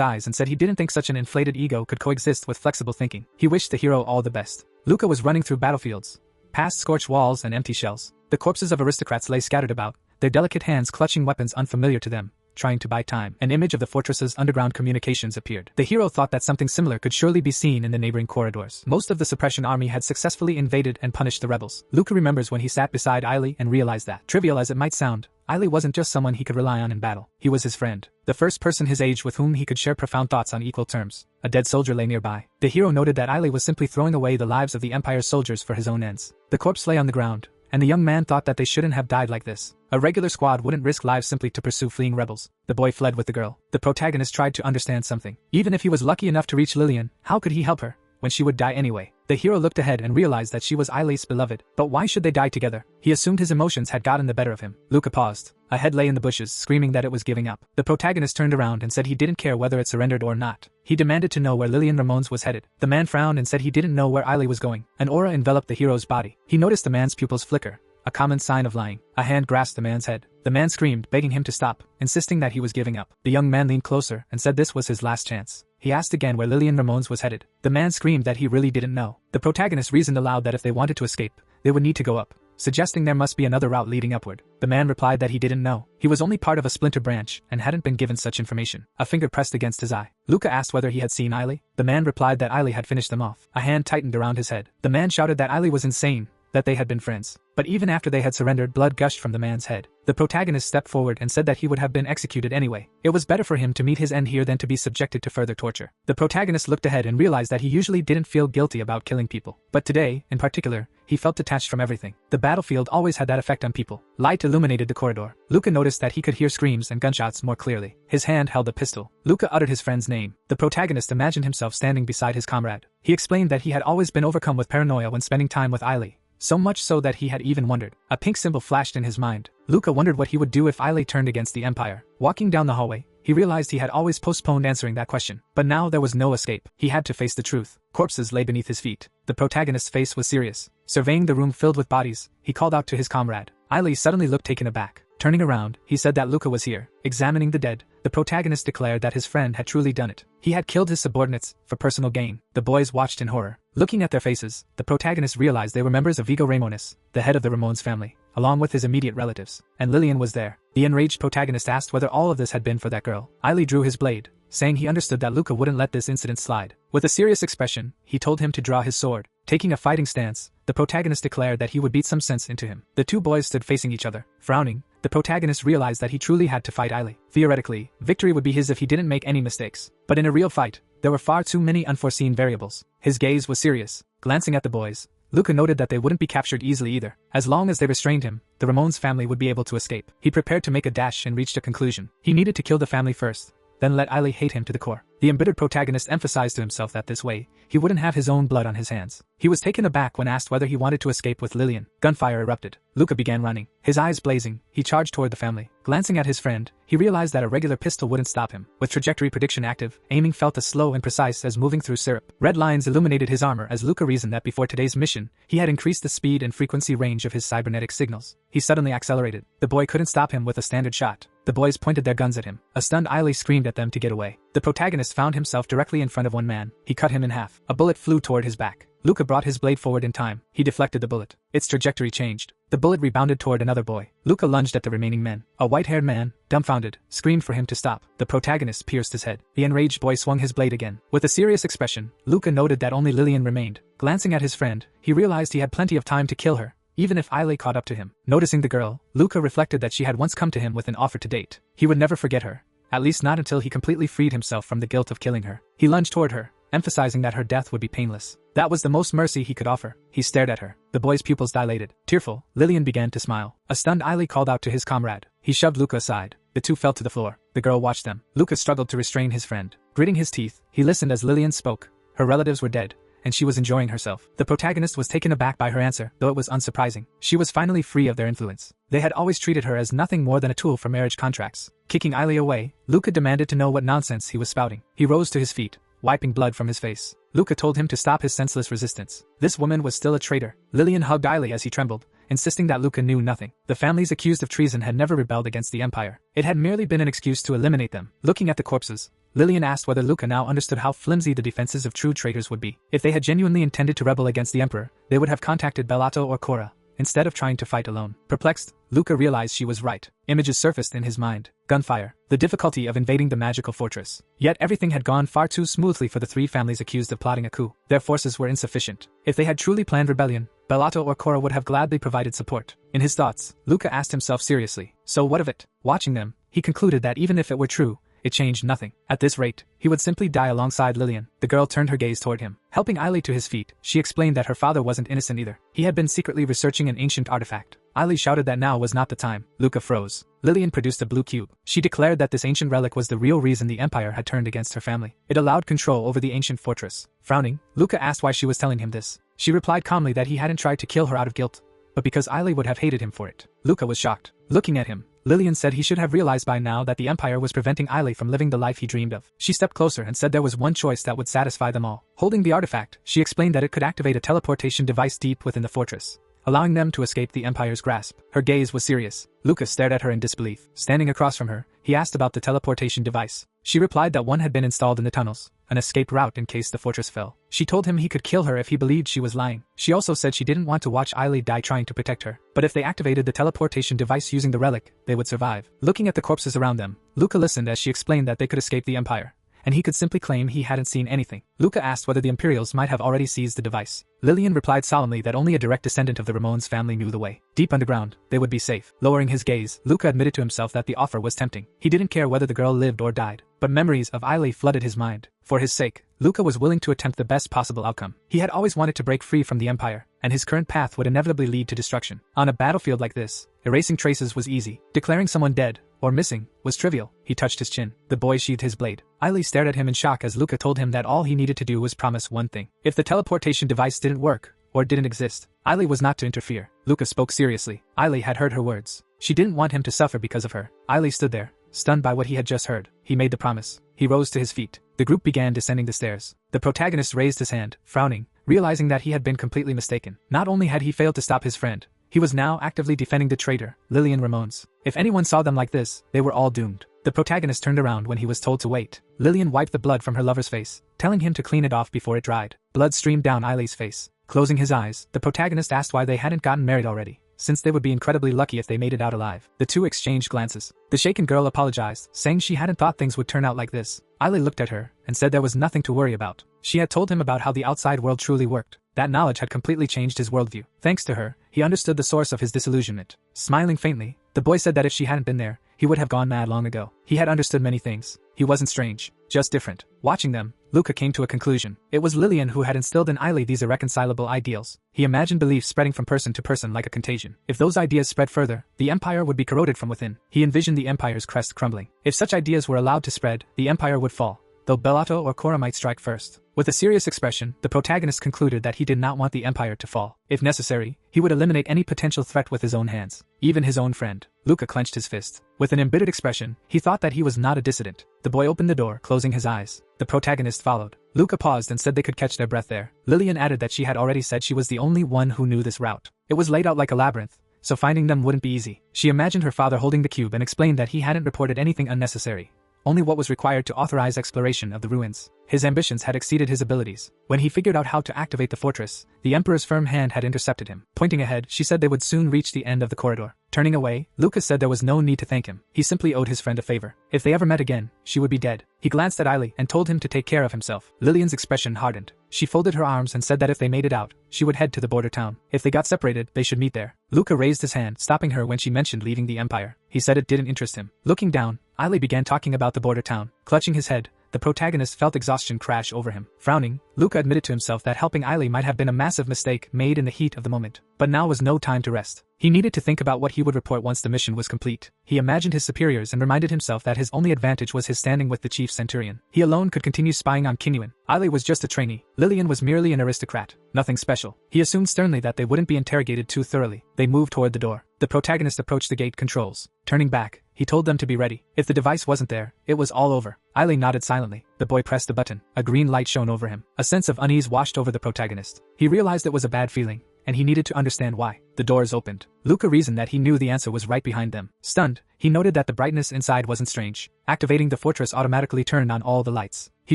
eyes and said he didn't think such an inflated ego could coexist with flexible thinking. He wished the hero all the best. Luca was running through battlefields, past scorched walls and empty shells. The corpses of aristocrats lay scattered about, their delicate hands clutching weapons unfamiliar to them, trying to buy time. An image of the fortress's underground communications appeared. The hero thought that something similar could surely be seen in the neighboring corridors. Most of the suppression army had successfully invaded and punished the rebels. Luca remembers when he sat beside Eilei and realized that, trivial as it might sound, Eilei wasn't just someone he could rely on in battle. He was his friend, the first person his age with whom he could share profound thoughts on equal terms. A dead soldier lay nearby. The hero noted that Eilei was simply throwing away the lives of the Empire's soldiers for his own ends. The corpse lay on the ground, and the young man thought that they shouldn't have died like this. A regular squad wouldn't risk lives simply to pursue fleeing rebels. The boy fled with the girl. The protagonist tried to understand something. Even if he was lucky enough to reach Lillian, how could he help her when she would die anyway? The hero looked ahead and realized that she was Eilei's beloved, but why should they die together? He assumed his emotions had gotten the better of him. Luca paused. A head lay in the bushes, screaming that it was giving up. The protagonist turned around and said he didn't care whether it surrendered or not. He demanded to know where Lillian Ramones was headed. The man frowned and said he didn't know where Eilei was going. An aura enveloped the hero's body. He noticed the man's pupils flicker, a common sign of lying. A hand grasped the man's head. The man screamed, begging him to stop, insisting that he was giving up. The young man leaned closer and said this was his last chance. He asked again where Lillian Ramones was headed. The man screamed that he really didn't know. The protagonist reasoned aloud that if they wanted to escape, they would need to go up, suggesting there must be another route leading upward. The man replied that he didn't know. He was only part of a splinter branch and hadn't been given such information. A finger pressed against his eye. Luca asked whether he had seen Eilei. The man replied that Eilei had finished them off. A hand tightened around his head. The man shouted that Eilei was insane, that they had been friends. But even after they had surrendered, blood gushed from the man's head. The protagonist stepped forward and said that he would have been executed anyway. It was better for him to meet his end here than to be subjected to further torture. The protagonist looked ahead and realized that he usually didn't feel guilty about killing people. But today, in particular, he felt detached from everything. The battlefield always had that effect on people. Light illuminated the corridor. Luca noticed that he could hear screams and gunshots more clearly. His hand held a pistol. Luca uttered his friend's name. The protagonist imagined himself standing beside his comrade. He explained that he had always been overcome with paranoia when spending time with Eilei. So much so that he had even wondered. A pink symbol flashed in his mind. Luca wondered what he would do if Eilei turned against the Empire. Walking down the hallway, he realized he had always postponed answering that question. But now there was no escape. He had to face the truth. Corpses lay beneath his feet. The protagonist's face was serious. Surveying the room filled with bodies, he called out to his comrade. Eilei suddenly looked taken aback. Turning around, he said that Luca was here. Examining the dead, the protagonist declared that his friend had truly done it. He had killed his subordinates for personal gain. The boys watched in horror. Looking at their faces, the protagonist realized they were members of Vigo Ramones, the head of the Ramones family, along with his immediate relatives. And Lillian was there. The enraged protagonist asked whether all of this had been for that girl. Eilei drew his blade, saying he understood that Luca wouldn't let this incident slide. With a serious expression, he told him to draw his sword. Taking a fighting stance, the protagonist declared that he would beat some sense into him. The two boys stood facing each other. Frowning, the protagonist realized that he truly had to fight Eilei. Theoretically, victory would be his if he didn't make any mistakes. But in a real fight, there were far too many unforeseen variables. His gaze was serious. Glancing at the boys, Luca noted that they wouldn't be captured easily either. As long as they restrained him, the Ramones family would be able to escape. He prepared to make a dash and reached a conclusion. He needed to kill the family first, then let Eilei hate him to the core. The embittered protagonist emphasized to himself that this way, he wouldn't have his own blood on his hands. He was taken aback when asked whether he wanted to escape with Lillian. Gunfire erupted. Luca began running. His eyes blazing, he charged toward the family. Glancing at his friend, he realized that a regular pistol wouldn't stop him. With trajectory prediction active, aiming felt as slow and precise as moving through syrup. Red lines illuminated his armor as Luca reasoned that before today's mission, he had increased the speed and frequency range of his cybernetic signals. He suddenly accelerated. The boy couldn't stop him with a standard shot. The boys pointed their guns at him. A stunned Eilei screamed at them to get away. The protagonist found himself directly in front of one man. He cut him in half. A bullet flew toward his back. Luca brought his blade forward in time. He deflected the bullet. Its trajectory changed. The bullet rebounded toward another boy. Luca lunged at the remaining men. A white-haired man, dumbfounded, screamed for him to stop. The protagonist pierced his head. The enraged boy swung his blade again. With a serious expression, Luca noted that only Lillian remained. Glancing at his friend, he realized he had plenty of time to kill her, even if Eilei caught up to him. Noticing the girl, Luca reflected that she had once come to him with an offer to date. He would never forget her, at least not until he completely freed himself from the guilt of killing her. He lunged toward her, emphasizing that her death would be painless. That was the most mercy he could offer. He stared at her. The boy's pupils dilated. Tearful, Lillian began to smile. A stunned Eilei called out to his comrade. He shoved Luca aside. The two fell to the floor. The girl watched them. Luca struggled to restrain his friend. Gritting his teeth, he listened as Lillian spoke. Her relatives were dead, and she was enjoying herself. The protagonist was taken aback by her answer, though it was unsurprising. She was finally free of their influence. They had always treated her as nothing more than a tool for marriage contracts. Kicking Eilei away, Luca demanded to know what nonsense he was spouting. He rose to his feet, wiping blood from his face. Luca told him to stop his senseless resistance. This woman was still a traitor. Lillian hugged Eilei as he trembled, insisting that Luca knew nothing. The families accused of treason had never rebelled against the Empire. It had merely been an excuse to eliminate them. Looking at the corpses, Lillian asked whether Luca now understood how flimsy the defenses of true traitors would be. If they had genuinely intended to rebel against the Emperor, they would have contacted Bellato or Cora, instead of trying to fight alone. Perplexed, Luca realized she was right. Images surfaced in his mind. Gunfire. The difficulty of invading the magical fortress. Yet everything had gone far too smoothly for the three families accused of plotting a coup. Their forces were insufficient. If they had truly planned rebellion, Bellato or Cora would have gladly provided support. In his thoughts, Luca asked himself seriously, so what of it? Watching them, he concluded that even if it were true, it changed nothing. At this rate, he would simply die alongside Lillian. The girl turned her gaze toward him. Helping Eileen to his feet, she explained that her father wasn't innocent either. He had been secretly researching an ancient artifact. Eileen shouted that now was not the time. Luca froze. Lillian produced a blue cube. She declared that this ancient relic was the real reason the Empire had turned against her family. It allowed control over the ancient fortress. Frowning, Luca asked why she was telling him this. She replied calmly that he hadn't tried to kill her out of guilt, but because Eileen would have hated him for it. Luca was shocked. Looking at him, Lillian said he should have realized by now that the Empire was preventing Eileen from living the life he dreamed of. She stepped closer and said there was one choice that would satisfy them all. Holding the artifact, she explained that it could activate a teleportation device deep within the fortress, allowing them to escape the Empire's grasp. Her gaze was serious. Lucas stared at her in disbelief. Standing across from her, he asked about the teleportation device. She replied that one had been installed in the tunnels, an escape route in case the fortress fell. She told him he could kill her if he believed she was lying. She also said she didn't want to watch Eileen die trying to protect her, but if they activated the teleportation device using the relic, they would survive. Looking at the corpses around them, Luca listened as she explained that they could escape the Empire, and he could simply claim he hadn't seen anything. Luca asked whether the Imperials might have already seized the device. Lillian replied solemnly that only a direct descendant of the Ramones family knew the way. Deep underground, they would be safe. Lowering his gaze, Luca admitted to himself that the offer was tempting. He didn't care whether the girl lived or died, but memories of Eileen flooded his mind. For his sake, Luca was willing to attempt the best possible outcome. He had always wanted to break free from the Empire, and his current path would inevitably lead to destruction. On a battlefield like this, erasing traces was easy. Declaring someone dead or missing was trivial. He touched his chin. The boy sheathed his blade. Eileen stared at him in shock as Luca told him that all he needed to do was promise one thing. If the teleportation device didn't work, or didn't exist, Eileen was not to interfere. Luca spoke seriously. Eileen had heard her words. She didn't want him to suffer because of her. Eileen stood there, stunned by what he had just heard. He made the promise. He rose to his feet. The group began descending the stairs. The protagonist raised his hand, frowning, realizing that he had been completely mistaken. Not only had he failed to stop his friend, he was now actively defending the traitor, Lillian Ramones. If anyone saw them like this, they were all doomed. The protagonist turned around when he was told to wait. Lillian wiped the blood from her lover's face, telling him to clean it off before it dried. Blood streamed down Eileen's face. Closing his eyes, the protagonist asked why they hadn't gotten married already, since they would be incredibly lucky if they made it out alive. The two exchanged glances. The shaken girl apologized, saying she hadn't thought things would turn out like this. Eileen looked at her and said there was nothing to worry about. She had told him about how the outside world truly worked. That knowledge had completely changed his worldview. Thanks to her, he understood the source of his disillusionment. Smiling faintly, the boy said that if she hadn't been there, he would have gone mad long ago. He had understood many things. He wasn't strange, just different. Watching them, Luca came to a conclusion. It was Lillian who had instilled in Eileen these irreconcilable ideals. He imagined beliefs spreading from person to person like a contagion. If those ideas spread further, the Empire would be corroded from within. He envisioned the Empire's crest crumbling. If such ideas were allowed to spread, the Empire would fall, though Bellato or Korra might strike first. With a serious expression, the protagonist concluded that he did not want the Empire to fall. If necessary, he would eliminate any potential threat with his own hands, even his own friend. Luca clenched his fist. With an embittered expression, he thought that he was not a dissident. The boy opened the door, closing his eyes. The protagonist followed. Luca paused and said they could catch their breath there. Lillian added that she had already said she was the only one who knew this route. It was laid out like a labyrinth, so finding them wouldn't be easy. She imagined her father holding the cube and explained that he hadn't reported anything unnecessary, only what was required to authorize exploration of the ruins. His ambitions had exceeded his abilities. When he figured out how to activate the fortress, the Emperor's firm hand had intercepted him. Pointing ahead, she said they would soon reach the end of the corridor. Turning away, Lucas said there was no need to thank him. He simply owed his friend a favor. If they ever met again, she would be dead. He glanced at Eileen and told him to take care of himself. Lillian's expression hardened. She folded her arms and said that if they made it out, she would head to the border town. If they got separated, they should meet there. Luca raised his hand, stopping her when she mentioned leaving the Empire. He said it didn't interest him. Looking down, Eileen began talking about the border town. Clutching his head, the protagonist felt exhaustion crash over him. Frowning, Luca admitted to himself that helping Eileen might have been a massive mistake made in the heat of the moment. But now was no time to rest. He needed to think about what he would report once the mission was complete. He imagined his superiors and reminded himself that his only advantage was his standing with the chief centurion. He alone could continue spying on Kinuan. Eileen was just a trainee. Lillian was merely an aristocrat. Nothing special. He assumed sternly that they wouldn't be interrogated too thoroughly. They moved toward the door. The protagonist approached the gate controls. Turning back, he told them to be ready. If the device wasn't there, it was all over. Eileen nodded silently. The boy pressed the button. A green light shone over him. A sense of unease washed over the protagonist. He realized it was a bad feeling, and he needed to understand why. The doors opened. Luca reasoned that he knew the answer was right behind them. Stunned, he noted that the brightness inside wasn't strange. Activating the fortress automatically turned on all the lights. He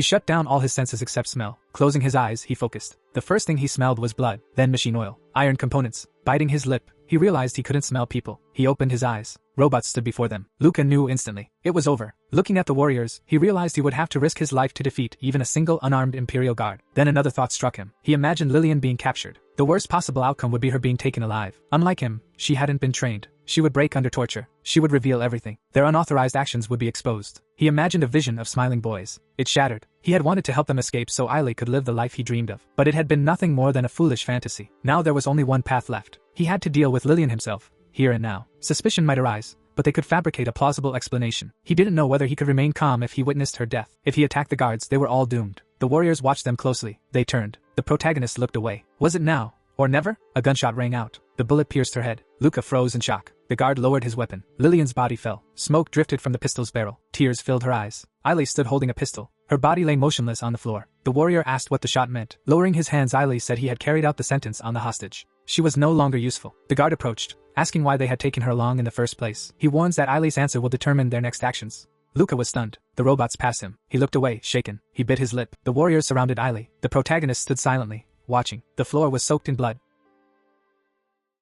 shut down all his senses except smell. Closing his eyes, he focused. The first thing he smelled was blood, then machine oil, iron components. Biting his lip, he realized he couldn't smell people. He opened his eyes. Robots stood before them. Luca knew instantly. It was over. Looking at the warriors, he realized he would have to risk his life to defeat even a single unarmed Imperial guard. Then another thought struck him. He imagined Lillian being captured. The worst possible outcome would be her being taken alive. Unlike him, she hadn't been trained. She would break under torture. She would reveal everything. Their unauthorized actions would be exposed. He imagined a vision of smiling boys. It shattered. He had wanted to help them escape so Ailey could live the life he dreamed of. But it had been nothing more than a foolish fantasy. Now there was only one path left. He had to deal with Lillian himself, here and now. Suspicion might arise, but they could fabricate a plausible explanation. He didn't know whether he could remain calm if he witnessed her death. If he attacked the guards, they were all doomed. The warriors watched them closely. They turned. The protagonist looked away. Was it now? Or never? A gunshot rang out. The bullet pierced her head. Luca froze in shock. The guard lowered his weapon. Lillian's body fell. Smoke drifted from the pistol's barrel. Tears filled her eyes. Ailey stood holding a pistol. Her body lay motionless on the floor. The warrior asked what the shot meant. Lowering his hands, Ailey said he had carried out the sentence on the hostage. She was no longer useful. The guard approached, asking why they had taken her along in the first place. He warns that Ailey's answer will determine their next actions. Luca was stunned. The robots passed him. He looked away, shaken. He bit his lip. The warriors surrounded Ailey. The protagonist stood silently, watching. The floor was soaked in blood.